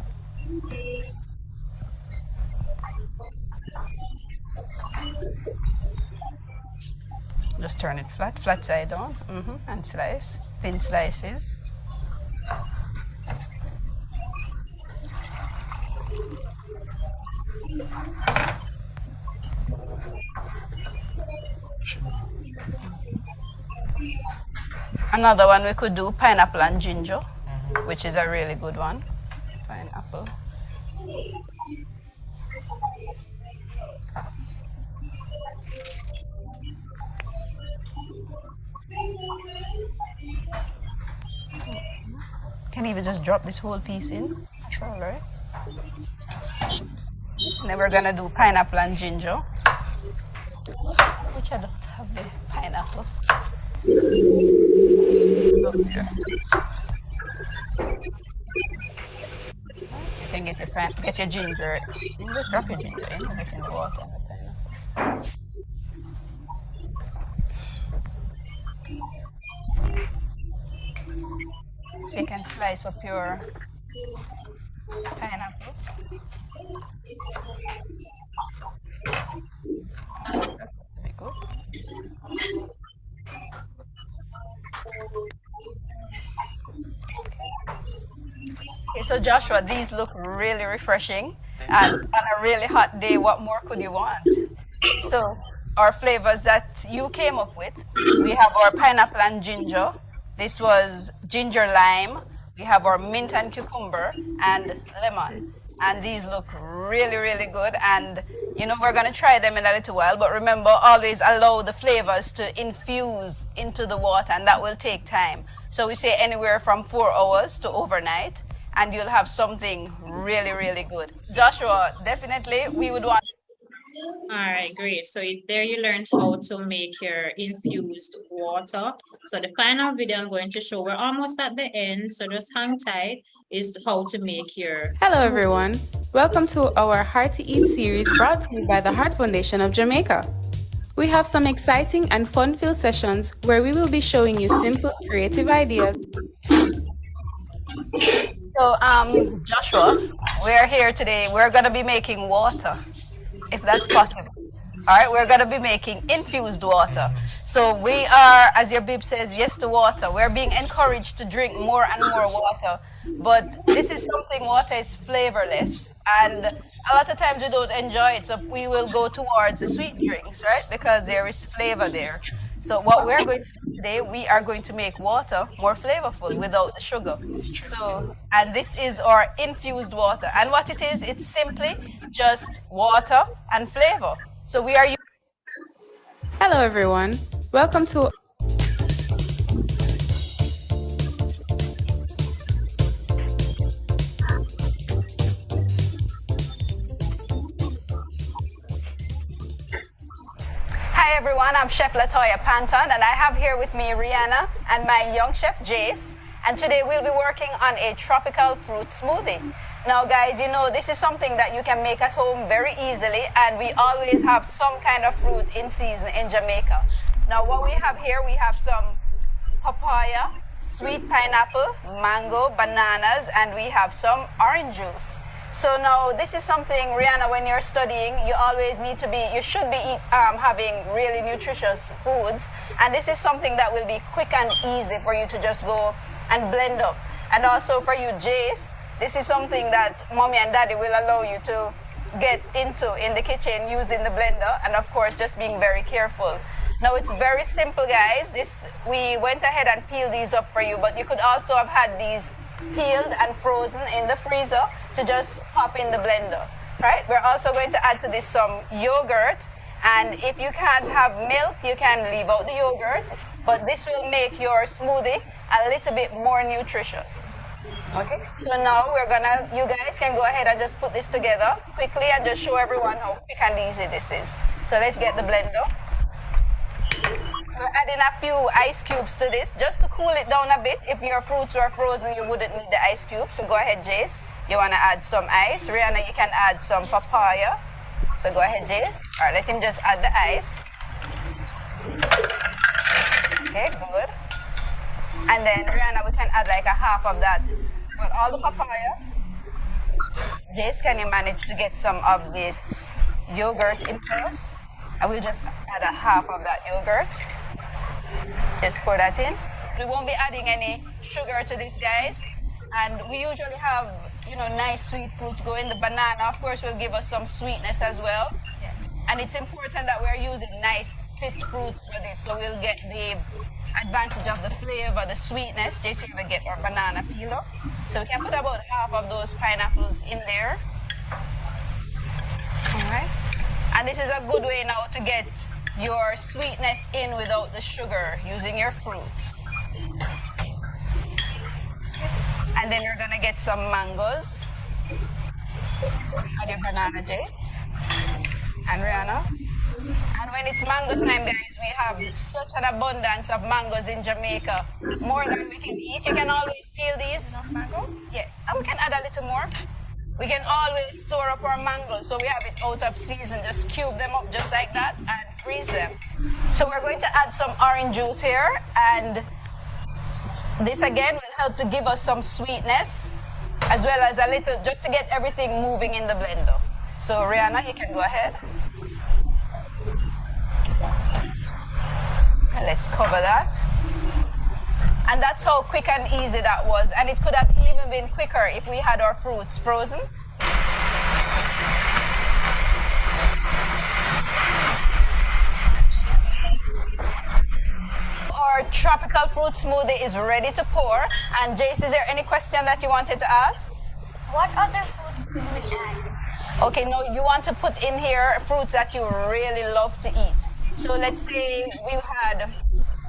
[SPEAKER 16] Just turn it flat side down, and slice, thin slices. Another one we could do pineapple and ginger, which is a really good one. Pineapple. Can even just drop this whole piece in. That's all right. And then we're gonna do pineapple and ginger, which I don't have the pineapple. Okay. You can get your ginger. You just drop your ginger in, mix in the water and the pineapple. So you can slice up your pineapple. Very good. Okay, so Joshua, these look really refreshing, and on a really hot day, what more could you want? So our flavors that you came up with, we have our pineapple and ginger. This was ginger lime. We have our mint and cucumber and lemon. And these look really, really good. And we're gonna try them in a little while, but remember, always allow the flavors to infuse into the water, and that will take time. So we say anywhere from 4 hours to overnight, and you'll have something really, really good. Joshua, definitely we would want.
[SPEAKER 14] All right, great. So there you learned how to make your infused water. So the final video I'm going to show, we're almost at the end, so just hang tight, is how to make your...
[SPEAKER 15] Hello everyone. Welcome to our Heart to Eat series brought to you by the Heart Foundation of Jamaica. We have some exciting and fun-filled sessions where we will be showing you simple, creative ideas.
[SPEAKER 16] So, Joshua, we're here today. We're going to be making water, if that's possible. All right, we're going to be making infused water. So we are, as your bib says, yes to water. We're being encouraged to drink more and more water. But this is something, water is flavorless. And a lot of times we don't enjoy it. So we will go towards the sweet drinks, right? Because there is flavor there. So what we're going to do today, we are going to make water more flavorful without the sugar. So, and this is our infused water. And what it is, it's simply just water and flavor. So we are.
[SPEAKER 15] Hello everyone, welcome to
[SPEAKER 16] Hi everyone, I'm Chef Latoya Panton and I have here with me Rihanna and my young chef Jace, and today we'll be working on a tropical fruit smoothie. Now guys, you know this is something that you can make at home very easily, and we always have some kind of fruit in season in Jamaica. Now what we have here, we have some papaya, sweet pineapple, mango, bananas, and we have some orange juice. So now this is something, Rihanna, when you're studying, you always need to be, you should be having really nutritious foods. And this is something that will be quick and easy for you to just go and blend up. And also for you, Jace, this is something that mommy and daddy will allow you to get into in the kitchen using the blender. And of course, just being very careful. Now it's very simple, guys. We went ahead and peeled these up for you, but you could also have had these peeled and frozen in the freezer to just pop in the blender, right? We're also going to add to this some yogurt, and if you can't have milk, you can leave out the yogurt, but this will make your smoothie a little bit more nutritious. Okay, so now you guys can go ahead and just put this together quickly and just show everyone how quick and easy this is. So let's get the blender. We're adding a few ice cubes to this just to cool it down a bit. If your fruits were frozen, you wouldn't need the ice cubes. So go ahead, Jace. You want to add some ice. Rihanna, you can add some papaya. So go ahead, Jace. All right, let him just add the ice. Okay, good. And then Rihanna, we can add like a half of that. But all the papaya. Jace, can you manage to get some of this yogurt in first? I will just add a half of that yogurt. Just pour that in. We won't be adding any sugar to this, guys. And we usually have, nice sweet fruits going. The banana, of course, will give us some sweetness as well. Yes. And it's important that we're using nice, fit fruits for this, so we'll get the advantage of the flavor, the sweetness. Just going to get our banana peeler. So we can put about half of those pineapples in there. All right. And this is a good way now to get your sweetness in without the sugar, using your fruits. And then you're gonna get some mangoes. Add your banana, Jace. And Rihanna. And when it's mango time, guys, we have such an abundance of mangoes in Jamaica. More than we can eat. You can always peel these. Mango? Yeah, and we can add a little more. We can always store up our mangoes, so we have it out of season. Just cube them up just like that and freeze them. So we're going to add some orange juice here, and this again will help to give us some sweetness, as well as a little, just to get everything moving in the blender. So Rihanna, you can go ahead. And let's cover that. And that's how quick and easy that was. And it could have even been quicker if we had our fruits frozen. Our tropical fruit smoothie is ready to pour. And Jace, is there any question that you wanted to ask?
[SPEAKER 18] What other fruits do we add?
[SPEAKER 16] Okay, now you want to put in here fruits that you really love to eat. So let's say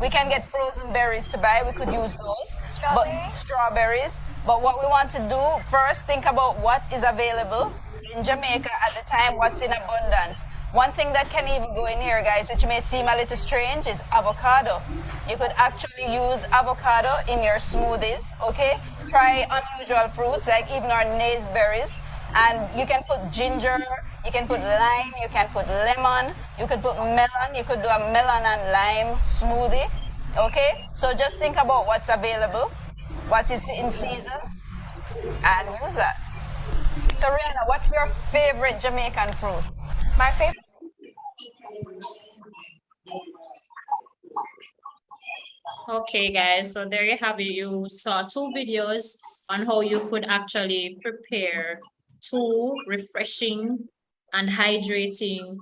[SPEAKER 16] we can get frozen berries to buy. We could use those. Strawberries. But what we want to do first, think about what is available in Jamaica at the time, what's in abundance. One thing that can even go in here, guys, which may seem a little strange, is avocado. You could actually use avocado in your smoothies, okay? Try unusual fruits, like even our naseberries. And you can put ginger, you can put lime, you can put lemon, you could put melon, you could do a melon and lime smoothie, okay? So just think about what's available, what is in season, and use that. So Rihanna, what's your favorite Jamaican fruit?
[SPEAKER 18] My favorite
[SPEAKER 14] Okay, guys, so there you have it. You saw 2 videos on how you could actually prepare 2 refreshing and hydrating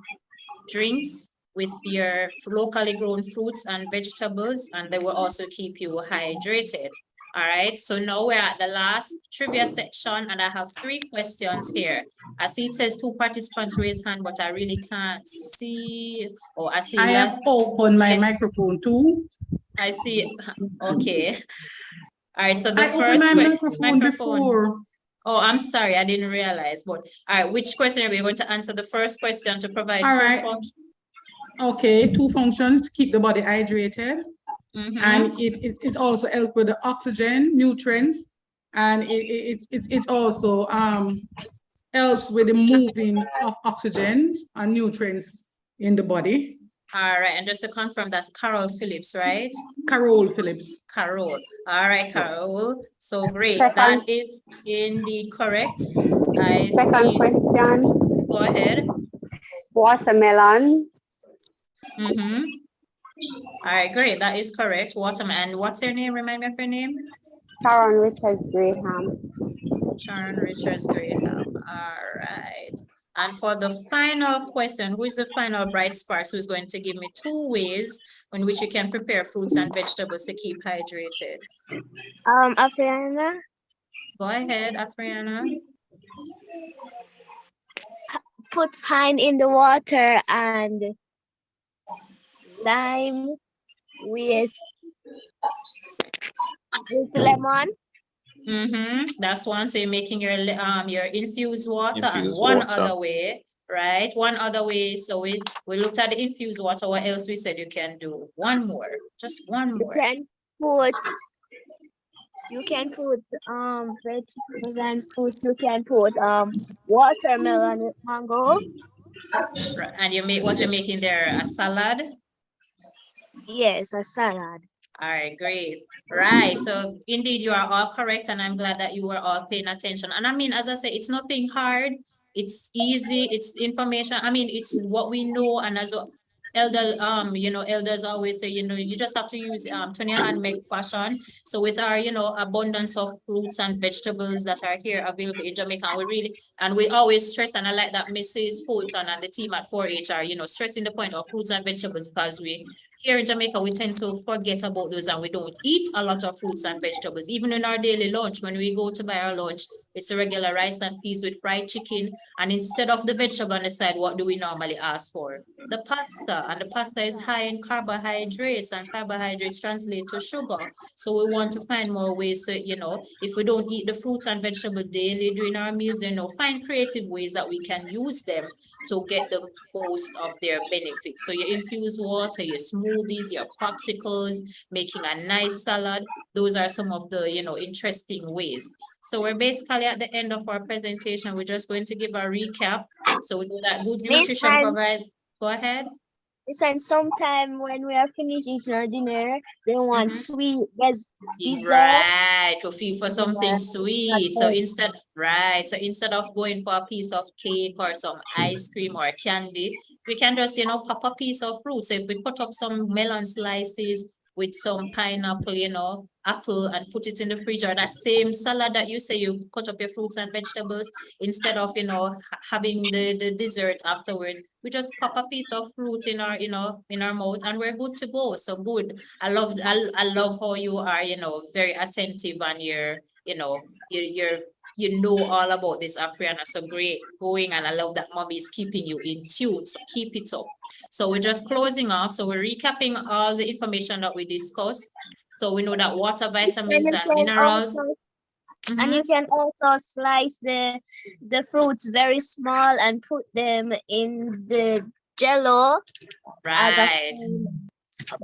[SPEAKER 14] drinks with your locally grown fruits and vegetables, and they will also keep you hydrated. All right, so now we're at the last trivia section, and I have 3 questions here. I see it says 2 participants raised hand, but I really can't see. Oh, I see.
[SPEAKER 9] I have opened my
[SPEAKER 14] Yes.
[SPEAKER 9] microphone too.
[SPEAKER 14] I see. Okay. All right, so the
[SPEAKER 9] I opened
[SPEAKER 14] first
[SPEAKER 9] my
[SPEAKER 14] microphone
[SPEAKER 9] before.
[SPEAKER 14] Oh, I'm sorry, I didn't realize. But all right, which question are we going to answer? The first question to provide
[SPEAKER 9] All
[SPEAKER 14] 2
[SPEAKER 9] right.
[SPEAKER 14] functions.
[SPEAKER 9] Okay, 2 functions: keep the body hydrated,
[SPEAKER 14] Mhm.
[SPEAKER 9] and it also helps with the oxygen, nutrients, and it also helps with the moving of oxygen and nutrients in the body.
[SPEAKER 14] All right, and just to confirm, that's Carol Phillips, right?
[SPEAKER 9] Carol Phillips.
[SPEAKER 14] Carol. All right, Carol. So great.
[SPEAKER 3] Second-
[SPEAKER 14] That is indeed correct. I
[SPEAKER 3] Second
[SPEAKER 14] see.
[SPEAKER 3] question,
[SPEAKER 14] Go ahead.
[SPEAKER 3] watermelon.
[SPEAKER 14] Mm-hmm. All right, great. That is correct. Watermelon. What's your name? Remind me of your name.
[SPEAKER 3] Sharon Richards Graham.
[SPEAKER 14] Sharon Richards Graham. All right. And for the final question, who is the final bright spark who's going to give me 2 ways in which you can prepare fruits and vegetables to keep hydrated?
[SPEAKER 2] Afriana,
[SPEAKER 14] Go ahead, Afriana.
[SPEAKER 2] put pine in the water and lime with lemon.
[SPEAKER 14] Mm-hmm. That's one. So you're making your infused water, and
[SPEAKER 5] Infused
[SPEAKER 14] one
[SPEAKER 5] water.
[SPEAKER 14] other way, right? One other way. So we looked at the infused water. What else we said you can do? One more, just one
[SPEAKER 2] You
[SPEAKER 14] more.
[SPEAKER 2] can put vegetables and fruits. You can put watermelon with mango.
[SPEAKER 14] Right. And you make what you're making there, a salad.
[SPEAKER 2] Yes, a salad.
[SPEAKER 14] All right, great. Right. So indeed, you are all correct, and I'm glad that you were all paying attention. And I mean, as I say, it's nothing hard. It's easy. It's information. I mean, it's what we know. And as elders always say, you just have to use turn your hand, make fashion. So with our, abundance of fruits and vegetables that are here available in Jamaica, we always stress, and I like that Mrs. Fulton and the team at 4-H are, stressing the point of fruits and vegetables, because here in Jamaica, we tend to forget about those, and we don't eat a lot of fruits and vegetables. Even in our daily lunch, when we go to buy our lunch, it's a regular rice and peas with fried chicken. And instead of the vegetable on the side, what do we normally ask for? The pasta. And the pasta is high in carbohydrates, and carbohydrates translate to sugar. So we want to find more ways to, if we don't eat the fruits and vegetables daily during our meals, find creative ways that we can use them to get the most of their benefits. So your infused water, your smoothies, your popsicles, making a nice salad. Those are some of the, interesting ways. So we're basically at the end of our presentation. We're just going to give a recap. So we know that good nutrition provides. Go ahead.
[SPEAKER 2] Listen, sometime when we are finished eating our dinner, they want sweet dessert.
[SPEAKER 14] Right, to feel for something sweet. So instead of going for a piece of cake or some ice cream or candy, we can just, pop a piece of fruit. So if we cut up some melon slices with some pineapple, apple, and put it in the fridge, or that same salad that you say you cut up your fruits and vegetables, instead of, having the dessert afterwards, we just pop a piece of fruit in our, in our mouth, and we're good to go. So good. I love how you are, very attentive, and you're all about this, Afriana. So great going, and I love that mommy is keeping you in tune. So keep it up. So we're just closing off. So we're recapping all the information that we discussed. So we know that water, vitamins, and minerals.
[SPEAKER 2] And you can also slice the fruits very small and put them in the jello as a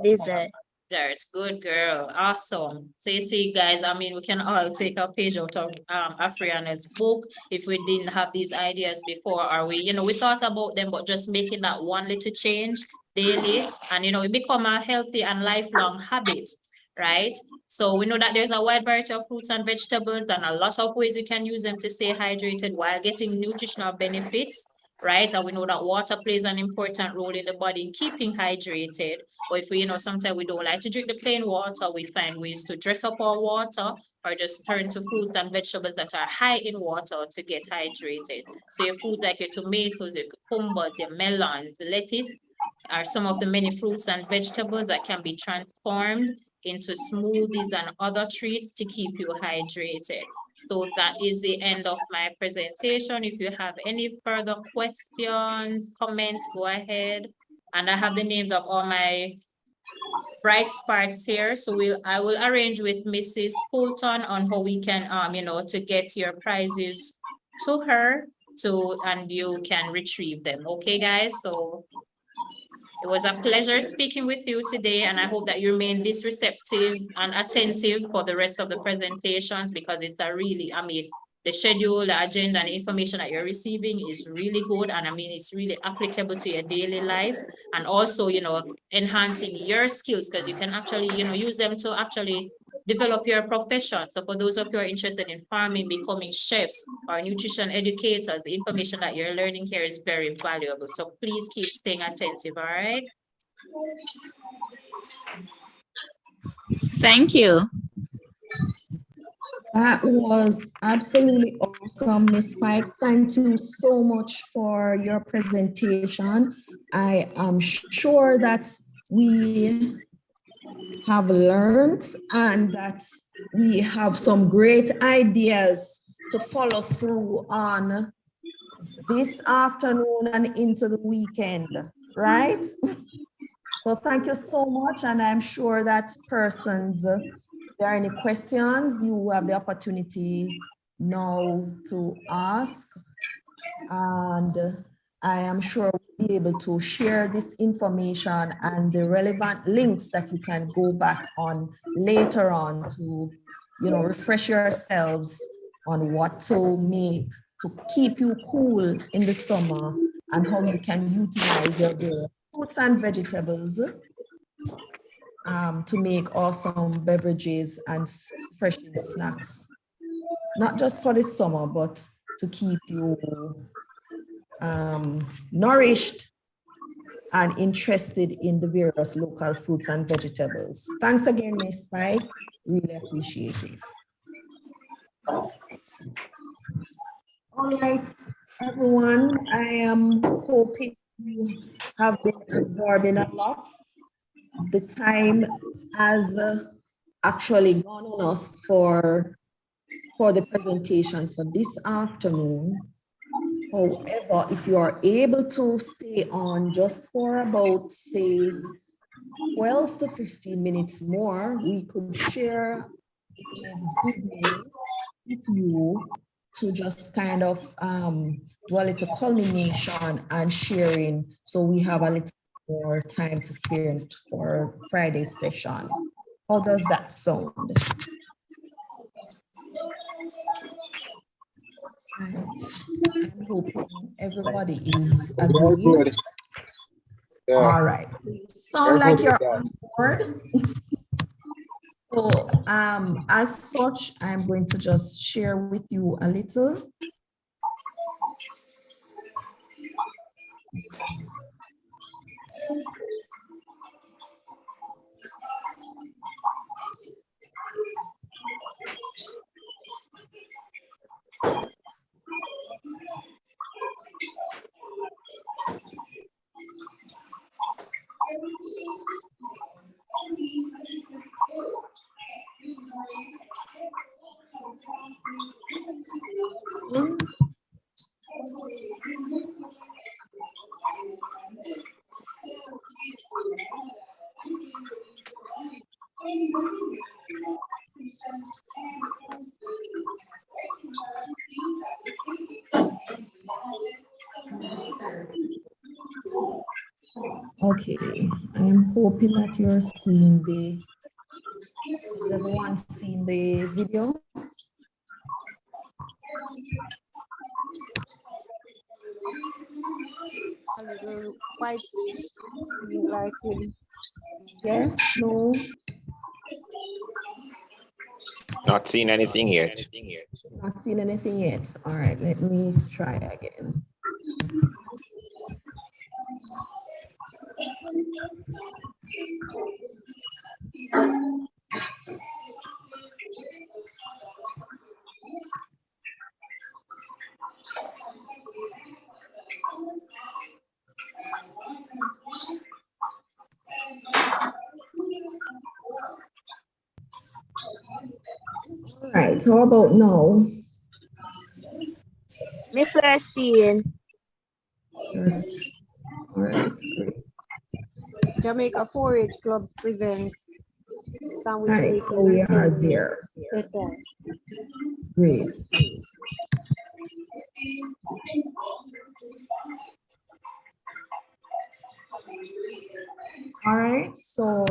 [SPEAKER 2] dessert.
[SPEAKER 14] That's good, girl. Awesome. So you see, guys, I mean, we can all take a page out of Afriana's book if we didn't have these ideas before, or we thought about them, but just making that one little change daily, and it become a healthy and lifelong habit, right? So we know that there's a wide variety of fruits and vegetables, and a lot of ways you can use them to stay hydrated while getting nutritional benefits, right? And we know that water plays an important role in the body in keeping hydrated. Or if we, sometimes we don't like to drink the plain water, we find ways to dress up our water or just turn to fruits and vegetables that are high in water to get hydrated. So your foods like your tomatoes, the cucumbers, your melons, the lettuce are some of the many fruits and vegetables that can be transformed into smoothies and other treats to keep you hydrated. So that is the end of my presentation. If you have any further questions, comments, go ahead. And I have the names of all my bright sparks here. So I will arrange with Mrs. Fulton on how we can, to get your prizes to her and you can retrieve them. Okay, guys? So it was a pleasure speaking with you today, and I hope that you remain this receptive and attentive for the rest of the presentations, because it's a really, the schedule, the agenda, and the information that you're receiving is really good. And it's really applicable to your daily life, and also, enhancing your skills, because you can actually, use them to actually develop your profession. So for those of you who are interested in farming, becoming chefs or nutrition educators, the information that you're learning here is very valuable. So please keep staying attentive, all right?
[SPEAKER 7] Thank you.
[SPEAKER 8] That was absolutely awesome, Ms. Pike. Thank you so much for your presentation. I am sure that we have learned and that we have some great ideas to follow through on this afternoon and into the weekend, right? So thank you so much, and I'm sure that persons, if there are any questions, you have the opportunity now to ask, and I am sure we'll be able to share this information and the relevant links that you can go back on later on to, refresh yourselves on what to make to keep you cool in the summer and how you can utilize your fruits and vegetables to make awesome beverages and fresh snacks, not just for the summer, but to keep you nourished and interested in the various local fruits and vegetables. Thanks again, Ms. Pike. Really appreciate it. All right, everyone. I am hoping you have been absorbing a lot. The time has actually gone on us for the presentations for this afternoon. However, if you are able to stay on just for about, say, 12 to 15 minutes more, we could share good news with you to just kind of do a little culmination and sharing, so we have a little more time to spare for Friday's session. How does that sound? I'm hoping everybody is agreed.
[SPEAKER 11] Yeah.
[SPEAKER 8] All right. So you sound like you're on board. So as such, I'm going to just share with you a little. Okay, I'm hoping that you're seeing has everyone seen the video?
[SPEAKER 3] A little white, like
[SPEAKER 8] yes, no.
[SPEAKER 5] Not seen anything yet.
[SPEAKER 8] Not seen anything yet. All right, let me try again. right, how about now?
[SPEAKER 2] Miss Racine.
[SPEAKER 8] All right, great.
[SPEAKER 3] Jamaica 4-H Club presents sandwich
[SPEAKER 8] Right,
[SPEAKER 3] making
[SPEAKER 8] so we
[SPEAKER 3] and
[SPEAKER 8] are
[SPEAKER 3] serving
[SPEAKER 8] there.
[SPEAKER 3] better.
[SPEAKER 8] Great. All right, so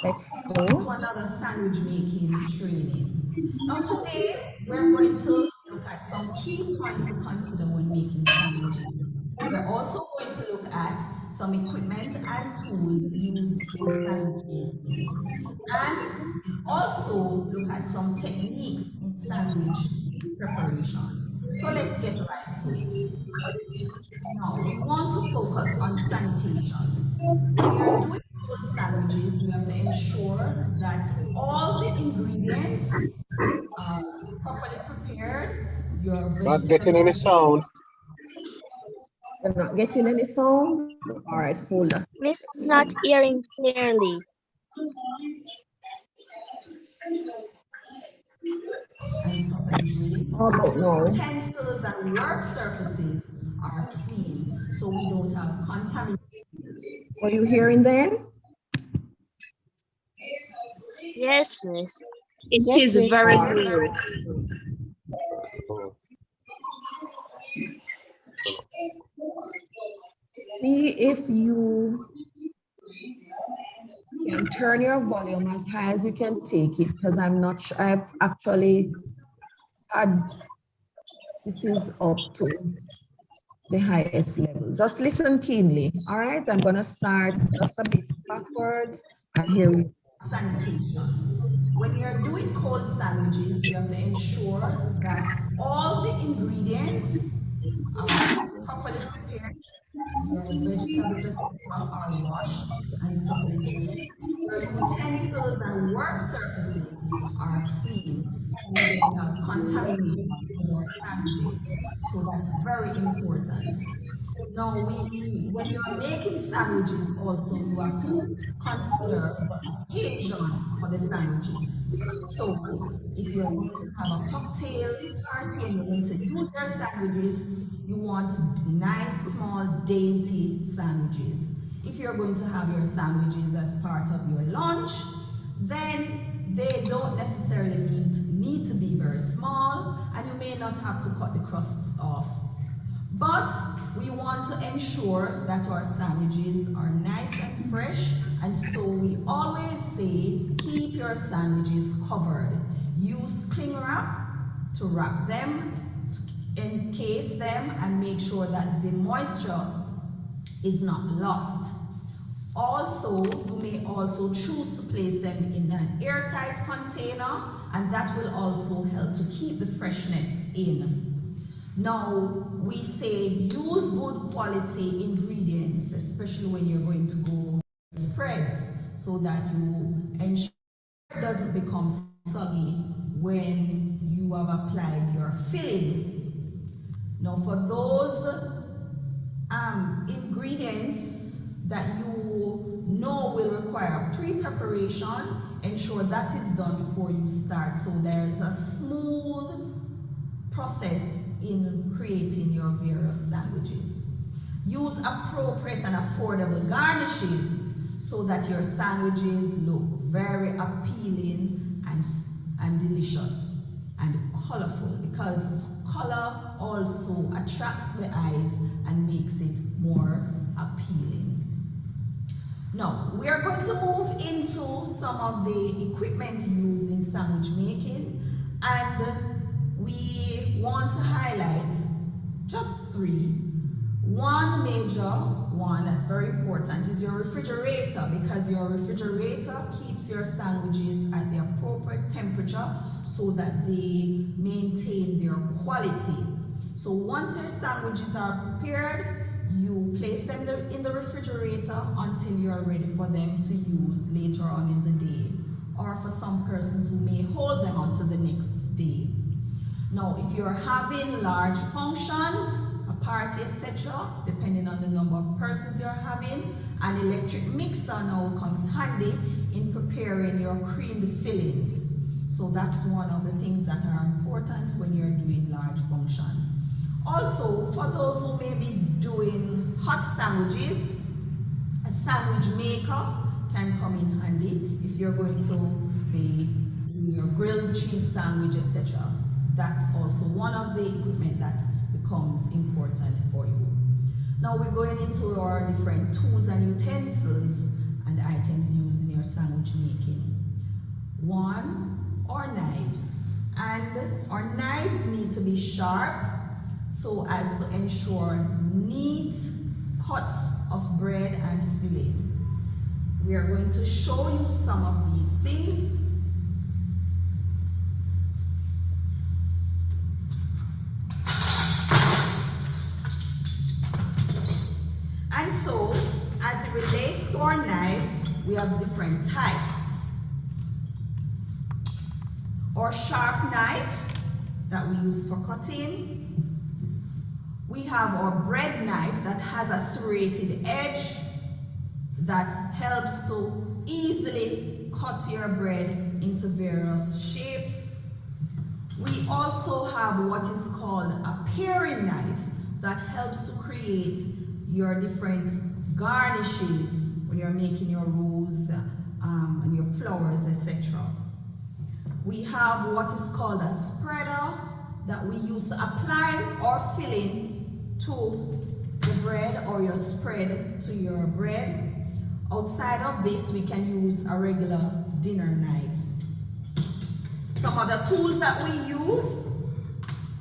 [SPEAKER 8] let's go to another sandwich making training. Now today, we're going to look at some key points to consider when making sandwiches. We're also going to look at some equipment and tools used in sandwich making, and also look at some techniques in sandwich preparation. So let's get right to it. Now, we want to focus on sanitation. When you're doing food sandwiches, you have to ensure that all the ingredients are properly prepared. Your
[SPEAKER 11] Not getting any sound.
[SPEAKER 8] You're not getting any sound? All right, hold us.
[SPEAKER 2] Miss, not hearing clearly.
[SPEAKER 8] How about now?
[SPEAKER 16] Utensils and work surfaces are clean, so we don't have contamination.
[SPEAKER 8] Are you hearing then?
[SPEAKER 2] Yes, Miss.
[SPEAKER 10] It is very clear.
[SPEAKER 8] See if you can turn your volume as high as you can take it, because I'm not sure. I've actually had, this is up to the highest level. Just listen keenly. All right, I'm going to start just a bit backwards, and here we go.
[SPEAKER 16] Sanitation. When you're doing cold sandwiches, you have to ensure that all the ingredients are properly prepared. Your vegetables are washed and properly cleaned. Your utensils and work surfaces are clean. So you don't have contamination in your sandwiches. So that's very important. Now, when you're making sandwiches also, you have to consider the occasion for the sandwiches. So if you're going to have a cocktail party and you're going to use your sandwiches, you want nice, small, dainty sandwiches. If you're going to have your sandwiches as part of your lunch, then they don't necessarily need to be very small, and you may not have to cut the crusts off. But we want to ensure that our sandwiches are nice and fresh, and so we always say keep your sandwiches covered. Use cling wrap to wrap them, to encase them, and make sure that the moisture is not lost. Also, you may also choose to place them in an airtight container, and that will also help to keep the freshness in. Now, we say use good quality ingredients, especially when you're going to go spreads, so that you ensure it doesn't become soggy when you have applied your filling. Now, for those ingredients that you know will require pre-preparation, ensure that is done before you start, so there is a smooth process in creating your various sandwiches. Use appropriate and affordable garnishes so that your sandwiches look very appealing and delicious and colorful, because color also attracts the eyes and makes it more appealing. Now, we are going to move into some of the equipment used in sandwich making, and we want to highlight just three. One major one that's very important is your refrigerator, because your refrigerator keeps your sandwiches at the appropriate temperature so that they maintain their quality. So once your sandwiches are prepared, you place them in the refrigerator until you're ready for them to use later on in the day, or for some persons who may hold them until the next day. Now, if you're having large functions, a party, etc., depending on the number of persons you're having, an electric mixer now comes handy
[SPEAKER 8] in preparing your creamed fillings. So that's one of the things that are important when you're doing large functions. Also, for those who may be doing hot sandwiches, a sandwich maker can come in handy if you're going to be doing your grilled cheese sandwich, etc. That's also one of the equipment that becomes important for you. Now we're going into our different tools and utensils and items used in your sandwich making. One, our knives. And our knives need to be sharp so as to ensure neat cuts of bread and filling. We are going to show you some of these things. And so, as it relates to our knives, we have different types. Our sharp knife that we use for cutting. We have our bread knife that has a serrated edge that helps to easily cut your bread into various shapes. We also have what is called a paring knife that helps to create your different garnishes when you're making your rolls and your flowers, etc. We have what is called a spreader that we use to apply our filling to the bread or your spread to your bread. Outside of this, we can use a regular dinner knife. Some other tools that we use,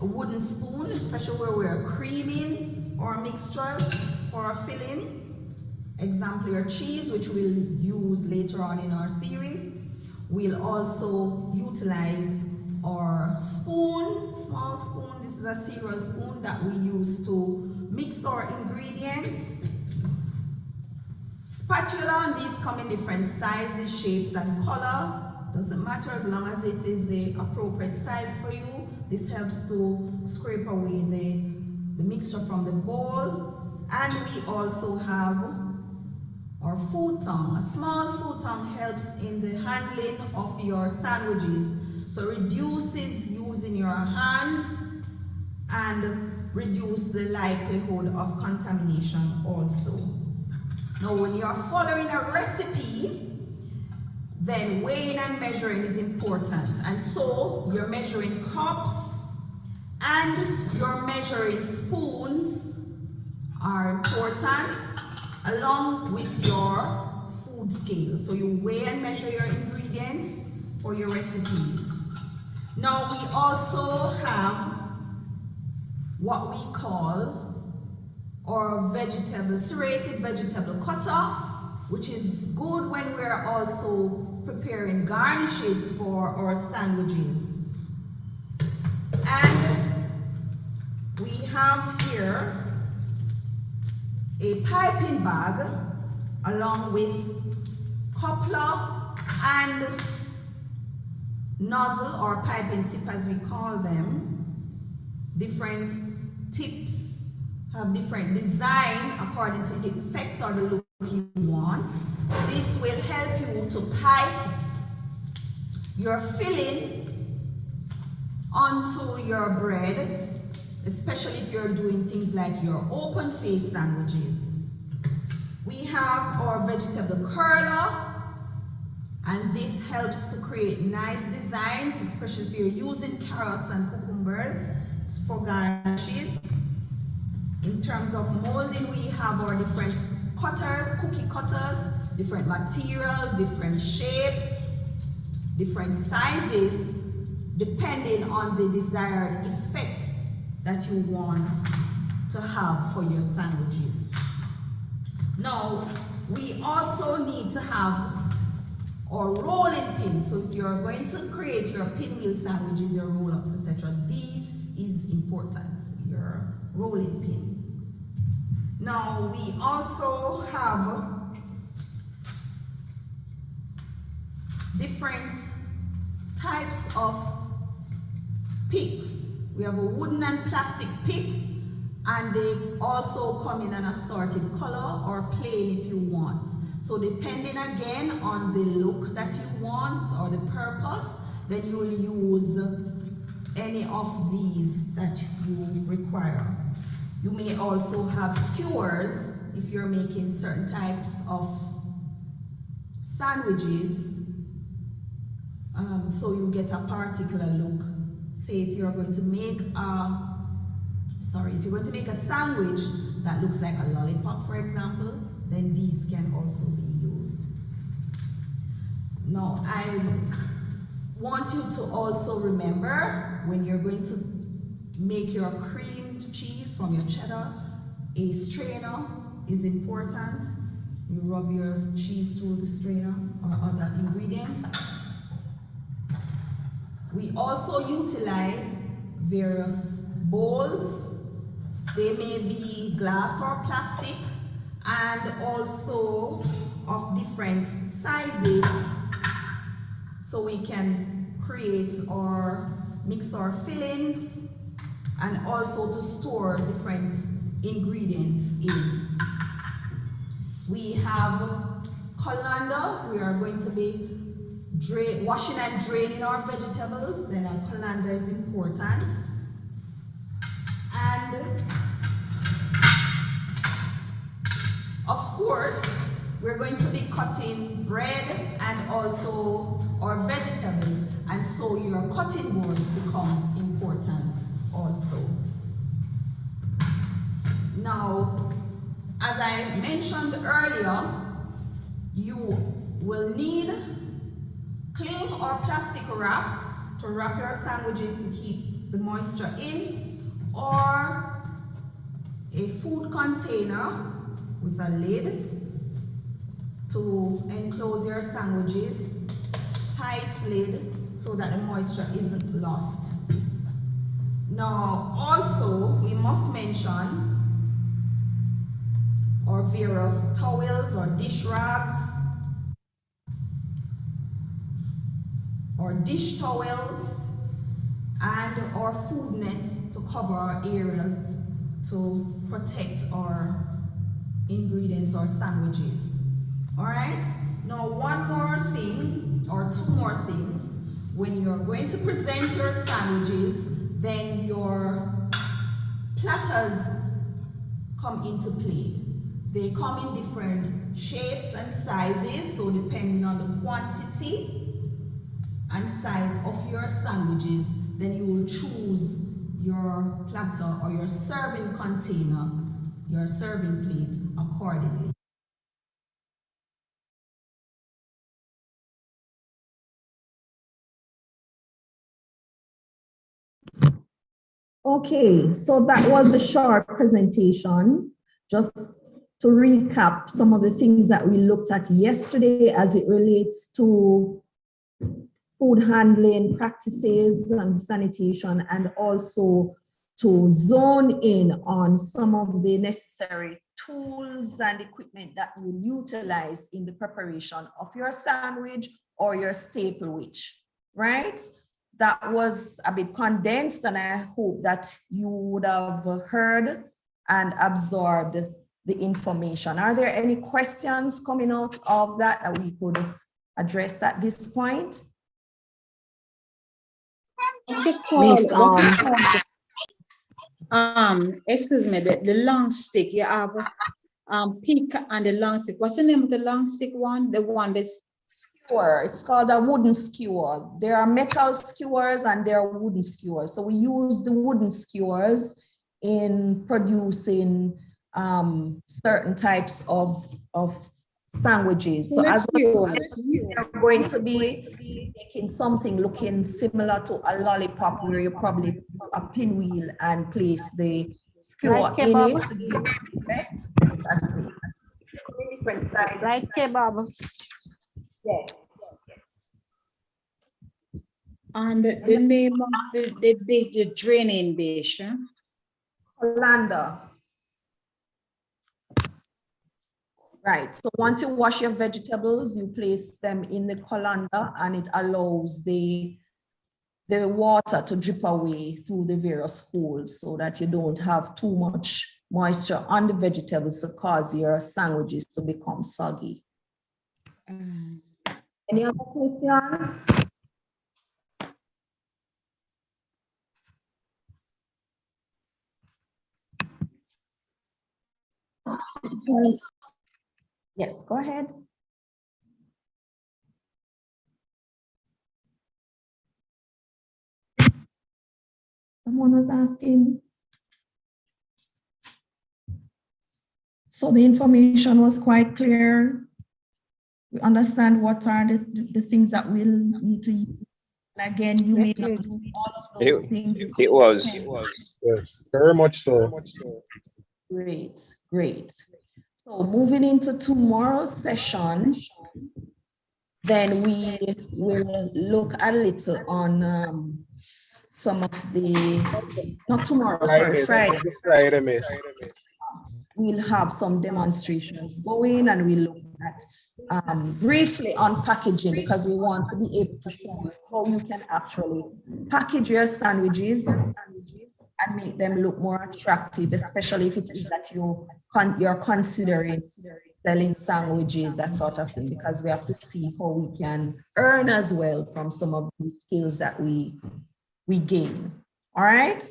[SPEAKER 8] a wooden spoon, especially where we're creaming our mixture for our filling. Example, your cheese, which we'll use later on in our series. We'll also utilize our spoon, small spoon. This is a cereal spoon that we use to mix our ingredients. Spatula, and these come in different sizes, shapes, and color. Doesn't matter as long as it is the appropriate size for you. This helps to scrape away the mixture from the bowl. And we also have our food tongue. A small food tongue helps in the handling of your sandwiches. So reduces using your hands and reduce the likelihood of contamination also. Now when you're following a recipe, then weighing and measuring is important. And so your measuring cups and your measuring spoons are important, along with your food scale. So you weigh and measure your ingredients for your recipes. Now we also have what we call our serrated vegetable cutter, which is good when we're also preparing garnishes for our sandwiches. And we have here a piping bag along with coupler and nozzle or piping tip as we call them. Different tips have different design according to the effect or the look you want. This will help you to pipe your filling onto your bread, especially if you're doing things like your open face sandwiches. We have our vegetable curler, and this helps to create nice designs, especially if you're using carrots and cucumbers for garnishes. In terms of molding, we have our different cutters, cookie cutters, different materials, different shapes, different sizes, depending on the desired effect that you want to have for your sandwiches. Now, we also need to have our rolling pin. So if you're going to create your pinwheel sandwiches, your roll-ups, etc., this is important, your rolling pin. Now, we also have different types of picks. We have a wooden and plastic picks, and they also come in an assorted color or plain if you want. So depending again on the look that you want or the purpose, then you will use any of these that you require. You may also have skewers if you're making certain types of sandwiches, so you get a particular look. Say if you're going to make a sandwich that looks like a lollipop, for example, then these can also be used. Now, I want you to also remember when you're going to make your creamed cheese from your cheddar, a strainer is important. You rub your cheese through the strainer or other ingredients. We also utilize various bowls. They may be glass or plastic, and also of different sizes, so we can create or mix our fillings and also to store different ingredients in. We have colander. We are going to be washing and draining our vegetables, then a colander is important. And of course, we're going to be cutting bread and also our vegetables, and so your cutting boards become important also. Now, as I mentioned earlier, you will need cling or plastic wraps to wrap your sandwiches to keep the moisture in, or a food container with a lid to enclose your sandwiches, tight lid so that the moisture isn't lost. Now, also, we must mention our various towels or dish rags, or dish towels, and our food net to cover our area to protect our ingredients or sandwiches. All right, now one more thing or two more things. When you're going to present your sandwiches, then your platters come into play. They come in different shapes and sizes, so depending on the quantity and size of your sandwiches, then you will choose your platter or your serving container, your serving plate accordingly. Okay, so that was the short presentation. Just to recap some of the things that we looked at yesterday as it relates to food handling practices and sanitation, and also to zone in on some of the necessary tools and equipment that you utilize in the preparation of your sandwich or your staple witch, right? That was a bit condensed, and I hope that you would have heard and absorbed the information. Are there any questions coming out of that that we could address at this point?
[SPEAKER 4] Excuse me, the long stick, you have pick and the long stick. What's the name of the long stick one? The one that's
[SPEAKER 8] skewer. It's called a wooden skewer. There are metal skewers and there are wooden skewers. So we use the wooden skewers in producing certain types of sandwiches. So as you're going to be making something looking similar to a lollipop, where you probably put a pinwheel and place the skewer in it to give it effect. Different size.
[SPEAKER 3] Like kebab.
[SPEAKER 8] Yes.
[SPEAKER 4] And the name of the draining dish?
[SPEAKER 8] Colander. Right, so once you wash your vegetables, you place them in the colander, and it allows the water to drip away through the various holes so that you don't have too much moisture on the vegetables to cause your sandwiches to become soggy. Any other questions? Yes, go ahead. Someone was asking. So the information was quite clear. We understand what are the things that we'll need to use. And again, you may not use all of those things.
[SPEAKER 5] It was.
[SPEAKER 11] Yes, very much so.
[SPEAKER 8] Great, great. So moving into tomorrow's session, then we will look a little on some of the, not tomorrow, sorry, Friday.
[SPEAKER 11] Friday, miss.
[SPEAKER 8] We'll have some demonstrations going and we'll look at briefly on packaging because we want to be able to show how you can actually package your sandwiches and make them look more attractive, especially if it is that you're considering selling sandwiches, that sort of thing, because we have to see how we can earn as well from some of these skills that we gain. All right.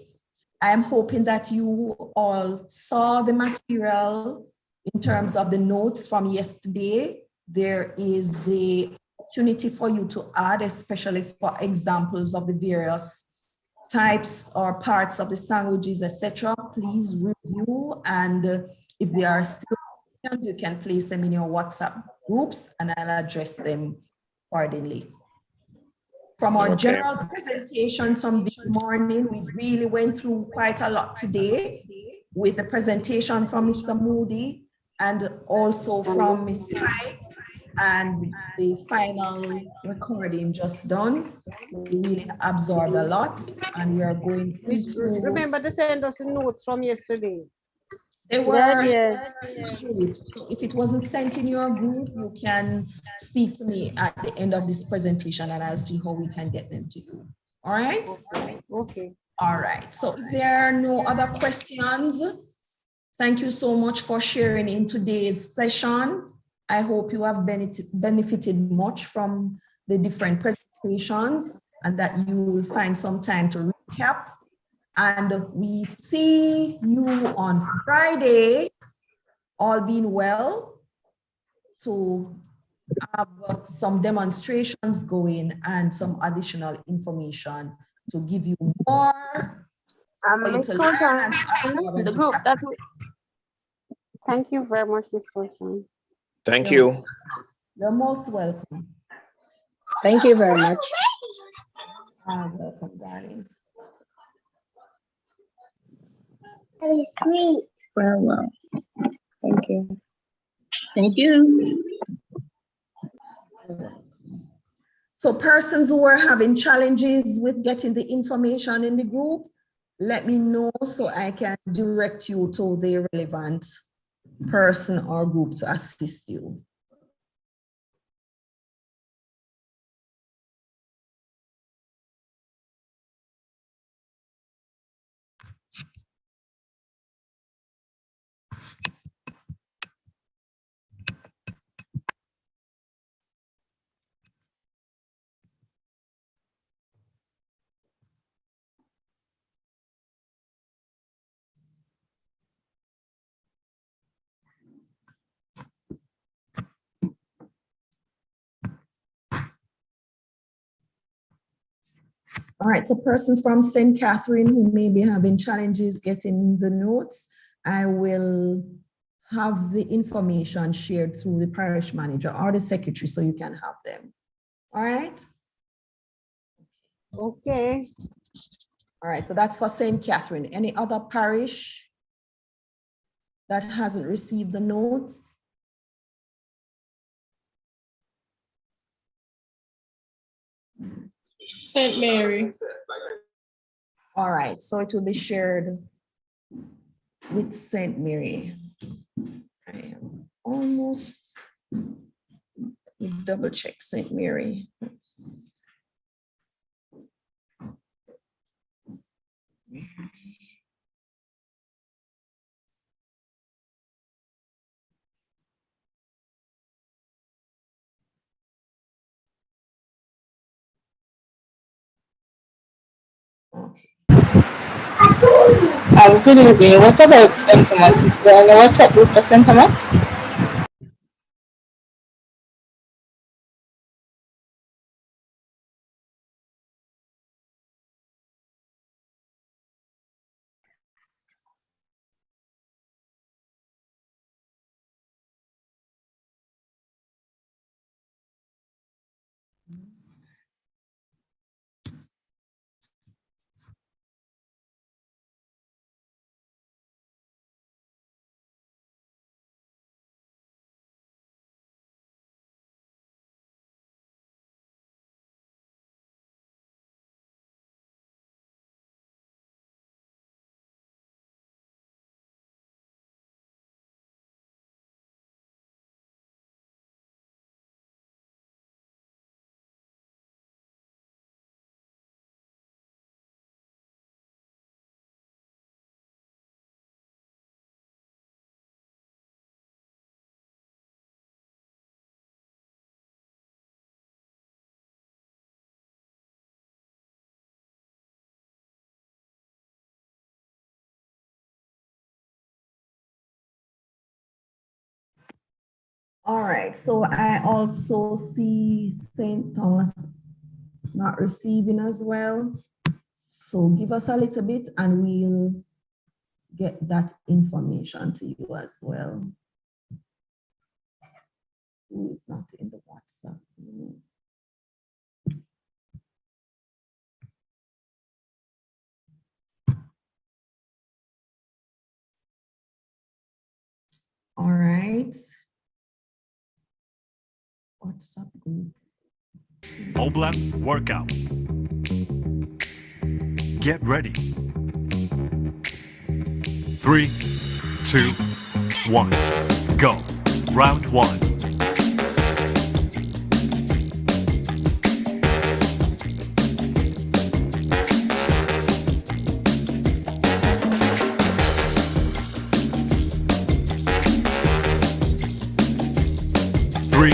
[SPEAKER 8] I'm hoping that you all saw the material in terms of the notes from yesterday. There is the opportunity for you to add, especially for examples of the various types or parts of the sandwiches, etc. Please review, and if there are still questions, you can place them in your WhatsApp groups and I'll address them accordingly. From our general presentations from this morning, we really went through quite a lot today with the presentation from Mr. Moody and also from Ms. Hyde, and the final recording just done. We really absorbed a lot and we are going through.
[SPEAKER 3] Remember to send us the notes from yesterday.
[SPEAKER 8] They were,
[SPEAKER 3] yeah.
[SPEAKER 8] So if it wasn't sent in your group, you can speak to me at the end of this presentation and I'll see how we can get them to you. All right?
[SPEAKER 3] Okay.
[SPEAKER 8] All right. So if there are no other questions, thank you so much for sharing in today's session. I hope you have benefited much from the different presentations and that you will find some time to recap. And we see you on Friday, all being well, to have some demonstrations going and some additional information to give you more.
[SPEAKER 3] The group, thank you very much, Ms. Sultan.
[SPEAKER 5] Thank you.
[SPEAKER 8] You're most welcome.
[SPEAKER 13] Thank you very much.
[SPEAKER 8] You're welcome, darling.
[SPEAKER 13] Well. Thank you. Thank you.
[SPEAKER 8] So persons who are having challenges with getting the information in the group, let me know so I can direct you to the relevant person or group to assist you. All right, so persons from St. Catherine who may be having challenges getting the notes, I will have the information shared through the parish manager or the secretary so you can have them. All right?
[SPEAKER 3] Okay.
[SPEAKER 8] All right, so that's for St. Catherine. Any other parish that hasn't received the notes?
[SPEAKER 9] St. Mary.
[SPEAKER 8] All right, so it will be shared with St. Mary. I am almost, double check St. Mary.
[SPEAKER 13] Good evening. What about St. Thomas? Is there any WhatsApp group for St. Thomas?
[SPEAKER 8] All right, so I also see St. Thomas not receiving as well. So give us a little bit and we'll get that information to you as well. Who is not in the WhatsApp group? All right. WhatsApp group.
[SPEAKER 19] Oblak workout. Get ready. 3, 2, 1, go. Round 1. Three,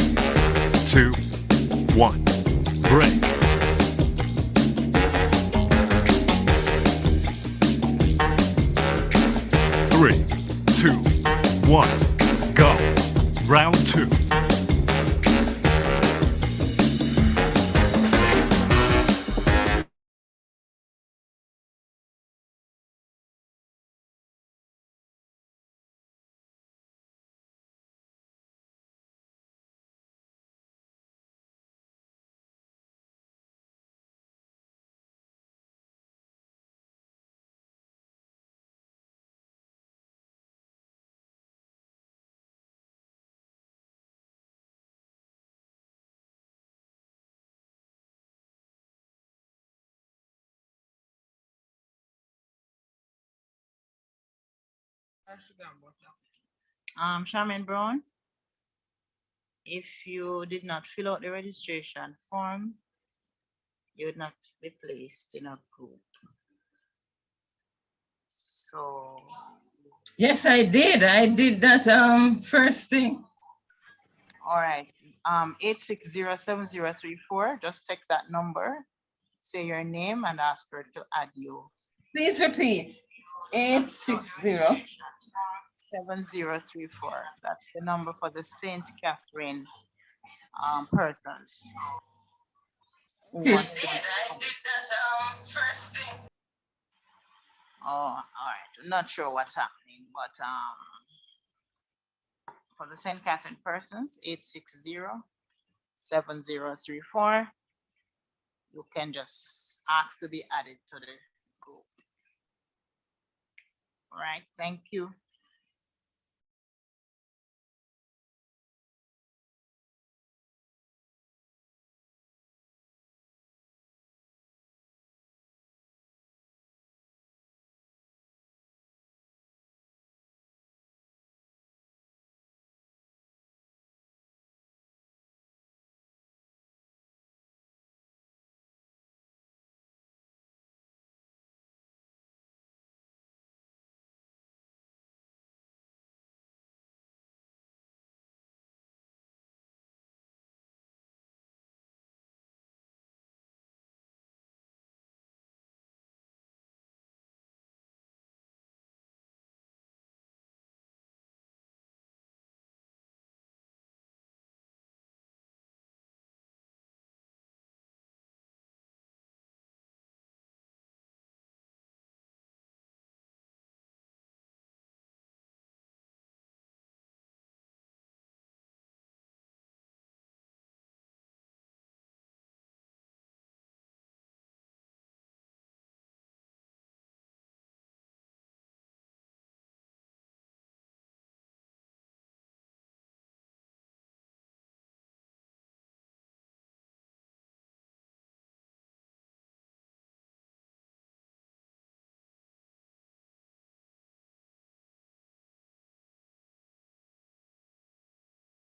[SPEAKER 19] 2, 1, break. 3, 2, 1, go. Round 2.
[SPEAKER 7] Charmaine Brown, if you did not fill out the registration form, you would not be placed in a group. So
[SPEAKER 20] Yes, I did. I did that first thing.
[SPEAKER 7] all right, 8607034, just text that number, say your name and ask her to add you.
[SPEAKER 20] Please repeat.
[SPEAKER 7] 8607034. That's the number for the St. Catherine persons. Who wants to be-
[SPEAKER 20] first thing.
[SPEAKER 7] Oh, all right. I'm not sure what's happening, but for the St. Catherine persons, 8607034. You can just ask to be added to the group. All right, thank you.